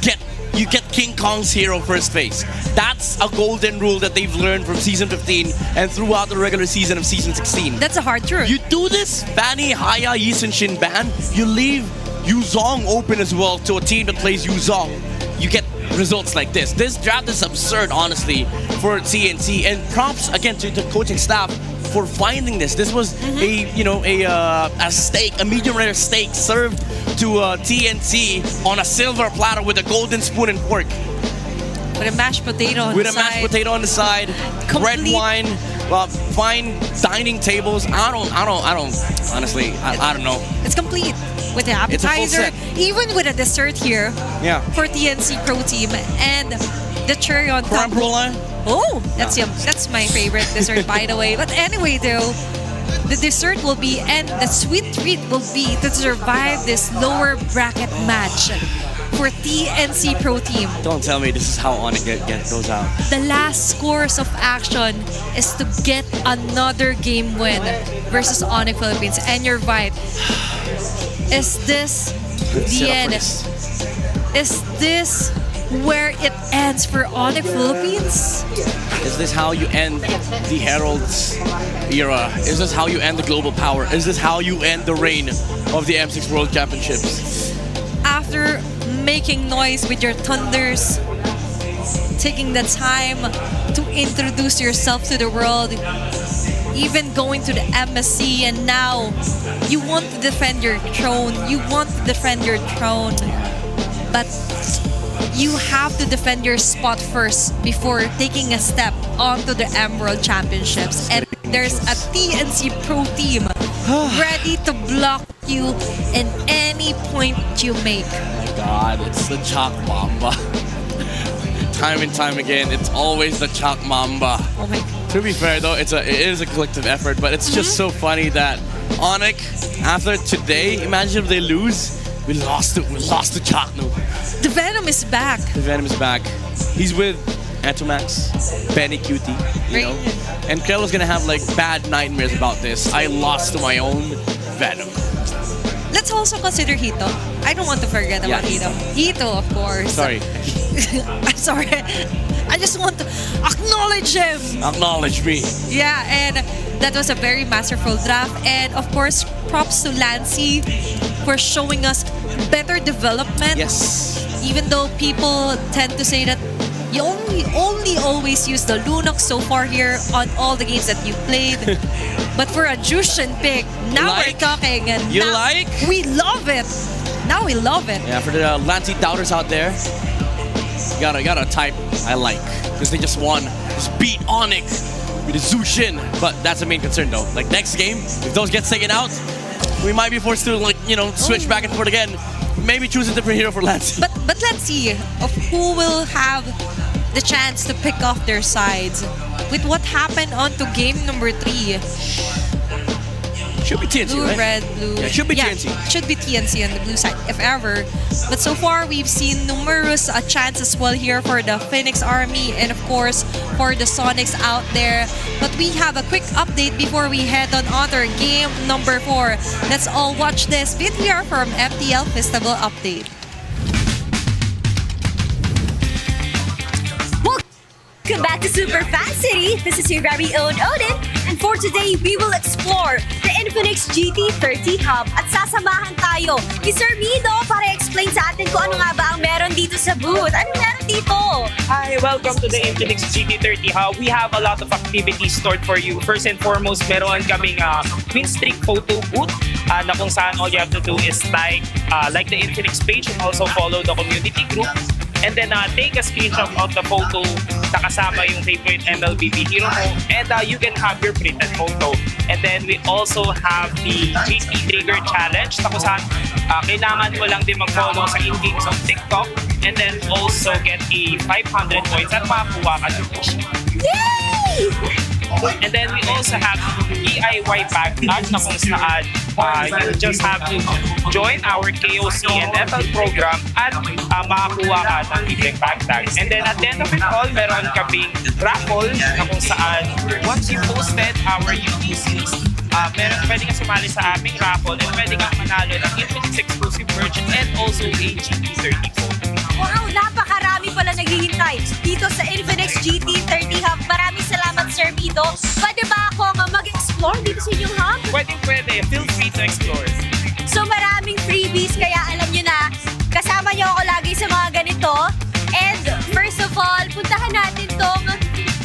get King Kong's hero first phase. That's a golden rule that they've learned from Season 15 and throughout the regular season of Season 16. That's a hard truth. You do this, Fanny, Haya, Yi Sun Shin ban, you leave Yuzong open as well to a team that plays Yuzong. You get results like this. This draft is absurd, honestly, for TNC. And props, again, to the coaching staff for finding this. This was a steak, a medium rare steak served to TNC on a silver platter with a golden spoon and fork. With a mashed potato on With the a side. mashed potato on the side, red wine, fine dining tables. I don't. Honestly, I don't know. It's complete with the appetizer, even with a dessert here. Yeah. For TNC Pro Team and the cherry on top. Oh, that's yum. That's my favorite dessert, by the way. But anyway, though, the dessert will be and the sweet treat will be to survive this lower bracket match for TNC Pro Team. Don't tell me this is how ONIC goes out. The last course of action is to get another game win versus ONIC Philippines. And you're right. Is this the end? Is this where it ends for ONIC Philippines? Is this how you end the Herald's era? Is this how you end the global power? Is this how you end the reign of the M6 World Championships? After making noise with your thunders, taking the time to introduce yourself to the world, even going to the MSC, and now you want to defend your throne. You want to defend your throne, but you have to defend your spot first before taking a step onto the M World Championships. And there's a TNC Pro Team ready to block you in any point you make. Oh my God, it's the Chalk Mamba. Time and time again, it's always the Chalk Mamba. Oh my God. To be fair though, it is a collective effort, but it's just so funny that ONIC, after today, imagine if they lose, we lost to Chalk now. The Venom is back. The Venom is back. He's with Atomax, Benny Cutie, you know. And Krelo's gonna have like bad nightmares about this. I lost to my own Venom. Let's also consider Hito. I don't want to forget about Hito. Hito, of course. Sorry. I'm sorry. I just want to acknowledge him. Acknowledge me. Yeah, and that was a very masterful draft. And of course, props to Lancy for showing us better development. Yes. Even though people tend to say that you only always use the Lunox so far here on all the games that you played. But for a Jushin pick, now we're talking. And You now like? We love it. Now we love it. Yeah, for the Lancy doubters out there, you gotta type I like. Because they just won. Just beat ONIC with the Zushin. But that's the main concern though. Like next game, if those get taken out, we might be forced to switch back and forth again. Maybe choose a different hero for Lancy. But let's see of who will have the chance to pick off their sides with what happened onto game number 3. Should be TNC, blue, right? red, blue. Yeah, should be TNC. Should be TNC on the blue side, if ever. But so far, we've seen numerous chances as well here for the Phoenix Army and of course for the Sonics out there. But we have a quick update before we head on other game number 4. Let's all watch this video from MPL Festival Update. Welcome back to Super Fan City. This is your very own Odin. And for today, we will explore the Infinix GT30 Hub at sasamahan tayo ni Sir Mido para explain sa atin kung ano nga ba ang meron dito sa booth. Ano meron dito? Hi, welcome to the Infinix GT30 Hub. We have a lot of activities stored for you. First and foremost, meron kaming Win Streak photo booth na kung saan all you have to do is like the Infinix page and also follow the community group. And then take a screenshot of the photo na kasama yung favorite MLBB hero mo, and you can have your printed photo. And then we also have the GT Trigger Challenge na kung saan kailangan mo lang din mag-follow sa in-game of TikTok and then also get a 500 points at makakuha ka ng push. Yay! And then we also have DIY bag tag na kung saan you just have to join our KOC and FL program at makakuha ka ng libreng bag tag. And then at the end of it all, meron kaming raffle na kung saan once you posted our UTCs, pwede ka sumali sa aming raffle and pwede kang manalo ng Infinix exclusive merch and also a GT34. Wow, napakarami pala naghihintay dito sa Infinix GT30 Hub. Maraming salamat, Sir Mido. Pwede ba ako mag-explore dito sa inyong hub? Pwede. Feel free to explore. So maraming freebies, kaya alam nyo na, kasama nyo ako lagi sa mga ganito. And first of all, puntahan natin tong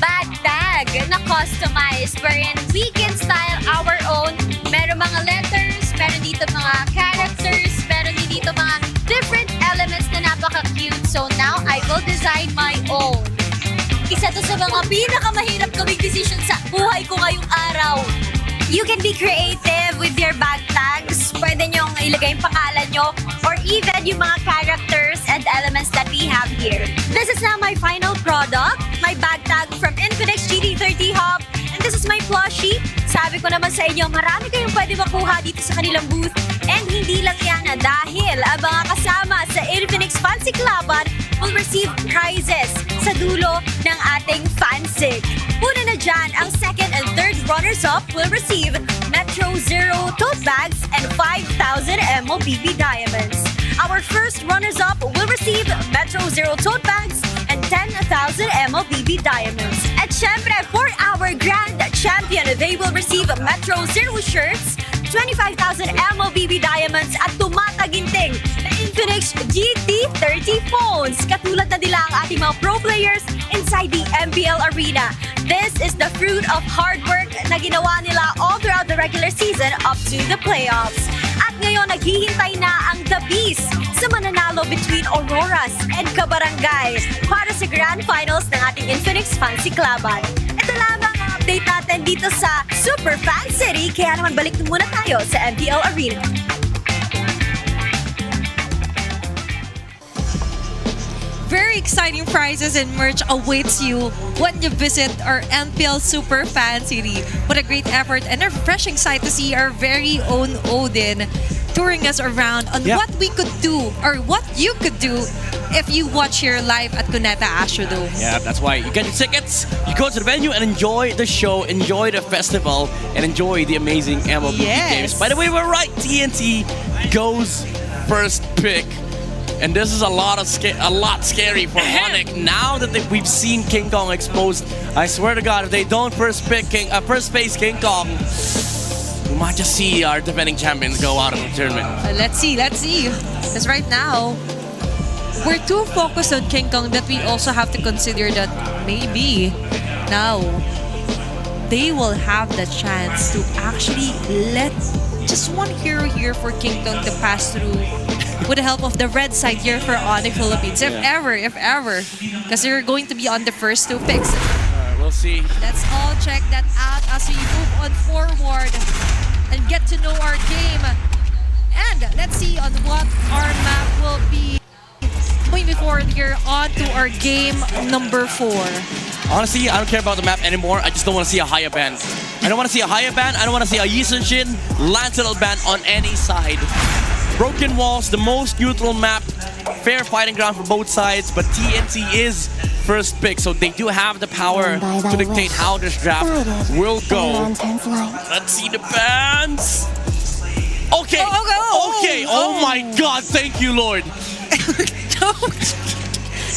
bag tag. Nako, customized wherein we can style our own. Meron mga letters, meron dito mga characters, meron din dito mga different elements na napaka-cute. So now, I will design my own. Isa to sa mga pinakamahirap gawing decision sa buhay ko ngayong araw. You can be creative with your bag tags. Pwede nyong ilagay yung pangalan nyo or even yung mga characters and elements that we have here. This is now my final product, my bag tag from Infinix GT30 Hub. And this is my plushie. Sabi ko naman sa inyo, marami kayong pwede makuha dito sa kanilang booth. And hindi lang yan dahil ang mga kasama sa Infinix Fancy Cluban will receive prizes sa dulo ng ating Fansig. Una na dyan, ang second and third runners-up will receive Metro Zero tote bags and 5,000 MOBB diamonds. Our first runners-up will receive Metro Zero tote bags and 10,000 MOBB diamonds. At syempre, for our grand champion, they will receive Metro Zero shirts, 25,000 MOBB diamonds at tumataginting na Infinix GT30 phones. Katulad na nila ang ating mga pro players inside the MPL arena. This is the fruit of hard work na ginawa nila all throughout the regular season up to the playoffs. At ngayon, naghihintay na ang The Beast sa mananalo between Auroras and Kabarangay para sa Grand Finals ng ating Infinix Fancy Cluban. Ito lamang ang update natin dito sa Super Fan City, kaya naman balik muna tayo sa MPL Arena. Very exciting prizes and merch awaits you when you visit our MPL Super Fan City. What a great effort and a refreshing sight to see our very own Odin touring us around on what we could do or what you could do if you watch here live at Cuneta Astrodome. Yeah, that's why you get your tickets, you go to the venue and enjoy the show, enjoy the festival, and enjoy the amazing MLB games. By the way, we're right. TNT goes first pick. And this is a lot scary for ONIC. Now that we've seen King Kong exposed, I swear to God, if they don't first place King Kong, we might just see our defending champions go out of the tournament. Let's see. Because right now, we're too focused on King Kong that we also have to consider that maybe now they will have the chance to actually let just one hero here for King Kong to pass through with the help of the red side here for ONIC Philippines. If ever. Because they're going to be on the first two picks. We'll see. Let's all check that out as we move on forward and get to know our game. And let's see on what our map will be going before we're on to our game number 4. Honestly, I don't care about the map anymore. I just don't want to see a higher ban. I don't want to see a higher ban. I don't want to see a Yisun Shin Lancelot ban on any side. Broken walls, the most neutral map, fair fighting ground for both sides, but TNC is first pick, so they do have the power to dictate how this draft will go. Let's see the bans. Okay. Okay. Oh my God. Thank you, Lord.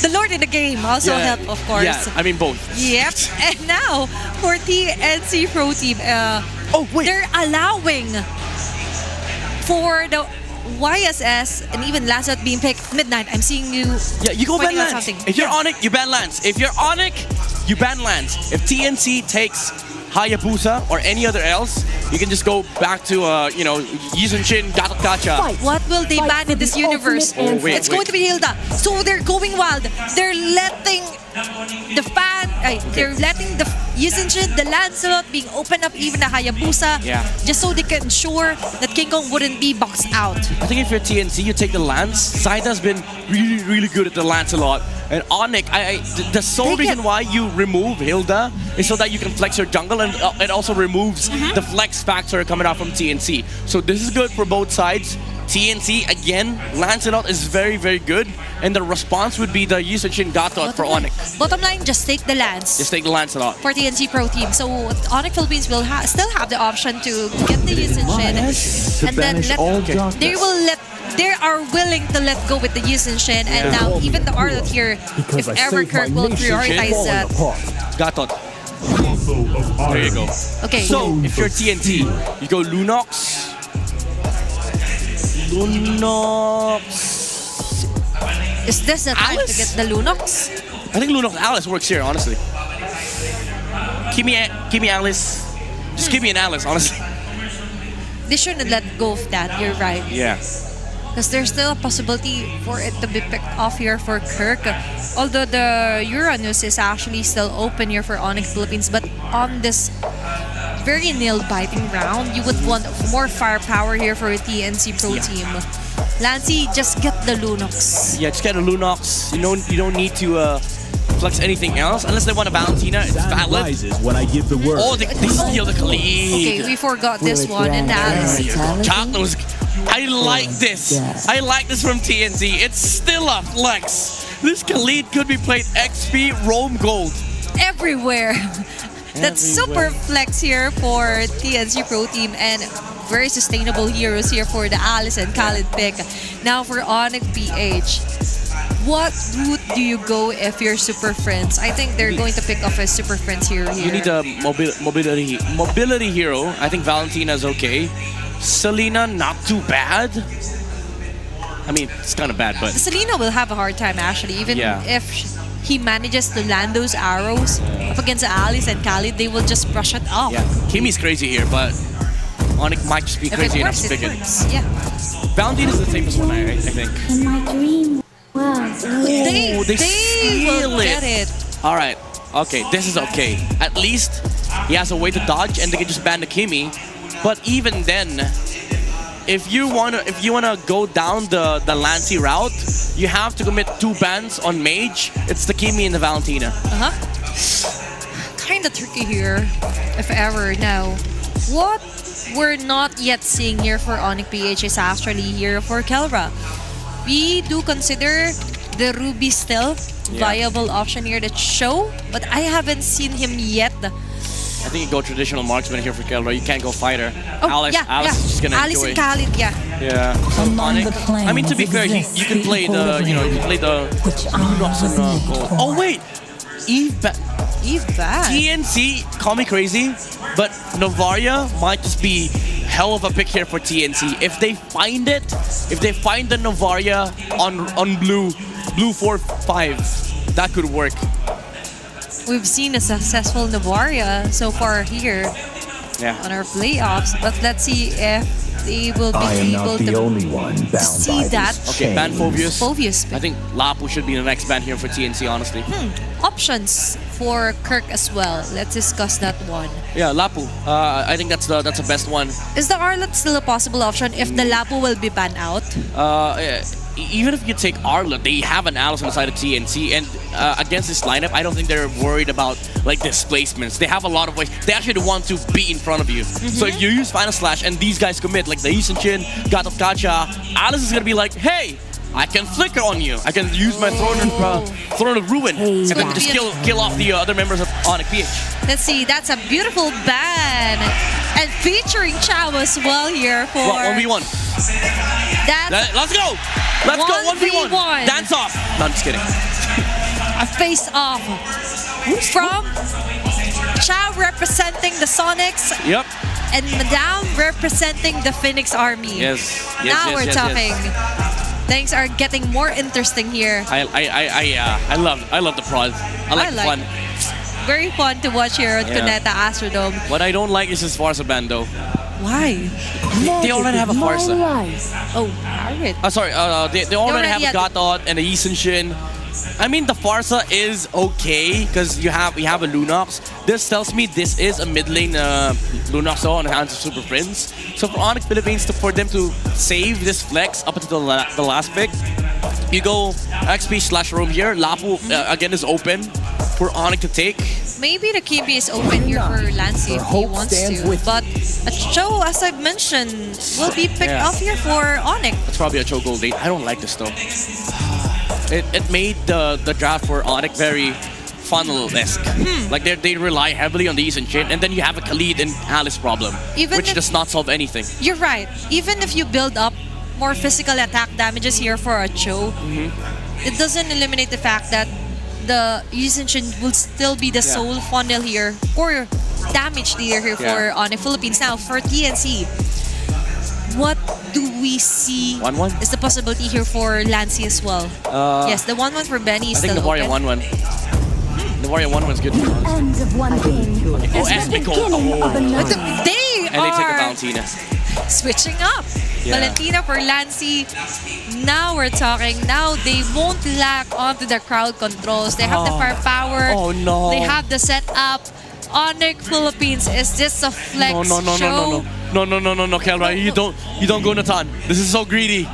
The Lord in the game also help, of course. Yeah, I mean both. Yep. And now for TNC Pro Team, they're allowing for the YSS and even Lancelot being picked midnight. I'm seeing you. Yeah, you go ban Lance. If you're ONIC, you ban Lance. If you're ONIC, you ban Lance. If TNC takes Hayabusa or any other else, you can just go back to Yisun Shin, Gatot Kacha. What will they ban in this universe? It's going to be Hilda. So they're going wild. They're letting they're letting the Yisun Shin, the Lancelot being opened up, even the Hayabusa, just so they can ensure that King Kong wouldn't be boxed out. I think if you're TNC, you take the Lance. Saita's been really, really good at the Lancelot. And ONIC, the sole reason why you remove Hilda is so that you can flex your jungle, and it also removes the flex factor coming out from TNC. So this is good for both sides. TNC, again, Lancelot is very, very good. And the response would be the Yisun Shin Gatot for ONIC. Bottom line, just take the Lance. Just take the Lancelot. For TNC Pro Team. So ONIC Philippines will still have the option to get the Yisun Shin. And then they are willing to let go with the Yisun Shin. And now even the Arlot here, if ever Kirk will prioritize that. Gatot. There you go. Okay. So if you're TNT, you go Lunox. Is this the time to get the Lunox? I think Lunox Alice works here, honestly. Give me Alice. Just give me an Alice, honestly. They shouldn't let go of that. You're right. Yeah. Because there's still a possibility for it to be picked off here for Kirk. Although the Uranus is actually still open here for ONIC Philippines, but on this very nail-biting round, you would want more firepower here for a TNC Pro Team. Lancy, just get the Lunox. Yeah, just get a Lunox. You don't need to flex anything else unless they want a Valentina. It's valid. When I give the word. Oh, they steal the Khalid. Okay, we forgot this one, and Alice. Chatnos. I like this. I like this from TNC. It's still a flex. This Khalid could be played XP, Rome Gold. Everywhere. That's super flex here for TNC Pro Team, and very sustainable heroes here for the Alice and Khalid pick. Now for ONIC PH. What route do you go if you're Super Friends? I think they're going to pick off a Super Friends hero here. You need a mobility hero. I think Valentina's okay. Selena, not too bad. I mean, it's kind of bad, but... Selena will have a hard time, actually. Even if he manages to land those arrows up against Alice and Khalid, they will just brush it off. Yeah, Kimi's crazy here, but ONIC might just be crazy enough to pick it. Yeah. Valentina's the safest one, I think. In my dream world, they will get it. All right. Okay, this is okay. At least he has a way to dodge, and they can just ban the Kimi. But even then, if you wanna go down the Lancy route, you have to commit 2 bans on Mage. It's the Kimi and the Valentina. Kinda tricky here, if ever. Now, what we're not yet seeing here for ONIC PH is actually here for Kelra. We do consider the Ruby still viable option here to show, but I haven't seen him yet. I think you go traditional marksman here for Kelra. You can't go fighter. Oh, Alice is just gonna Alice enjoy. and Khalid, Yeah. So ONIC, I mean, to be fair, you can play the Lunox and gold. Oh wait, Eve Ban. TNC, call me crazy, but Novaria might just be hell of a pick here for TNC. If they find it, if they find the Novaria on blue 4-5, that could work. We've seen a successful Novaria so far here on our playoffs, but let's see if they will be able to see that. Okay, ban Phobius. Phobius pick. I think Lapu should be the next ban here for TNC, honestly. Options for Kirk as well. Let's discuss that one. Yeah, Lapu. I think that's the best one. Is the Arlet still a possible option if the Lapu will be banned out? Even if you take Arlet, they have an Alice on the side of TNC, and against this lineup, I don't think they're worried about like displacements. They have a lot of ways. They actually want to be in front of you. So if you use Final Slash and these guys commit, like the Isenchin, God of Kacha, Alice is gonna be like, hey, I can flicker on you. I can use my Throne of Ruin and then just kill off the other members of ONIC PH. Let's see, that's a beautiful ban. And featuring Chao as well here for... 1v1. Let's go! Let's go 1v1. Dance off. No, I'm just kidding. A face-off from Chao representing the Sonics. Yep. And Madame representing the Phoenix Army. Yes. Now we're talking. Things are getting more interesting here. I love the prod. I like the fun. Very fun to watch here at Cuneta Astrodome. What I don't like is his Farsa band though. Why? They already have a Farsa. Oh, alright. Sorry, they already have a Gatot and a Isenchin. I mean, the Farsa is okay because we have a Lunox. This tells me this is a mid lane Lunox on the hands of Super Friends. So for ONIC Philippines, for them to save this flex up until the last pick, you go XP/Roam here. Lapu again is open for ONIC to take. Maybe the Kimi is open here for Lancy if he wants to. But a Cho, as I've mentioned, will be picked up here for ONIC. It's probably a Cho Gold 8. I don't like this though. It made the draft for ONIC very funnel-esque. Like they rely heavily on the Isenchin, and then you have a Khalid and Alice problem, which does not solve anything. You're right. Even if you build up more physical attack damages here for a Cho, it doesn't eliminate the fact that the Isenchin will still be the sole funnel here or damage leader here for ONIC Philippines. Now for TNC, what do we see 1-1? is the possibility here for Lancy as well? Yes, the 1-1 for Benny is I think still the Warrior open. 1-1. The Warrior 1 was good. End of one game. Oh, Esmico. They And they took a are Valentina. switching up. Yeah. Valentina for Lancy. Now we're talking. Now they won't lack onto the crowd controls. They have the firepower. Oh no. They have the setup. ONIC Philippines, is this a flex show? No, Kelra, you don't go Nathan. This is so greedy.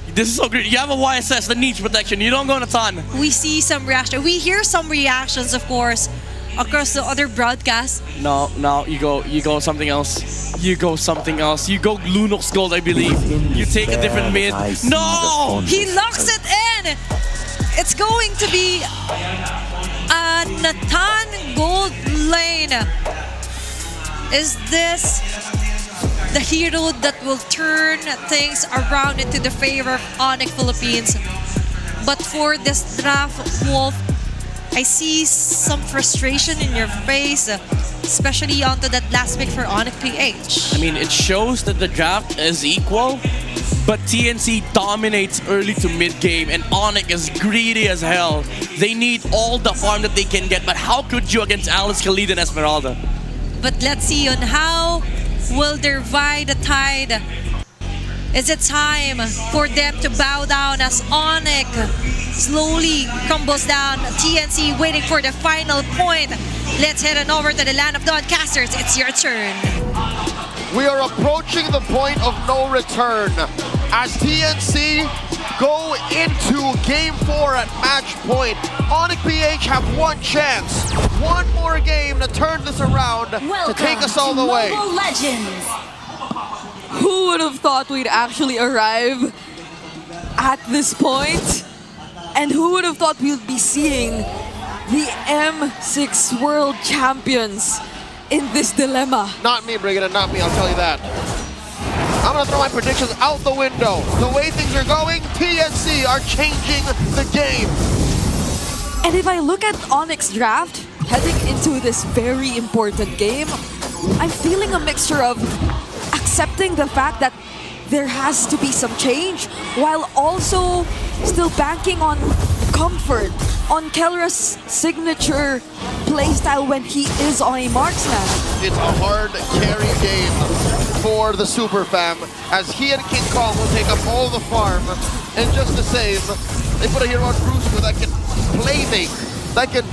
This is so greedy. You have a YSS, the niche protection. You don't go Nathan. We see some reaction. We hear some reactions, of course, across the other broadcasts. No, you go something else. You go something else. You go Lunox Gold, I believe. You take a different mid. No! He locks it in. It's going to be a Nathan Gold lane. Is this the hero that will turn things around into the favor of ONIC Philippines? But for this draft, Wolf, I see some frustration in your face, especially onto that last pick for ONIC PH. I mean, it shows that the draft is equal, but TNC dominates early to mid game, and ONIC is greedy as hell. They need all the farm that they can get, but how could you against Alice, Khalid, and Esmeralda? But let's see on how will they ride the tide. Is it time for them to bow down as ONIC slowly crumbles down? TNC waiting for the final point. Let's head on over to the land of broadcasters. It's your turn. We are approaching the point of no return as TNC go into Game 4 at match point. ONIC PH have one chance, one more game to turn this around, to take us all the way. Legends. Who would have thought we'd actually arrive at this point? And who would have thought we'd be seeing the M6 World Champions in this dilemma? Not me, Brigida, not me, I'll tell you that. I'm gonna throw my predictions out the window. The way things are going, TNC are changing the game. And if I look at ONIC's draft, heading into this very important game, I'm feeling a mixture of accepting the fact that there has to be some change, while also still banking on comfort, on Kelra's signature playstyle when he is on a marksman. It's a hard carry game for the Super Fam, as he and King Kong will take up all the farm. And just the same, they put a hero on Brusco that can playmate, that can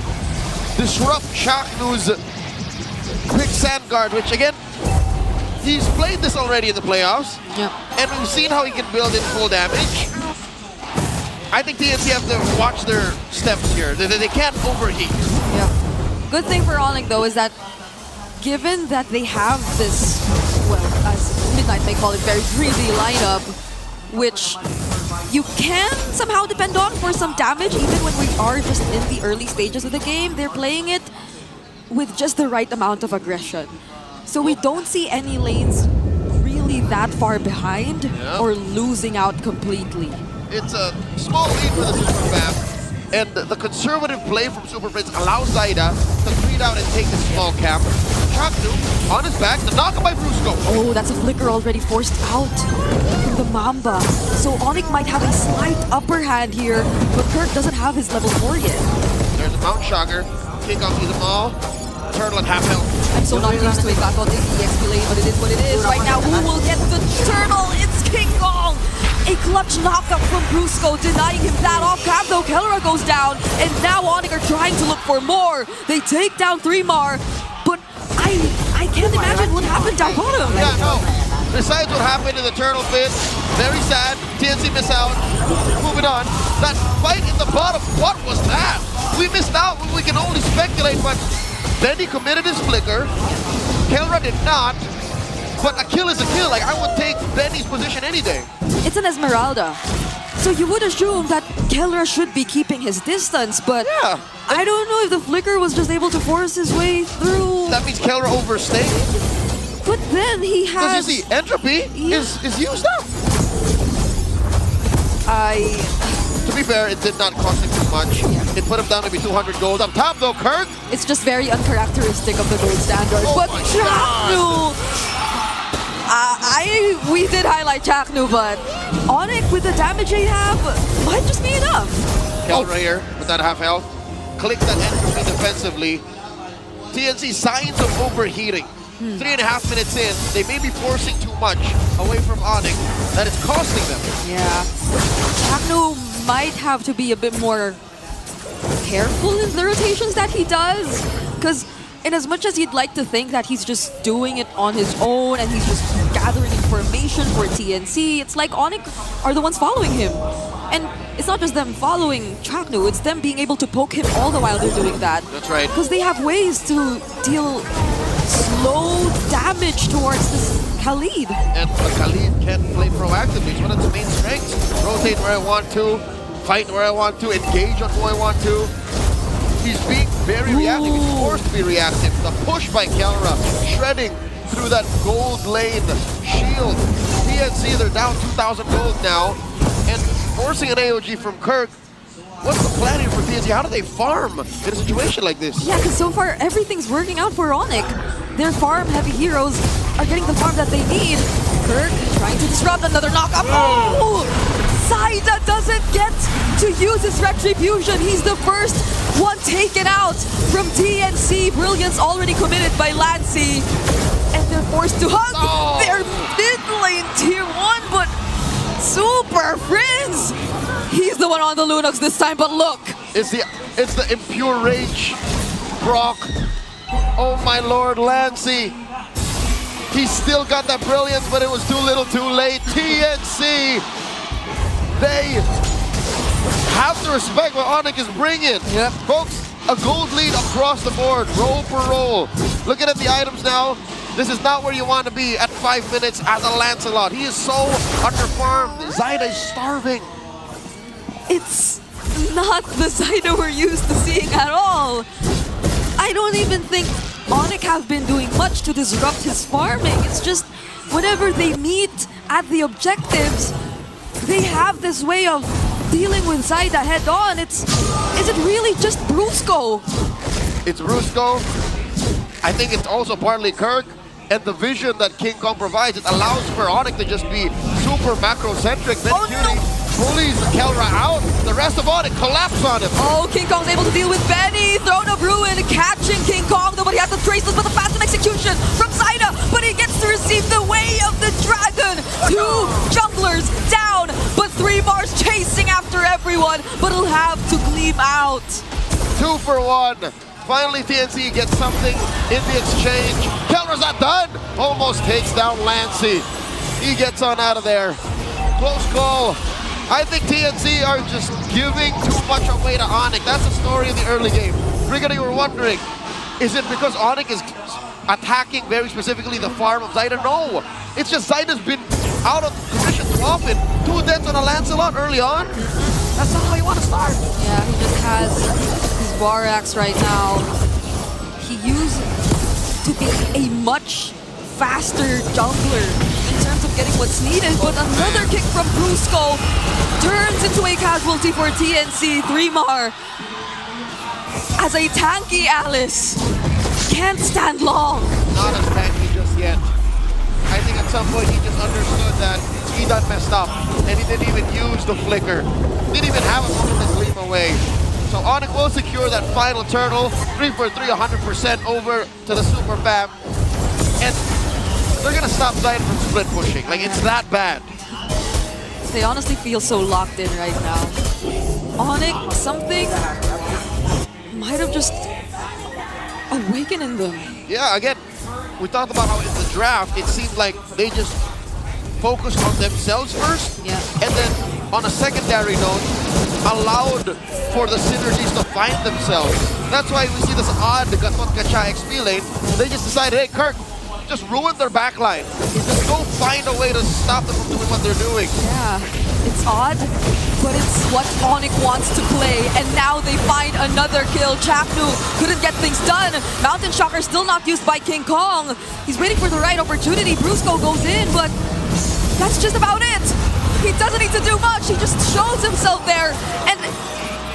disrupt Chaknu's quick sand guard, which again, he's played this already in the playoffs. Yep. And we've seen how he can build in full damage. I think TNC have to watch their steps here. They can't overheat. Yeah. Good thing for ONIC though is that given that they have this, well, as Midnight may call it, very greedy lineup, which you can somehow depend on for some damage, even when we are just in the early stages of the game. They're playing it with just the right amount of aggression. So we don't see any lanes really that far behind or losing out completely. It's a small lead for the Super Fam, and the conservative play from Super Friends allows Zaida to clean out and take the small camp. Chaknu on his back, the knock by Brusco. Oh, that's a flicker already forced out from the Mamba. So ONIC might have a slight upper hand here, but Kirk doesn't have his level 4 yet. There's a Mount Shocker, kick off the Maul, Turtle at half health. I'm so not used to a back-on EXP lane, but it is what it is. Right now, who will get the Turtle? It's King Kong! A clutch knockup from Brusco, denying him that off-cap, though Kelra goes down, and now ONIC are trying to look for more. They take down 3mar, but I can't imagine what happened down bottom. Yeah, no. Besides what happened in the Turtle pit, very sad, TNC miss out. Moving on, that fight in the bottom, what was that? We missed out, we can only speculate, but Benny committed his flicker, Kelra did not. But a kill is a kill. Like, I would take Benny's position any day. It's an Esmeralda. So you would assume that Kelra should be keeping his distance, but I don't know if the flicker was just able to force his way through. That means Kelra overstayed. But then he has... Because you see, Entropy is used up. To be fair, it did not cost him too much. It put him down maybe 200 gold. Up top though, Kirk. It's just very uncharacteristic of the gold standard. Oh but Chaknu! We did highlight Chaknu, but ONIC with the damage they have might just be enough. Kelra here with that half health. click that entropy defensively. TNC signs of overheating. 3.5 minutes in, they may be forcing too much away from ONIC that is costing them. Yeah. Chakno might have to be a bit more careful in the rotations that he does. Because in as much as you'd like to think that he's just doing it on his own and he's just gathering information for TNC, it's like ONIC are the ones following him. And it's not just them following Chakno, it's them being able to poke him all the while they're doing that. That's right. Because they have ways to deal slow damage towards this Khalid. And Khalid can play proactively. It's one of his main strengths. Rotate where I want to, fight where I want to, engage on who I want to. He's being very reactive. He's forced to be reactive. The push by Kelra, shredding through that gold lane shield. TNC, they're down 2,000 gold now. And forcing an AOG from Kirk. What's the plan here for TNC? How do they farm in a situation like this? Yeah, because so far everything's working out for ONIC. Their farm-heavy heroes are getting the farm that they need. Kirk trying to disrupt another knockup. Oh! Zaida doesn't get to use his retribution. He's the first one taken out from TNC. Brilliance already committed by Lancy. And they're forced to hug their mid lane tier 1, but Super Friends! He's the one on the Lunox this time, but look! It's the impure rage, Brock. Oh my lord, Lancy. He still got that brilliance, but it was too little too late. TNC, they have to respect what ONIC is bringing. Yep. Folks, a gold lead across the board, roll per roll. Looking at the items now, this is not where you want to be at 5 minutes as a Lancelot. He is so underfarmed. Zaida is starving. It's not the Zaida we're used to seeing at all. I don't even think ONIC have been doing much to disrupt his farming. It's just whenever they meet at the objectives, they have this way of dealing with Zaida head on. Is it really just Brusco? It's Brusco. I think it's also partly Kirk. And the vision that King Kong provides, it allows for ONIC to just be super macro-centric. Then Cutie bullies Kelra out. The rest of ONIC collapse on him. Oh, King Kong's able to deal with Benny. Throne of Ruin catching King Kong. Nobody has the traceless, but the fast execution from Zaida. But he gets to receive the way of the dragon. 2 junglers down, but 3 bars chasing after everyone. But he'll have to gleam out. 2 for 1. Finally, TNC gets something in the exchange. Kelra's not done. Almost takes down Lancy. He gets on out of there. Close call. I think TNC are just giving too much away to ONIC. That's the story in the early game. Brigada, you were wondering, is it because ONIC is attacking very specifically the farm of Zaida? No. It's just Zaida's been out of position too often. 2 deaths on a Lancelot early on. That's not how you want to start. Yeah, he just has Varax right now. He used to be a much faster jungler in terms of getting what's needed, but another kick from Brusco turns into a casualty for TNC. 3mar as a tanky Alice can't stand long. Not as tanky just yet. I think at some point he just understood that he done messed up and he didn't even use the flicker. Didn't even have a moment to gleam away. So ONIC will secure that final turtle. 3 for 3, 100% over to the Super Fam. And they're gonna stop Zaida from split pushing. Like, it's that bad. They honestly feel so locked in right now. ONIC, something might have just awakened in them. Yeah, again, we talked about how in the draft, it seemed like they just focused on themselves first. Yeah. And then on a secondary note, allowed for the synergies to find themselves. That's why we see this odd Gatot Kacha XP lane. They just decided, hey, Kirk, just ruin their backline. Just go find a way to stop them from doing what they're doing. Yeah, it's odd, but it's what ONIC wants to play. And now they find another kill. Chaknu couldn't get things done. Mountain Shocker still not used by King Kong. He's waiting for the right opportunity. Brusco goes in, but that's just about it. He doesn't need to do much. He just shows himself there. And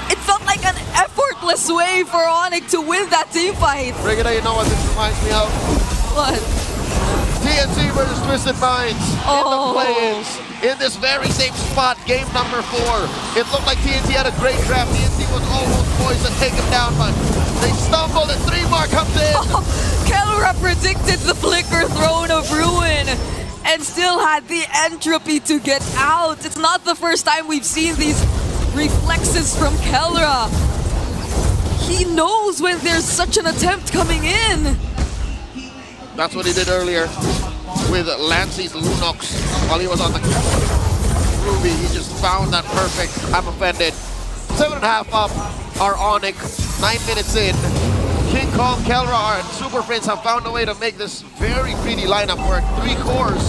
it felt like an effortless way for ONIC to win that team fight. Brigada, you know what this reminds me of? What? TNC versus Twisted Minds in the play-ins. in this very same spot, game number 4. It looked like TNC had a great draft. TNC was almost poised to take him down, but they stumbled and 3-mar comes in. Kelra predicted the flicker throne of ruin and still had the entropy to get out. It's not the first time we've seen these reflexes from Kelra. He knows when there's such an attempt coming in. That's what he did earlier with Lancey's Lunox while he was on the Ruby. He just found that perfect. I'm offended. 7.5 up are ONIC. 9 minutes in. King Kong, Kelra, and Super Friends have found a way to make this very greedy lineup work. 3 cores,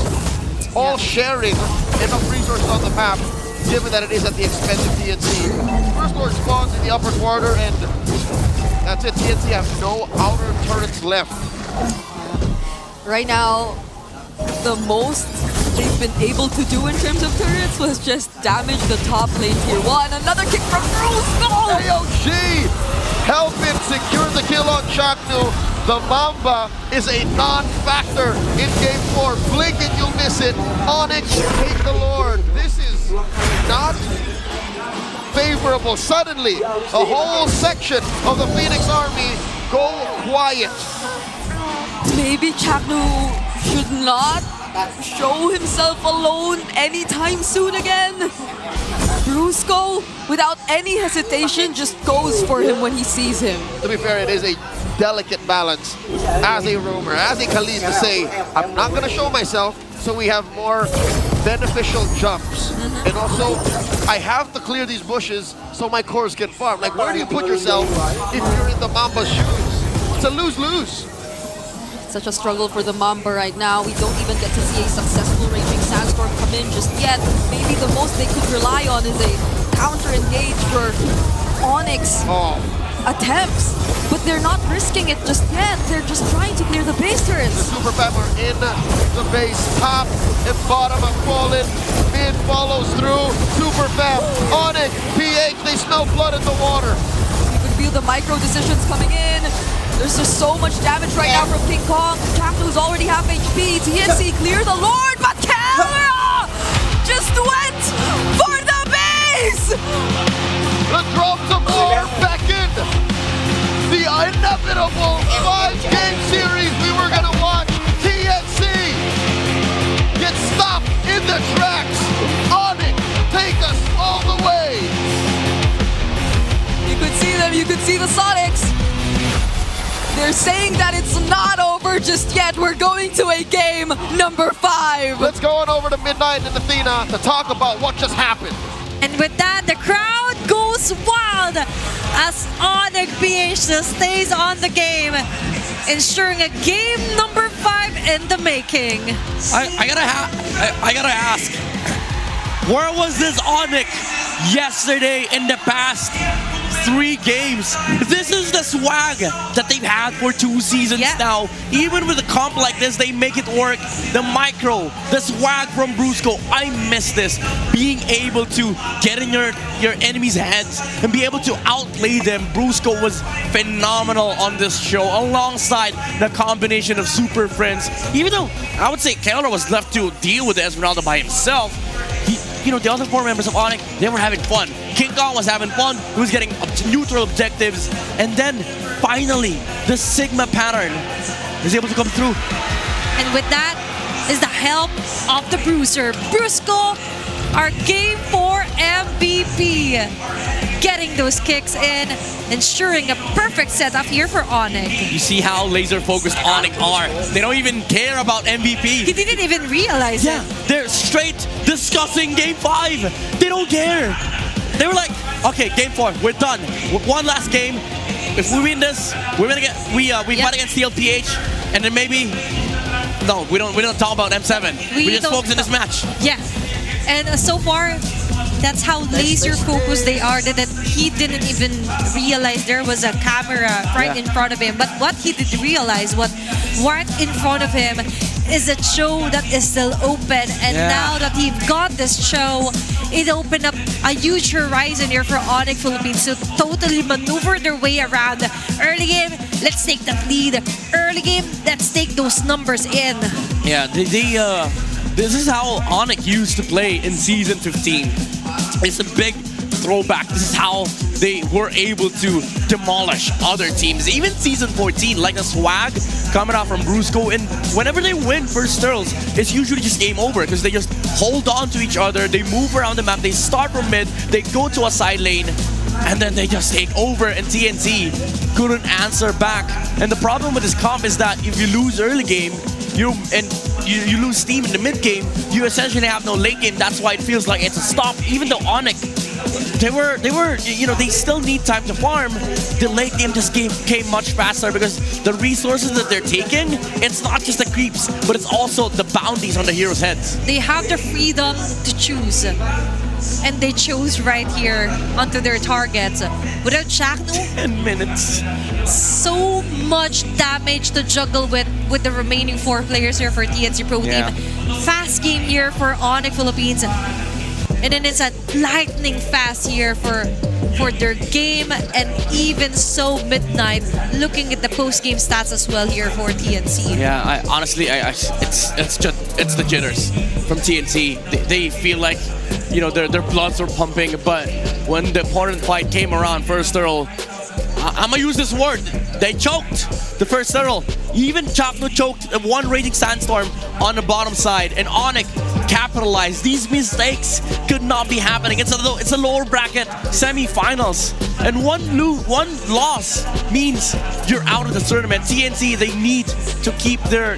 all sharing enough resources on the map, given that it is at the expense of TNC. First core spawns in the upper quarter, and that's it. TNC have no outer turrets left. Right now, the most they've been able to do in terms of turrets was just damage the top lane tier 1. Another kick from Bruce! AOG helping secure the kill on Chaknu. The Mamba is a non-factor in game 4. Blink and you'll miss it. ONIC take the Lord. This is not favorable. Suddenly, a whole section of the Phoenix Army go quiet. Maybe Chaknu should not show himself alone anytime soon again. Brusco, without any hesitation, just goes for him when he sees him. To be fair, it is a delicate balance. As a roamer, as a Khalid, to say, I'm not going to show myself, so we have more beneficial jumps. And also, I have to clear these bushes so my cores can farm. Like, where do you put yourself if you're in the Mamba's shoes? It's a lose-lose. Such a struggle for the Mamba right now. We don't even get to see a successful Raging Sandstorm come in just yet. Maybe the most they could rely on is a counter-engage for ONIC's attempts. But they're not risking it just yet. They're just trying to clear the base turrets. The Super Fam are in the base. Top and bottom have fallen. Mid follows through. Super Fam, ONIC, PH, they smell blood in the water. You can feel the micro decisions coming in. There's just so much damage right now from King Kong. Chaknu's already half HP. TNC clear the Lord, but Kelra just went for the base! The drums of war beckon. The inevitable 5-game series we were gonna watch. TNC gets stopped in the tracks. ONIC, take us all the way. You could see them, you could see the Sonics. They're saying that it's not over just yet. We're going to a game number 5. Let's go on over to Midnight and Athena to talk about what just happened. And with that, the crowd goes wild as ONIC PH stays on the game, ensuring a game number 5 in the making. I gotta ask, where was this ONIC yesterday in the past 3 games? This is the swag that they've had for 2 seasons now. Even with a comp like this, they make it work. The micro, the swag from Brusco, I miss this. Being able to get in your enemy's heads and be able to outplay them. Brusco was phenomenal on this show, alongside the combination of Super Friends. Even though I would say Kelra was left to deal with Esmeralda by himself, the other 4 members of ONIC, they were having fun. King Kong was having fun. He was getting neutral objectives. And then, finally, the Sigma pattern is able to come through. And with that is the help of the Bruiser. Brusco, our Game 4 MVP. Getting those kicks in, ensuring a perfect setup here for ONIC. You see how laser-focused ONIC are. They don't even care about MVP. He didn't even realize it. They're straight discussing Game 5. They don't care. They were like, okay, Game 4, we're done. One last game. If we win this, we're gonna get we fight against TLPH, and then maybe we don't talk about M7. We just focus on this match. Yeah, and so far, that's how laser focused they are, that he didn't even realize there was a camera right in front of him. But what he did realize, what right in front of him is a show that is still open. And now that he got this show, it opened up a huge horizon here for ONIC Philippines to totally maneuver their way around. Early game, let's take that lead. Early game, let's take those numbers in. Yeah, This is how ONIC used to play in Season 15. It's a big throwback. This is how they were able to demolish other teams. Even Season 14, like a swag coming out from Brusco, and whenever they win first turtles, it's usually just game over because they just hold on to each other, they move around the map, they start from mid, they go to a side lane, and then they just take over, and TNC couldn't answer back. And the problem with this comp is that if you lose early game, you lose steam in the mid game, you essentially have no late game. That's why it feels like it's a stop. Even though ONIC, they still need time to farm. The late game just came much faster because the resources that they're taking, it's not just the creeps, but it's also the bounties on the heroes' heads. They have the freedom to choose. And they chose right here onto their targets. Without Shaknu, 10 minutes. So much damage to juggle with the remaining 4 players here for TNC Pro Team. Fast game here for ONIC Philippines. And then it's a lightning fast here for their game, and even so midnight looking at the post-game stats as well here for TNC. Yeah, it's the jitters from TNC. They feel like their bloods are pumping, but when the important fight came around, first turtle, I'm gonna use this word, they choked the first turtle. Even Chakno choked one Raging Sandstorm on the bottom side, and ONIC capitalized. These mistakes could not be happening. It's a lower bracket semi-finals, and one loss means you're out of the tournament. TNC, they need to keep their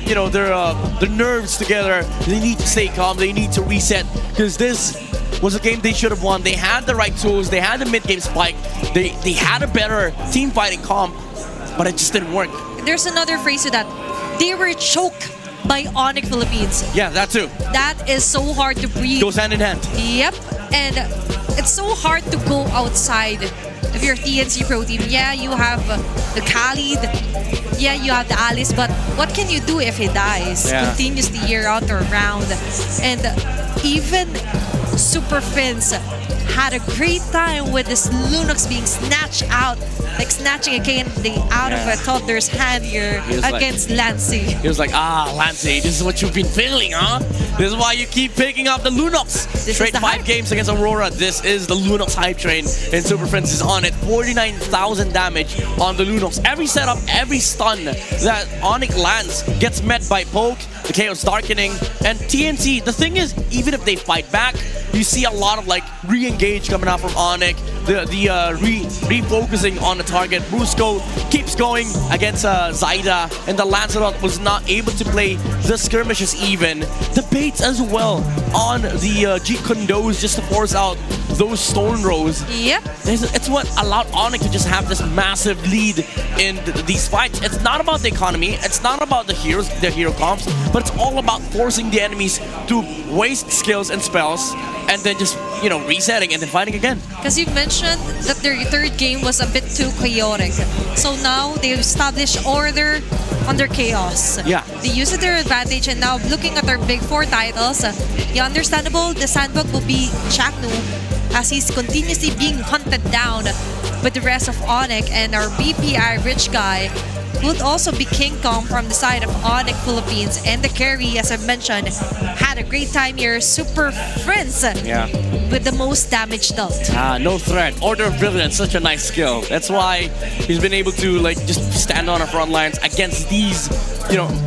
nerves together. They need to stay calm. They need to reset, because this was a game they should have won. They had the right tools. They had the mid-game spike. They had a better team fighting comp, but it just didn't work. There's another phrase to that. They were choked by ONIC Philippines. Yeah, that too. That is so hard to breathe. Goes hand in hand. Yep. And it's so hard to go outside of your TNC Pro Team. Yeah, you have the Khalid. Yeah, you have the Alice. But what can you do if he dies? Yeah. Continuously year out or round. And even Super Fins had a great time with this Lunox being snatched out, like snatching a candy out of a toddler's hand here against Lancey. He was like, Lancey, this is what you've been feeling, huh? This is why you keep picking up the Lunox. Straight 5 games against Aurora. This is the Lunox hype train, and Super Friends is on it. 49,000 damage on the Lunox. Every setup, every stun that ONIC lands gets met by Poke, the Chaos Darkening, and TNC. The thing is, even if they fight back, you see a lot of re-engage coming out from ONIC, the refocusing on the target. Brusco keeps going against Zaida, and the Lancelot was not able to play the skirmishes even. The baits as well on the Jeet Condos just to force out those stone rows. Yep. It's what allowed ONIC to just have this massive lead in these fights. It's not about the economy, it's not about the heroes, the hero comps, but it's all about forcing the enemies to waste skills and spells, and then just, resetting and then fighting again. Because you mentioned that their third game was a bit too chaotic. So now they've established order under chaos. Yeah. They use it to their advantage, and now looking at their big 4 titles, understandable, the sandbag will be Chaknu, as he's continuously being hunted down with the rest of ONIC, and our BPI rich guy would also be King Kong from the side of ONIC Philippines. And the carry, as I mentioned, had a great time here. Super Friends with the most damage dealt. No threat. Order of Brilliance, such a nice skill. That's why he's been able to just stand on the front lines against these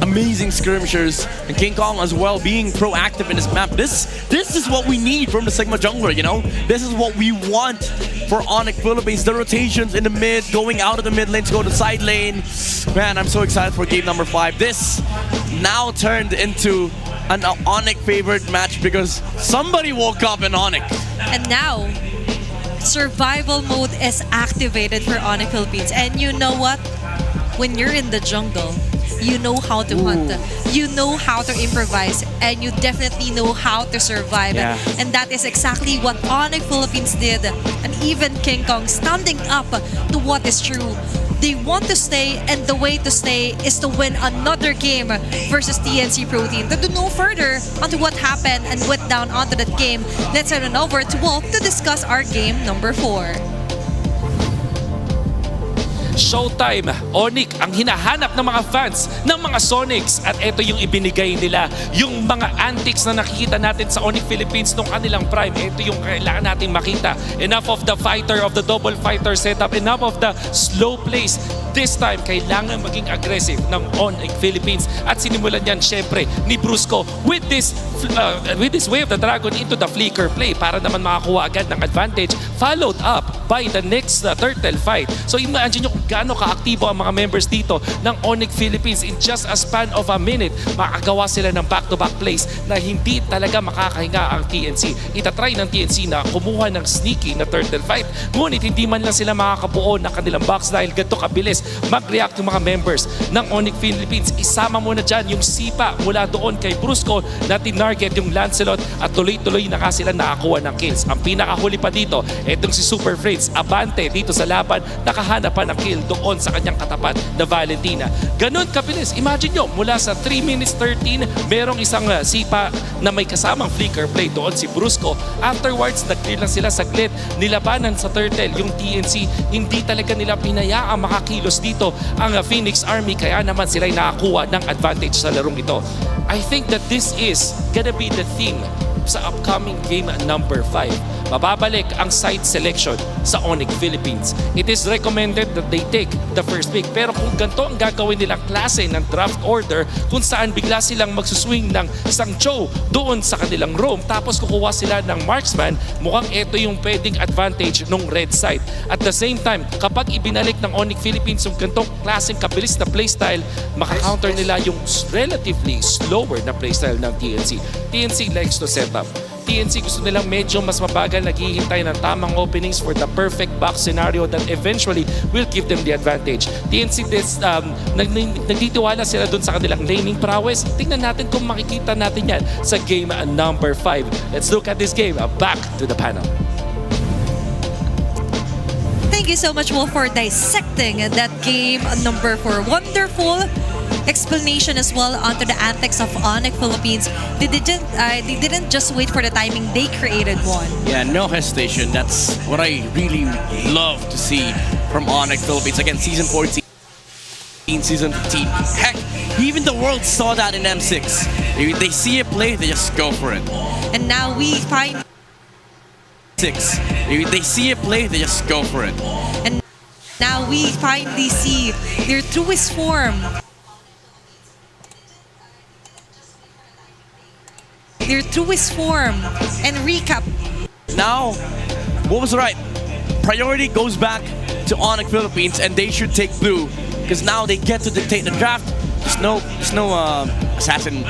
amazing skirmishers. And King Kong as well being proactive in this map. This is what we need from the Sigma jungler, This is what we want for ONIC Philippines. The rotations in the mid, going out of the mid lane to go to the side lane. Man, I'm so excited for game number 5. This now turned into an ONIC favorite match because somebody woke up in ONIC. And now, survival mode is activated for ONIC Philippines. And you know what? When you're in the jungle, you know how to hunt, you know how to improvise, and you definitely know how to survive. Yeah. And that is exactly what ONIC Philippines did. And even King Kong standing up to what is true. They want to stay, and the way to stay is to win another game versus TNC Pro Team. To do no further onto what happened and went down onto that game, let's head on over to Wolf to discuss our game number 4. Showtime, ONIC ang hinahanap ng mga fans ng mga Sonics at ito yung ibinigay nila. Yung mga antics na nakikita natin sa ONIC Philippines nung kanilang prime, ito yung kailangan natin makita. Enough of the fighter, of the double fighter setup, enough of the slow plays. This time, kailangan maging aggressive ng ONIC Philippines at sinimulan yan syempre ni Brusco with this way of the dragon into the flicker play para naman makakuha agad ng advantage, followed up by the next turtle fight. So imagine nyo kung gaano kaaktibo ang mga members dito ng ONIC Philippines. In just a span of a minute, makagawa sila ng back-to-back plays na hindi talaga makakahinga ang TNC. Itatry ng TNC na kumuha ng sneaky na turtle fight, ngunit hindi man lang sila makakabuo ng kanilang box dahil ganito kabilis mag-react yung mga members ng ONIC Philippines. Isama mo na dyan yung sipa mula doon kay Brusco na tinarget yung Lancelot at tuloy-tuloy na nga sila nakakuha ng kills. Ang pinakahuli pa dito, etong si Super Fritz, abante dito sa laban, nakahanap pa ng kill doon sa kanyang katapat na Valentina. Ganon kabilis. Imagine nyo, mula sa 3 minutes 13, merong isang sipa na may kasamang flicker play doon si Brusco. Afterwards, nag-clear lang sila saglit. Nilabanan sa turtle yung TNC. Hindi talaga nila pinayaang makakilos dito ang Phoenix Army, kaya naman sila'y nakakuha ng advantage sa larong ito. I think that this is gonna be the theme sa upcoming game number 5. Mababalik ang site selection sa ONIC Philippines. It is recommended that they take the first pick. Pero kung ganito ang gagawin nilang klase ng draft order, kung saan bigla silang magsuswing ng isang Cho doon sa kanilang room, tapos kukuha sila ng marksman, mukhang ito yung pwedeng advantage ng red side. At the same time, kapag ibinalik ng ONIC Philippines yung ganitong klaseng kabilis na playstyle, makakounter nila yung relatively slower na playstyle ng TNC. TNC likes to set up. TNC gusto nilang medyo mas mabagal, naghihintay ng tamang openings for the perfect box scenario that eventually will give them the advantage. TNC nagtitiwala sila dun sa kanilang laning prowess. Tingnan natin kung makikita natin yan sa game number 5. Let's look at this game. Back to the panel. Thank you so much, Wolf, for dissecting that game number 4. Wonderful explanation as well onto the antics of ONIC Philippines. They didn't just wait for the timing, they created one. Yeah, no hesitation. That's what I really love to see from ONIC Philippines. Again, season 14, season 15. Heck, even the world saw that in M6. They see a play, they just go for it. And now we find... They see a play, they just go for it. And now we finally see their truest form. Their truest form and recap. Now, what was right? Priority goes back to ONIC Philippines, and they should take blue because now they get to dictate the draft. There's no assassin,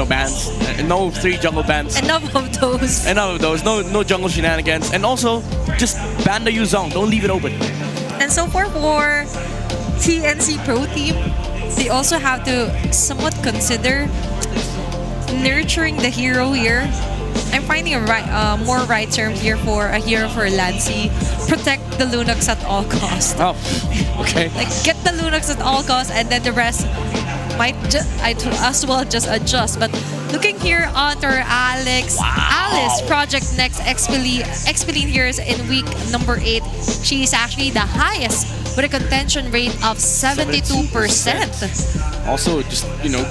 bans, no 3 jungle bans. Enough of those. Enough of those. No jungle shenanigans, and also just ban the Yuzong. Don't leave it open. And so for TNC Pro Team, they also have to somewhat consider nurturing the hero here. I'm finding a more right term here for a hero for Lancy. Protect the Lunox at all costs. Oh, okay. Like get the Lunox at all costs, and then the rest might as well just adjust. But looking here onto Alice Project Next Expeline here is in week number 8. She is actually the highest with a contention rate of 72%. Also, just,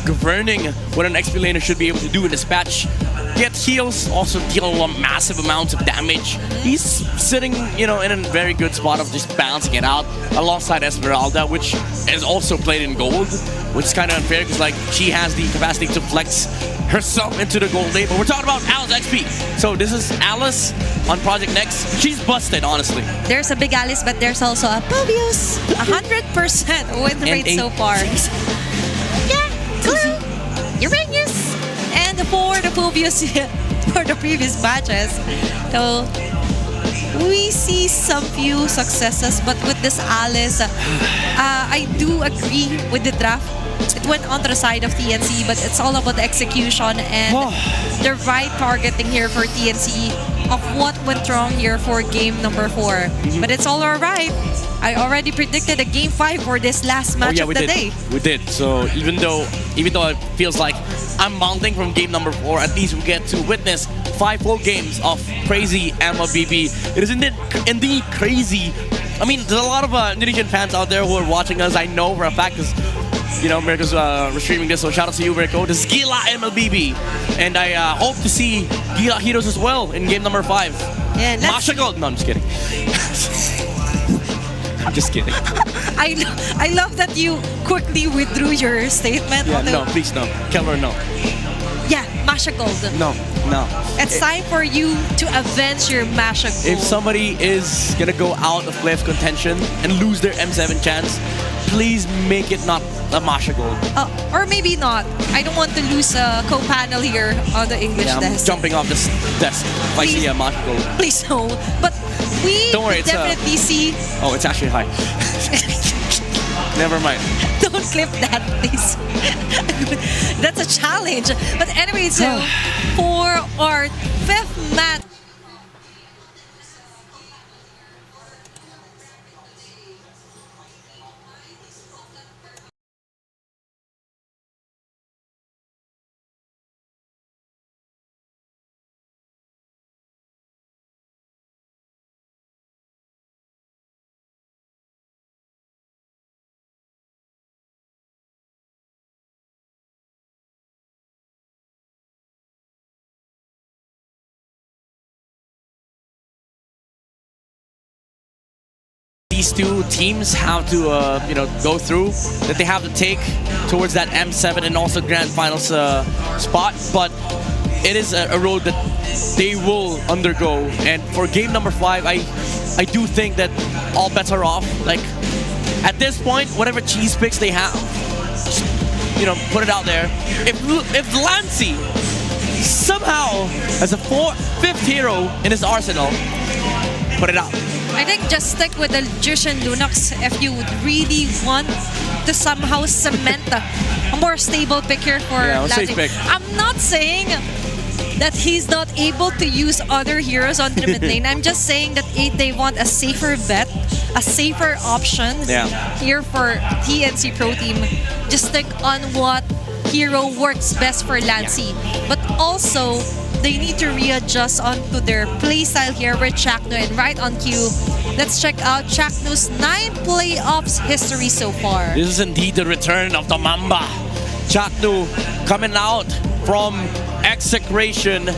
governing what an XP laner should be able to do in this patch. Get heals, also deal massive amounts of damage. He's sitting, in a very good spot of just balancing it out alongside Esmeralda, which is also played in gold, which is kind of unfair because, she has the capacity to flex herself into the gold lane. But we're talking about Alice XP. So this is Alice on Project Next. She's busted, honestly. There's a big Alice, but there's also a Pobius. 100% win rate so far. Yeah, cool. Uranus. And for the Pobius for the previous matches, so we see some few successes, but with this Alice, I do agree with the draft. It went on the side of TNC, but it's all about the execution and the right targeting here for TNC of what went wrong here for game number 4. But it's all alright. I already predicted a game 5 for this last match of the day. We did. So even though it feels like I'm mounting from game number 4, at least we get to witness 5 full games of crazy MLBB. It is indeed crazy I mean, there's a lot of Indonesian fans out there who are watching us. I know for a fact because, you know, America's streaming this. So shout out to you, Mirko. This is Gila MLBB. And I hope to see Gila Heroes as well in game number 5. Yeah, Masha Gold. No, I'm just kidding. I'm just kidding. I love that you quickly withdrew your statement. Yeah, no, please no. Keller, no. Yeah, Masha Gold. No. It's time for you to avenge your Masha Gold. If somebody is gonna go out of playoff contention and lose their M7 chance, please make it not a Masha Gold. Or maybe not. I don't want to lose a co-panel here on the English I'm desk. jumping off this desk if I see a Masha Gold. Please no. But we Don't worry, it's definitely see... Oh, it's actually high. Never mind. Don't clip that, please. That's a challenge. But anyway, so for our 5th match, these two teams have to, go through, that they have to take towards that M7 and also Grand Finals spot. But it is a road that they will undergo. And for game number 5, I do think that all bets are off. Like, at this point, whatever cheese picks they have, just, put it out there. If Lancey somehow has a 5th hero in his arsenal, put it out. I think just stick with the Jushin Lunox if you would really want to somehow cement a more stable pick here for Lancey. I'm not saying that he's not able to use other heroes on the mid lane. I'm just saying that they want a safer bet, a safer option here for TNC Pro Team. Just stick on what hero works best for Lancey. But also, they need to readjust onto their playstyle here with Chakno. And right on cue, let's check out Chakno's 9 playoffs history so far. This is indeed the return of the Mamba. Chakno coming out from execration,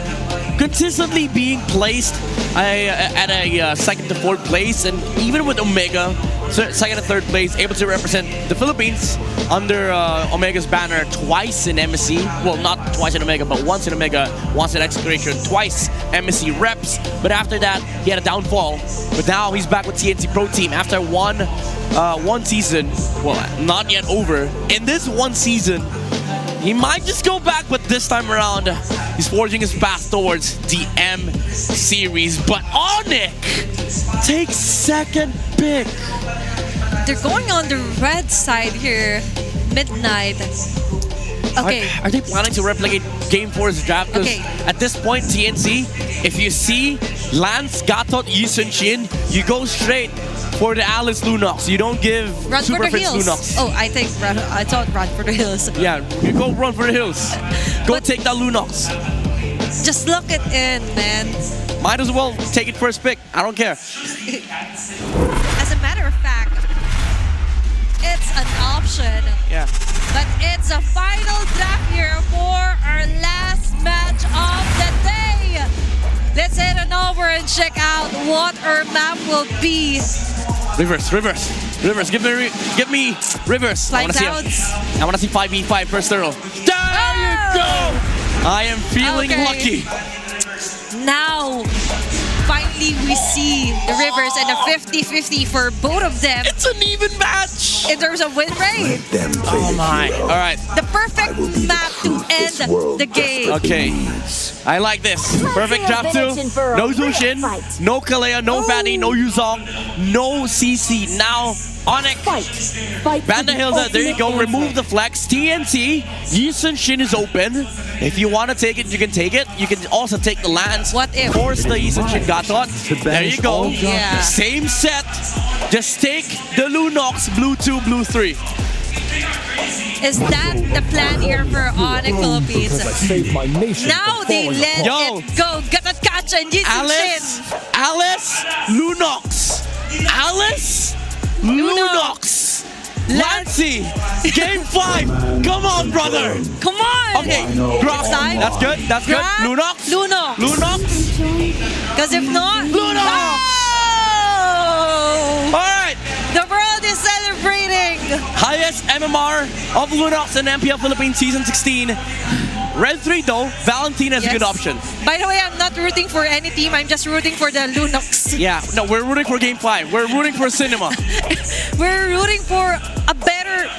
consistently being placed at a 2nd to 4th place, and even with Omega, 2nd to 3rd place, able to represent the Philippines under Omega's banner twice in MSC. Well, not twice in Omega, but once in Omega, once in execration, twice MSC reps. But after that, he had a downfall. But now he's back with TNC Pro Team after one season. Well, not yet over. In this one season, he might just go back, but this time around, he's forging his path towards the M Series. But ONIC takes 2nd pick. They're going on the red side here, Midnight. Okay. Are they planning to replicate Game 4's draft? Because at this point, TNC, if you see Lance, Gatot, Yisun Shin, you go straight for the Alice Lunox. You don't give Run Super for the Fritz hills. Lunox. Oh, I thought run for the hills. Yeah, you go run for the hills. Go take that Lunox. Just lock it in, man. Might as well take it first pick. I don't care. As a matter of fact, it's an option. Yeah. But it's a final draft here for our last match of the day. Let's head on over and check out what our map will be. Reverse. Give me reverse. Flying clouds. I want to see 5v5 first turtle. There you go. I am feeling lucky. Now, finally we see the Rivers and a 50-50 for both of them. It's an even match in terms of win rate. Oh my. All right. The perfect map to end the game. Okay. I like this. Perfect draft 2. No Zushin, no Kalea, no Fanny, no Yuzong, no CC. Now, ONIC, Vandahilda, there you go. Remove the flex. TNC, Yisun Shin is open. If you want to take it, you can take it. You can also take the lands. What if? Force the Yisun Shin Gatot. There you go. Yeah. Same set. Just take the Lunox, blue 2, blue 3. Is that the plan here for ONIC Philippines? Now they let it go. Gatot Kacha and Yisun Shin. Alice, Lunox. Alice, Lunox, Lancy, Game 5. Come on, brother. Come on. Okay, Next time. That's good. That's good. Grab Lunox. Lunox. Lunox. Because if not, Lunox. Oh! All right. The world is celebrating. Highest MMR of Lunox in MPL Philippines Season 16. Red 3 though, Valentina is a good option. By the way, I'm not rooting for any team. I'm just rooting for the Lunox. Yeah, no, we're rooting for Game 5. We're rooting for Cinema. We're rooting for a better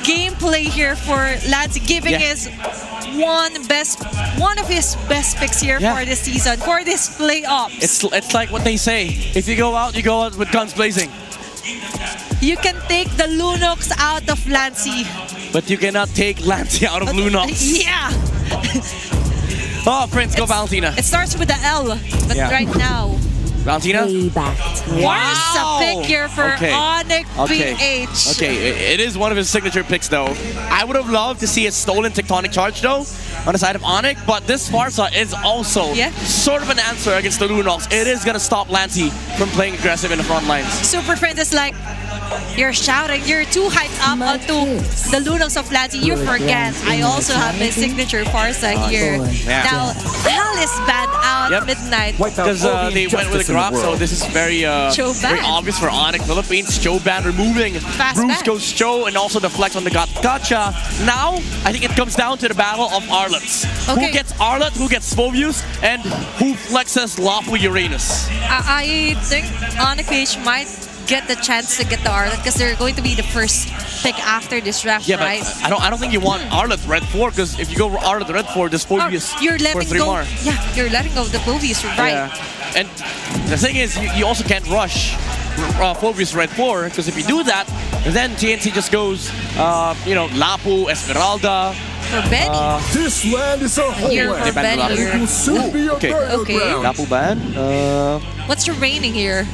gameplay here for Lance, giving his one of his best picks here for this season, for this playoffs. It's like what they say. If you go out with guns blazing. You can take the Lunox out of Lancy. But you cannot take Lancy out of Lunox. Yeah. Oh, Prince, go Valentina. It starts with the L, but right now. Valentina? Where's a pick here for ONIC PH? Okay, it is one of his signature picks though. I would have loved to see a stolen Tectonic Charge though on the side of ONIC, but this Farsa is also sort of an answer against the Lunox. It is going to stop Lancy from playing aggressive in the front lines. Super Friends is like, you're shouting, you're too hyped up onto the Lunox of Lancy. You forget, I also have my signature Farsa here. Now, Hal is banned out midnight. Because they went with a Grok, so this is very obvious for ONIC Philippines. Choban removing Brusco's Cho and also the flex on the Gotcha. Now, I think it comes down to the battle of Arlets. Who gets Arlet, who gets Svovius, and who flexes Lawful Uranus. I think ONIC PH might get the chance to get the Arlet because they're going to be the first pick after this draft, right? But I don't think you want Arlet Red 4 because if you go Arlet Red 4, there's Phobius you're letting for 3 more. Yeah, you're letting go of the Phobius, right? Yeah. And the thing is, you also can't rush Phobius Red 4 because if you do that, then TNC just goes, Lapu, Esmeralda. For Benny. This land is our home. For Benny here. It will soon be a battleground. Lapu ban. What's remaining here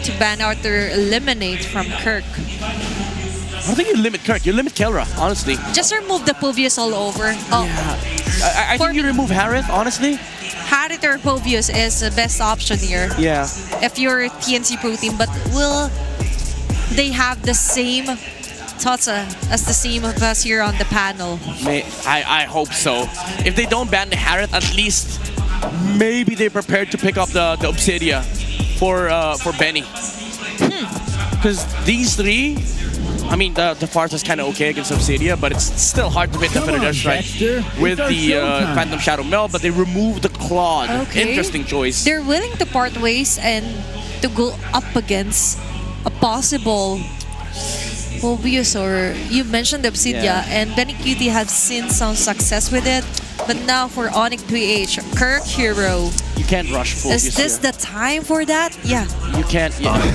to ban out or eliminate from Kirk? I don't think you limit Kirk, you limit Kelra, honestly. Just remove the Povius all over. I think you remove Harith, honestly. Harith or Povius is the best option here. Yeah. If you're a TNC Pro team, but will they have the same thoughts as the same of us here on the panel? I hope so. If they don't ban the Harith, at least maybe they're prepared to pick up the Obsidia for Benny. Because these three, I mean, the Farsa is kind of okay against Obsidia, but it's still hard to hit the Predator Strike with the Phantom Shadow Mel, but they remove the Claude. Interesting choice. They're willing to part ways and to go up against a possible Povius, or you mentioned Obsidia, and Benny Cutie have seen some success with it, but now for ONIC PH, Kirk Hero. You can't rush Phobius. Is this the time for that? Yeah. You can't.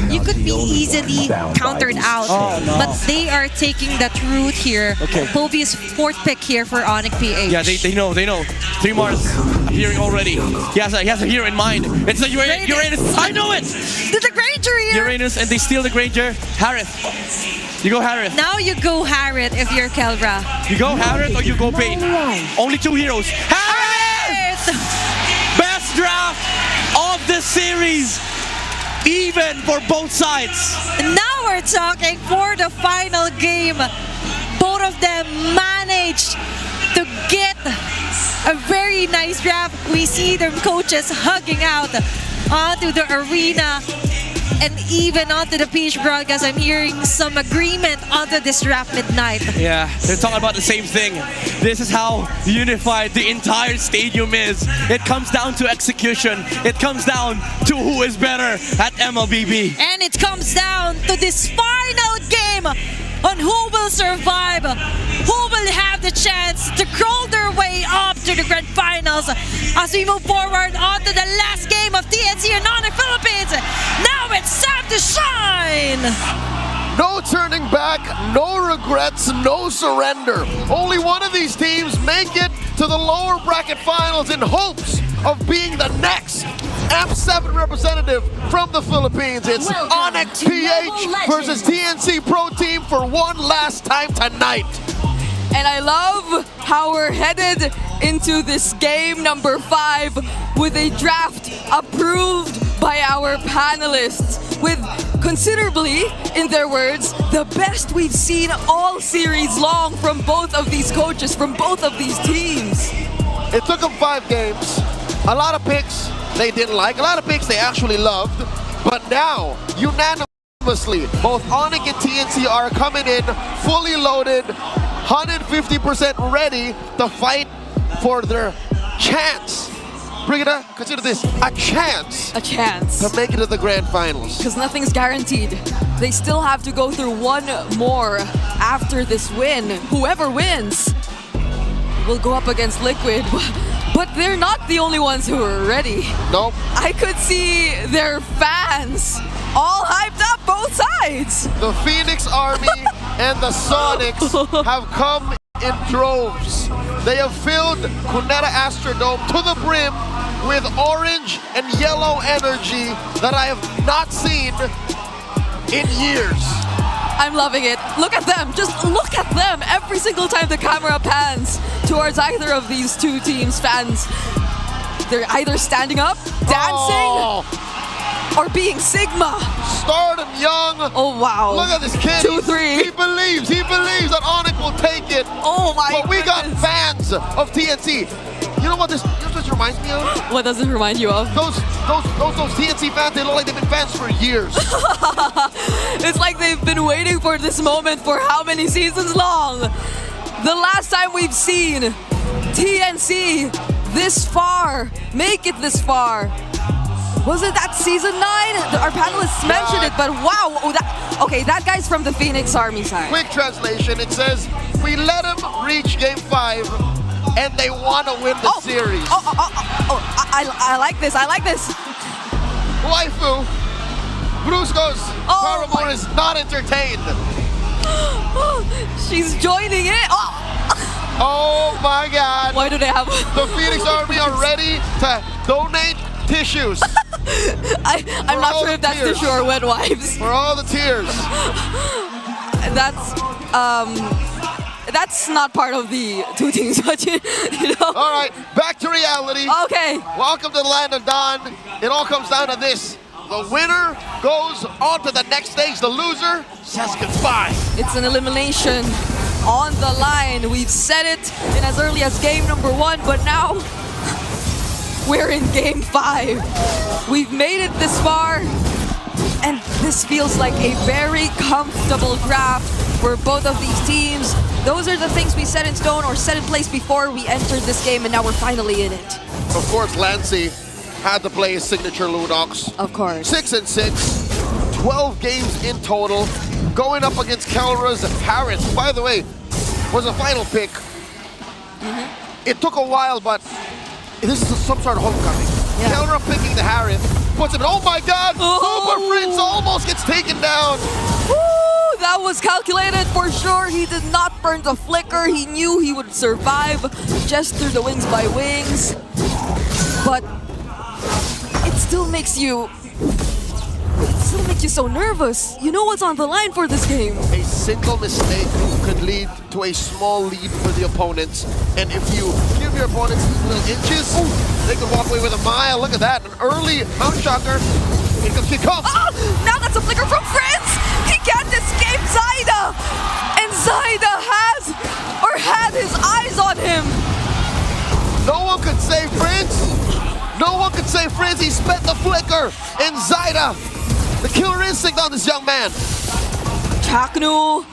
You could be easily countered out, but they are taking that route here. Povius fourth pick here for ONIC PH. Yeah, they know. 3 Mars appearing already. He has a hero in mind. It's the Uranus. I know it! There's a Granger here! Uranus, and they steal the Granger. Harith. You go Harith. Now you go Harith if you're Kelra. You go Harith or you go Bane. Only 2 heroes. Harith! Best draft of the series. Even for both sides. Now we're talking for the final game. Both of them managed to get a very nice draft. We see their coaches hugging out onto the arena and even onto the PH broadcast. I'm hearing some agreement onto this draft midnight. Yeah, they're talking about the same thing. This is how unified the entire stadium is. It comes down to execution. It comes down to who is better at MLBB. And it comes down to this final game on who will survive, who will have the chance to crawl their way up to the grand finals as we move forward onto the last game of TNC and ONIC Philippines. Now it's time to shine! No turning back, no regrets, no surrender. Only one of these teams make it to the lower bracket finals in hopes of being the next M7 representative from the Philippines. It's ONIC PH versus TNC Pro Team for one last time tonight. And I love how we're headed into this game number 5 with a draft approved by our panelists. with considerably, in their words, the best we've seen all series long from both of these coaches, from both of these teams. It took them 5 games. A lot of picks they didn't like, a lot of picks they actually loved. But now, unanimously, both ONIC and TNC are coming in fully loaded, 150% ready to fight for their chance. Brigitte, consider this a chance. A chance. To make it to the grand finals. Because nothing's guaranteed. They still have to go through one more after this win. Whoever wins will go up against Liquid. But they're not the only ones who are ready. Nope. I could see their fans all hyped up both sides. The Phoenix Army and the Sonics have come in droves. They have filled Cuneta Astrodome to the brim with orange and yellow energy that I have not seen in years. I'm loving it. Look at them. Just look at them. Every single time the camera pans towards either of these two teams' fans, they're either standing up, dancing, or being Sigma. Stardom young. Oh, wow. Look at this kid. 2-3. He believes that ONIC will take it. Oh, my But we got fans of TNC. You know what this reminds me of? What does it remind you of? Those TNC fans, they look like they've been fans for years. It's like they've been waiting for this moment for how many seasons long? The last time we've seen TNC this far, make it this far. Was it that season 9? Our panelists mentioned it, but wow. Okay, that guy's from the Phoenix Army side. Quick translation, it says, we let them reach game 5 and they want to win the series. I like this, I like this. Waifu, Brusco's Paramore is not entertained. She's joining in. Oh my God. Why do they have... The Phoenix Army are ready to donate tissues. I'm not sure if that's tissue or wet wipes. For all the tears. That's not part of the two teams budget, you know? All right, back to reality. Okay. Welcome to the land of Dawn. It all comes down to this. The winner goes on to the next stage. The loser says goodbye. It's an elimination on the line. We've said it in as early as game number 1, but now we're in game 5. We've made it this far, and this feels like a very comfortable draft for both of these teams. Those are the things we set in stone or set in place before we entered this game, and now we're finally in it. Of course, Lancey had to play his signature Lunox. Of course. 6-6, 12 games in total, going up against Kelra's Harris. By the way, was a final pick. It took a while, but this is some sort of homecoming. Yeah. Kelra picking the Harith, puts him in. Oh my God! Super Prince almost gets taken down. Woo! That was calculated for sure. He did not burn the flicker. He knew he would survive just through the wings by wings. But it still makes you so nervous. You know what's on the line for this game. A single mistake could lead to a small lead for the opponents. And if you give your opponents little inches, they could walk away with a mile. Look at that, an early Mount Shocker. Here comes. Now that's a flicker from Fritz. He can't escape Zaida. And Zaida had his eyes on him. No one could save Prince. No one could save Prince. He spent the flicker. And Zaida, the killer instinct on this young man. Chaknu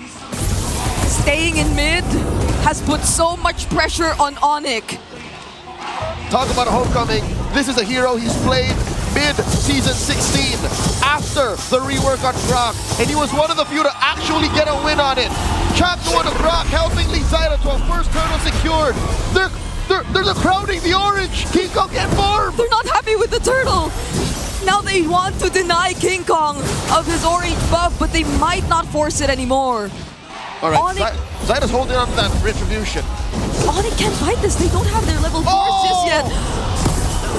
staying in mid has put so much pressure on ONIC. Talk about a homecoming. This is a hero he's played mid-season 16 after the rework on Brock, and he was one of the few to actually get a win on it. Chaknu on the Brock, helping lead Zaida to a first turtle secured. They're crowding the orange. King Kong get farm. They're not happy with the turtle. Now they want to deny King Kong of his orange buff, but they might not force it anymore. All right, Zaida's holding on to that retribution. ONIC can't fight this. They don't have their level 4s just yet.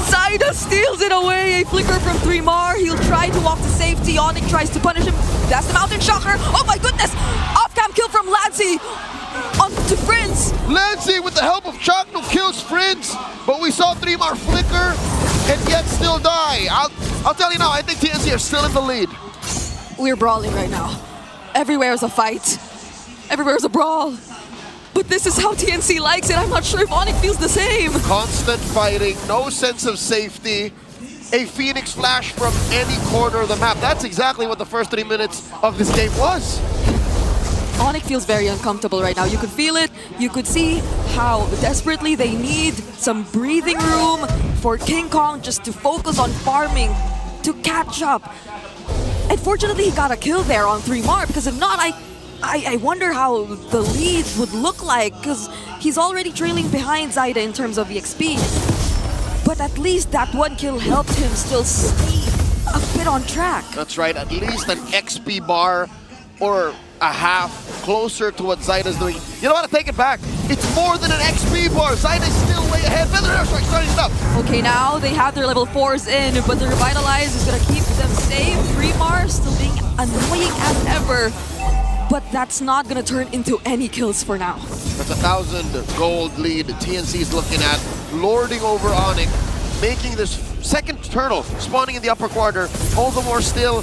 Zaida steals it away. A flicker from 3mar. He'll try to walk to safety. ONIC tries to punish him. That's the Mountain Shocker. Oh my goodness. Off-cam kill from Lancey onto Prince. Lancey with the help of Chaknu kills Prince, but we saw 3mar flicker and yet still die. I'll tell you now, I think TNC are still in the lead. we're brawling right now. Everywhere's a fight. Everywhere's a brawl. But this is how TNC likes it. I'm not sure if ONIC feels the same. Constant fighting, no sense of safety. A Phoenix flash from any corner of the map. That's exactly what the first 3 minutes of this game was. ONIC feels very uncomfortable right now. You could feel it. You could see how desperately they need some breathing room for King Kong just to focus on farming, to catch up. And fortunately, he got a kill there on 3mar, because if not, I wonder how the lead would look like, because he's already trailing behind Zyda in terms of EXP. But at least that one kill helped him still stay a bit on track. That's right, at least an XP bar or a half closer to what Zyda's doing. You know what, I take it back. It's more than an XP bar. Zyda's still way ahead. Feather Airstrike starting it up. Okay, now they have their level 4s in, but the Revitalize is going to keep them safe. 3mar still being annoying as ever. But that's not going to turn into any kills for now. That's 1,000 gold lead TNC's looking at, lording over ONIC, making this second turtle spawning in the upper quarter. All the more still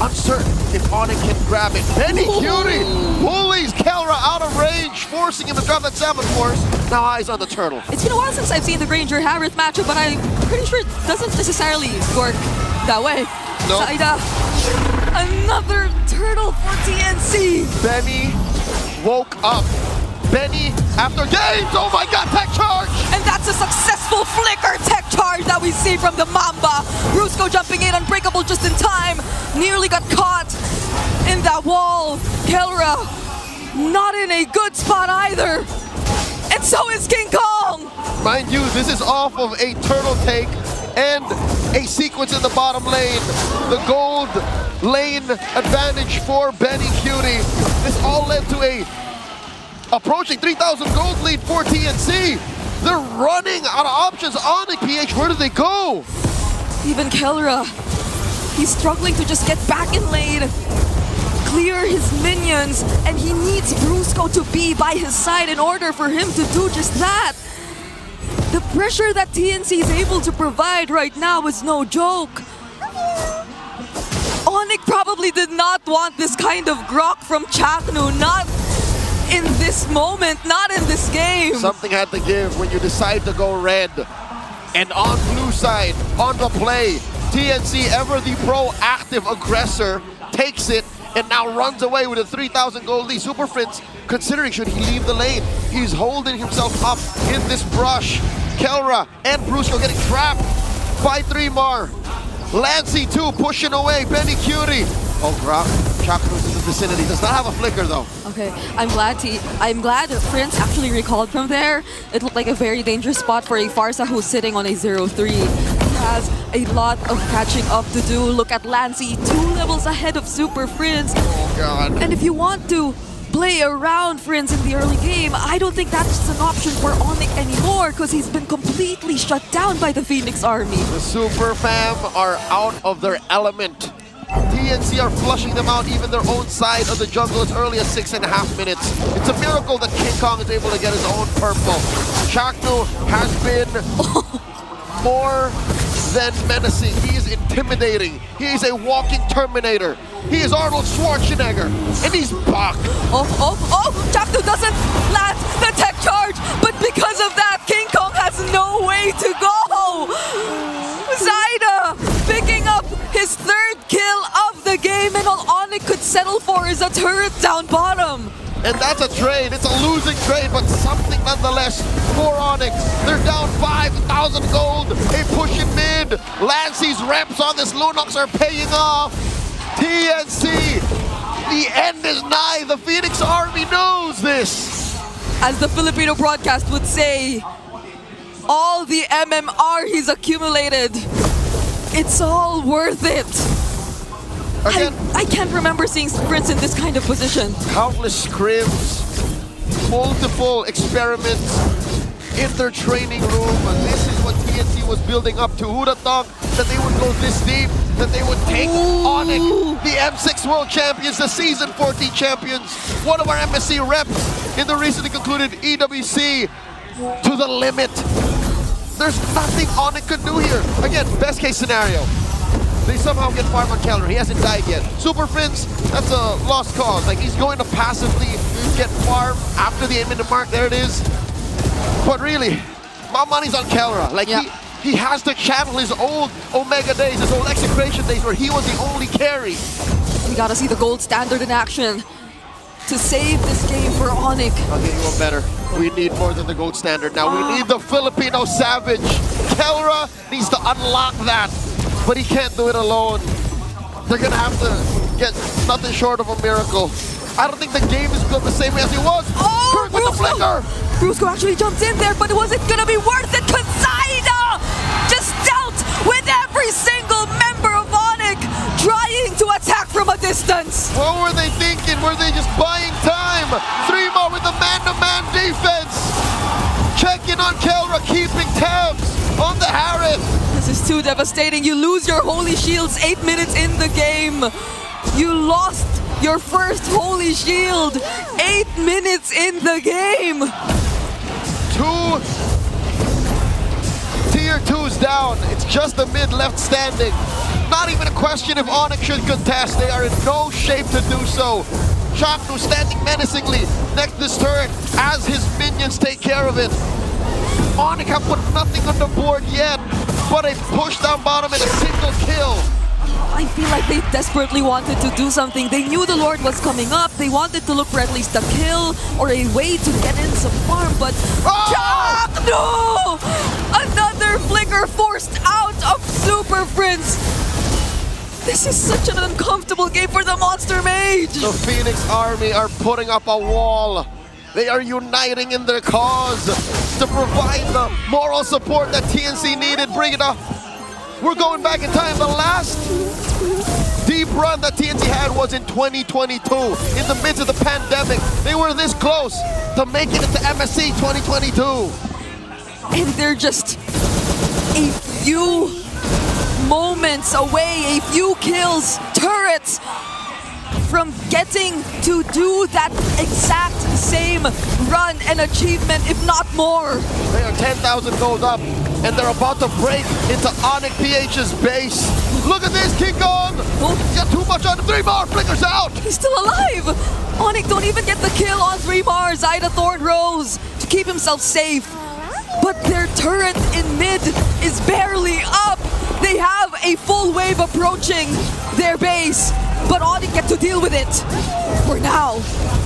uncertain if ONIC can grab it. Benny Cutie bullies Kelra out of range, forcing him to drop that Salmon Force. Now eyes on the turtle. It's been a while since I've seen the Granger Harith matchup, but I'm pretty sure it doesn't necessarily work that way. No. Zyda, another turtle for TNC. Benny woke up. Benny after games, oh my god, tech charge! And that's a successful flicker tech charge that we see from the Mamba. Brusco jumping in, unbreakable just in time. Nearly got caught in that wall. Kelra not in a good spot either. And so is King Kong. Mind you, this is off of a turtle take and a sequence in the bottom lane. The gold lane advantage for Benny Cutie. This all led to a approaching 3,000 gold lead for TNC. They're running out of options. ONIC, PH, where do they go? Even Kelra, he's struggling to just get back in lane, clear his minions, and he needs Brusco to be by his side in order for him to do just that. The pressure that TNC is able to provide right now is no joke. ONIC probably did not want this kind of grok from Chaknu, not in this moment, not in this game. Something had to give when you decide to go red. And on blue side, on the play, TNC, ever the proactive aggressor, takes it and now runs away with a 3,000 gold lead. Super Prince considering should he leave the lane. He's holding himself up in this brush. Kelra and Brusco getting trapped by 3mar. Lancy too pushing away. Benny Cutie. Oh, Grok. Chaknu's in the vicinity. Does not have a flicker though. Okay, I'm glad Prince actually recalled from there. It looked like a very dangerous spot for a Farsa who's sitting on a 0-3. He has a lot of catching up to do. Look at Lancy, 2 levels ahead of Super Prince. Oh god. And if you want to play around Prince in the early game, I don't think that's an option for ONIC anymore, because he's been completely shut down by the Phoenix Army. The Super Fam are out of their element. TNC are flushing them out, even their own side of the jungle as early as 6.5 minutes. It's a miracle that King Kong is able to get his own purple. Chaknu has been more than menacing. He is intimidating. He is a walking Terminator. He is Arnold Schwarzenegger, and he's back. Chaknu doesn't land the tech charge, but because of that, King Kong has no way to go. Zyda picking up his 3rd kill of the game, and all ONIC could settle for is a turret down bottom. And that's a trade. It's a losing trade, but something nonetheless for ONIC. They're down 5,000 gold. A push in mid. Lancy's reps on this Lunox are paying off. TNC, the end is nigh. The Phoenix Army knows this. As the Filipino broadcast would say, all the MMR he's accumulated, it's all worth it. Again, I can't remember seeing Prince in this kind of position. Countless scrims, multiple experiments in their training room. And this is what TNC was building up to. Who'd have thought that they would go this deep, that they would take ONIC, the M6 World Champions, the Season 14 champions, one of our MSC reps in the recently concluded EWC, to the limit. There's nothing ONIC could do here. Again, best case scenario. they somehow get farm on Keller. He hasn't died yet. Super Prince, that's a lost cause. Like, he's going to passively get farm after the 8-minute mark. There it is. But really, my money's on Keller. Like, he has to channel his old Omega days, his old Execration days where he was the only carry. We gotta see the gold standard in action to save this game for ONIC. I'll get you one better. We need more than the gold standard now. We need the Filipino Savage. Kelra needs to unlock that, but he can't do it alone. They're gonna have to get nothing short of a miracle. I don't think the game is built the same way as it was. Oh, Kirk with the flicker! Brusco actually jumped in there, but was it gonna be worth it? Kazaida just dealt with every single member of ONIC trying to attack from a distance. What were they thinking? Were they just buying time? 3 more with the man-to-man defense. Checking on Kelra, keeping tabs on the Harris. This is too devastating. You lose your Holy Shields 8 minutes in the game. You lost your first Holy Shield 8 minutes in the game. 2 Tier 2's down. It's just the mid left standing. Not even a question if ONIC should contest. They are in no shape to do so. Chaknu standing menacingly next to this turret as his minions take care of it. ONIC have put nothing on the board yet, but a push down bottom and a single kill. I feel like they desperately wanted to do something. They knew the Lord was coming up. They wanted to look for at least a kill or a way to get in some farm, but Chaknu! Another flicker forced out of Super Prince. This is such an uncomfortable game for the Monster Mage. The Phoenix Army are putting up a wall. They are uniting in their cause to provide the moral support that TNC needed. Bring it up. We're going back in time. The last deep run that TNC had was in 2022, in the midst of the pandemic. They were this close to making it to MSC 2022. And they're just a few moments away, a few kills, turrets, from getting to do that exact same run and achievement, if not more. They are 10,000 gold up, and they're about to break into ONIC PH's base. Look at this, King Kong! He's got too much on him. 3 more, flickers out! He's still alive! ONIC don't even get the kill on 3 more. Zyda Thorn Rose to keep himself safe. But their turret in mid is barely up. They have a full wave approaching their base, but ONIC get to deal with it for now.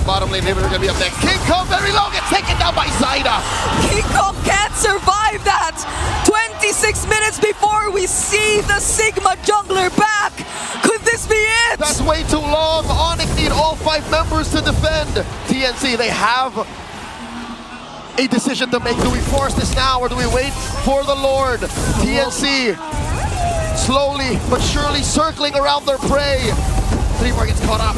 Bottom lane inhibitor gonna be up next. King Kong very low, gets taken down by Zyda. King Kong can't survive that. 26 minutes before we see the Sigma jungler back. Could this be it? That's way too long. ONIC need all 5 members to defend. TNC, they have a decision to make. Do we force this now or do we wait for the Lord? TNC slowly but surely circling around their prey. 3 more gets caught up.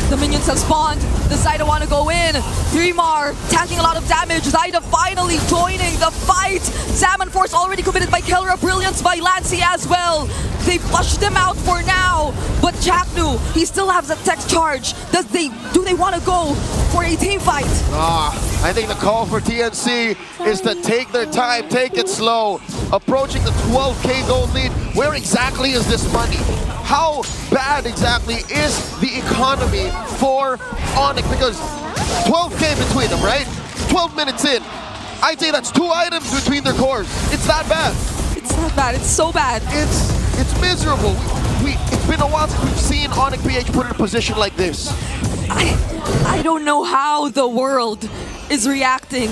The minions have spawned. The Zyda want to go in. 3 more tanking a lot of damage. Zyda finally joining the fight. Salmon Force already committed by Kelra. Brilliance by Lancy as well. They flushed them out for now. But Chaknu, he still has a tech charge. Do they want to go for a team fight? I think the call for TNC is to take their time, take it slow. Approaching the 12k gold lead. Where exactly is this money? How bad exactly is the economy for ONIC? Because 12k between them, right? 12 minutes in. I'd say that's 2 items between their cores. It's that bad. It's that bad. It's so bad. It's miserable. It's been a while since we've seen ONIC PH put in a position like this. I don't know how the world is reacting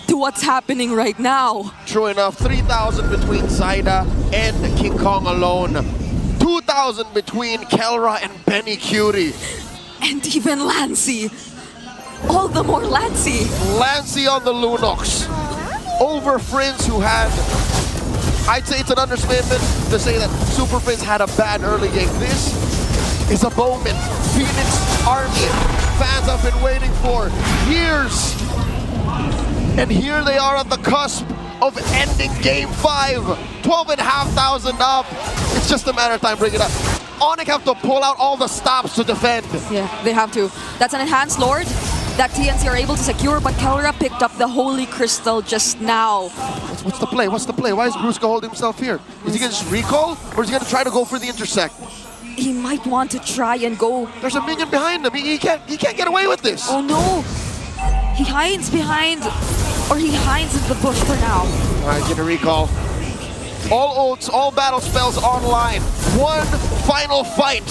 to what's happening right now. True enough, 3,000 between Zyda and King Kong alone. 2,000 between Kelra and Benny Cutie. And even Lancy. All the more Lancy. Lancy on the Lunox. Over Prince, who had... I'd say it's an understatement to say that Super Prince had a bad early game. This is a moment Phoenix Army fans have been waiting for years. And here they are on the cusp of ending Game 5. 12,500 up. It's just a matter of time. Bring it up. ONIC have to pull out all the stops to defend. Yeah, they have to. That's an enhanced Lord. that TNC are able to secure, but Kelra picked up the Holy Crystal just now. What's the play? What's the play? Why is Brusca holding himself here? Is he going to just recall, or is he going to try to go for the intersect? He might want to try and go. There's a minion behind him. He can't get away with this. Oh no! He hides behind, or he hides in the bush for now. All right, get a recall. All ults, all battle spells online. One final fight.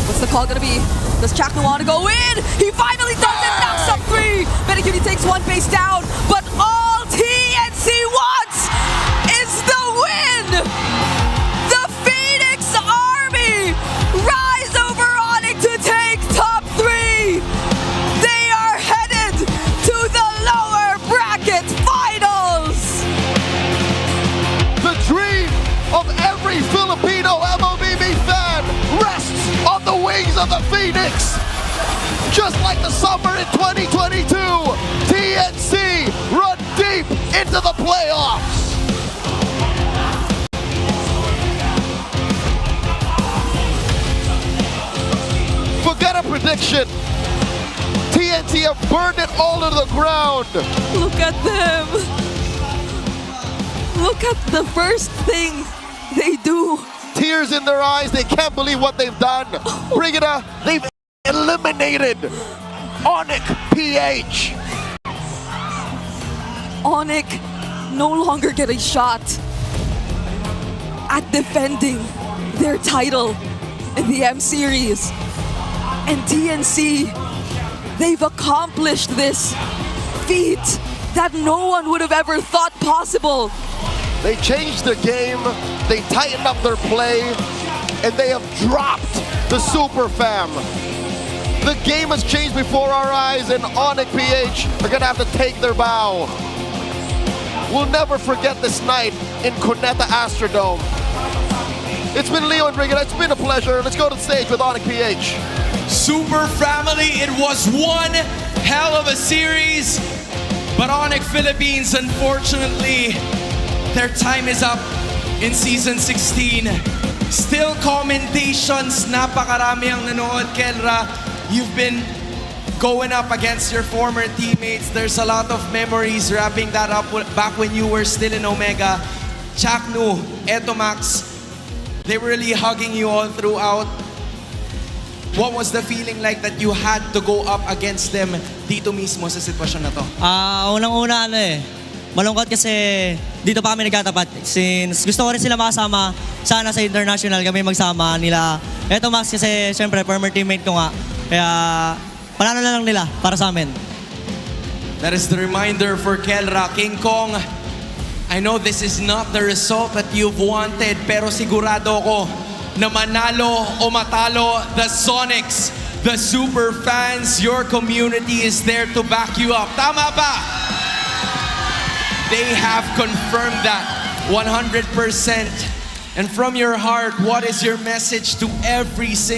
What's the call gonna be? Does Chaknu want to go in? He finally does it! Now sub 3! Benacutie takes one base down, but all TNC wants is the win! The Phoenix Army rise over ONIC to take top 3! They are headed to the lower bracket finals! The dream of every Filipino MOBB fan rests on the wings of the Phoenix. Just like the summer in 2022, TNC run deep into the playoffs. Forget a prediction. TNC have burned it all to the ground. Look at them. Look at the first thing they do. Tears in their eyes. They can't believe what they've done. Brigida, they've eliminated ONIC PH. ONIC no longer get a shot at defending their title in the M Series. And TNC, they've accomplished this feat that no one would have ever thought possible. They changed the game, they tightened up their play, and they have dropped the Super Fam. The game has changed before our eyes, and ONIC PH are gonna have to take their bow. We'll never forget this night in Cuneta Astrodome. It's been Leo and Brigida, it's been a pleasure. Let's go to the stage with ONIC PH. Super family, it was one hell of a series, but ONIC Philippines, unfortunately, their time is up in Season 16. Still commentations, napakarami ang nanood, Kelra. You've been going up against your former teammates. There's a lot of memories wrapping that up back when you were still in Omega. Chaknu, Etomax, they were really hugging you all throughout. What was the feeling like that you had to go up against them dito mismo sa sitwasyon na to? Unang-una malungkot kasi dito pa kami nagkatapat. Since gusto ko rin sila makasama, sana sa international kami magsama nila. Eto Max kasi syempre former teammate ko nga. Kaya panalo na lang nila para sa amin. That is the reminder for Kelra. King Kong, I know this is not the result that you've wanted, pero sigurado ko na manalo o matalo, the Sonics, the super fans, your community is there to back you up. Tama ba? They have confirmed that 100%. And from your heart, what is your message to every single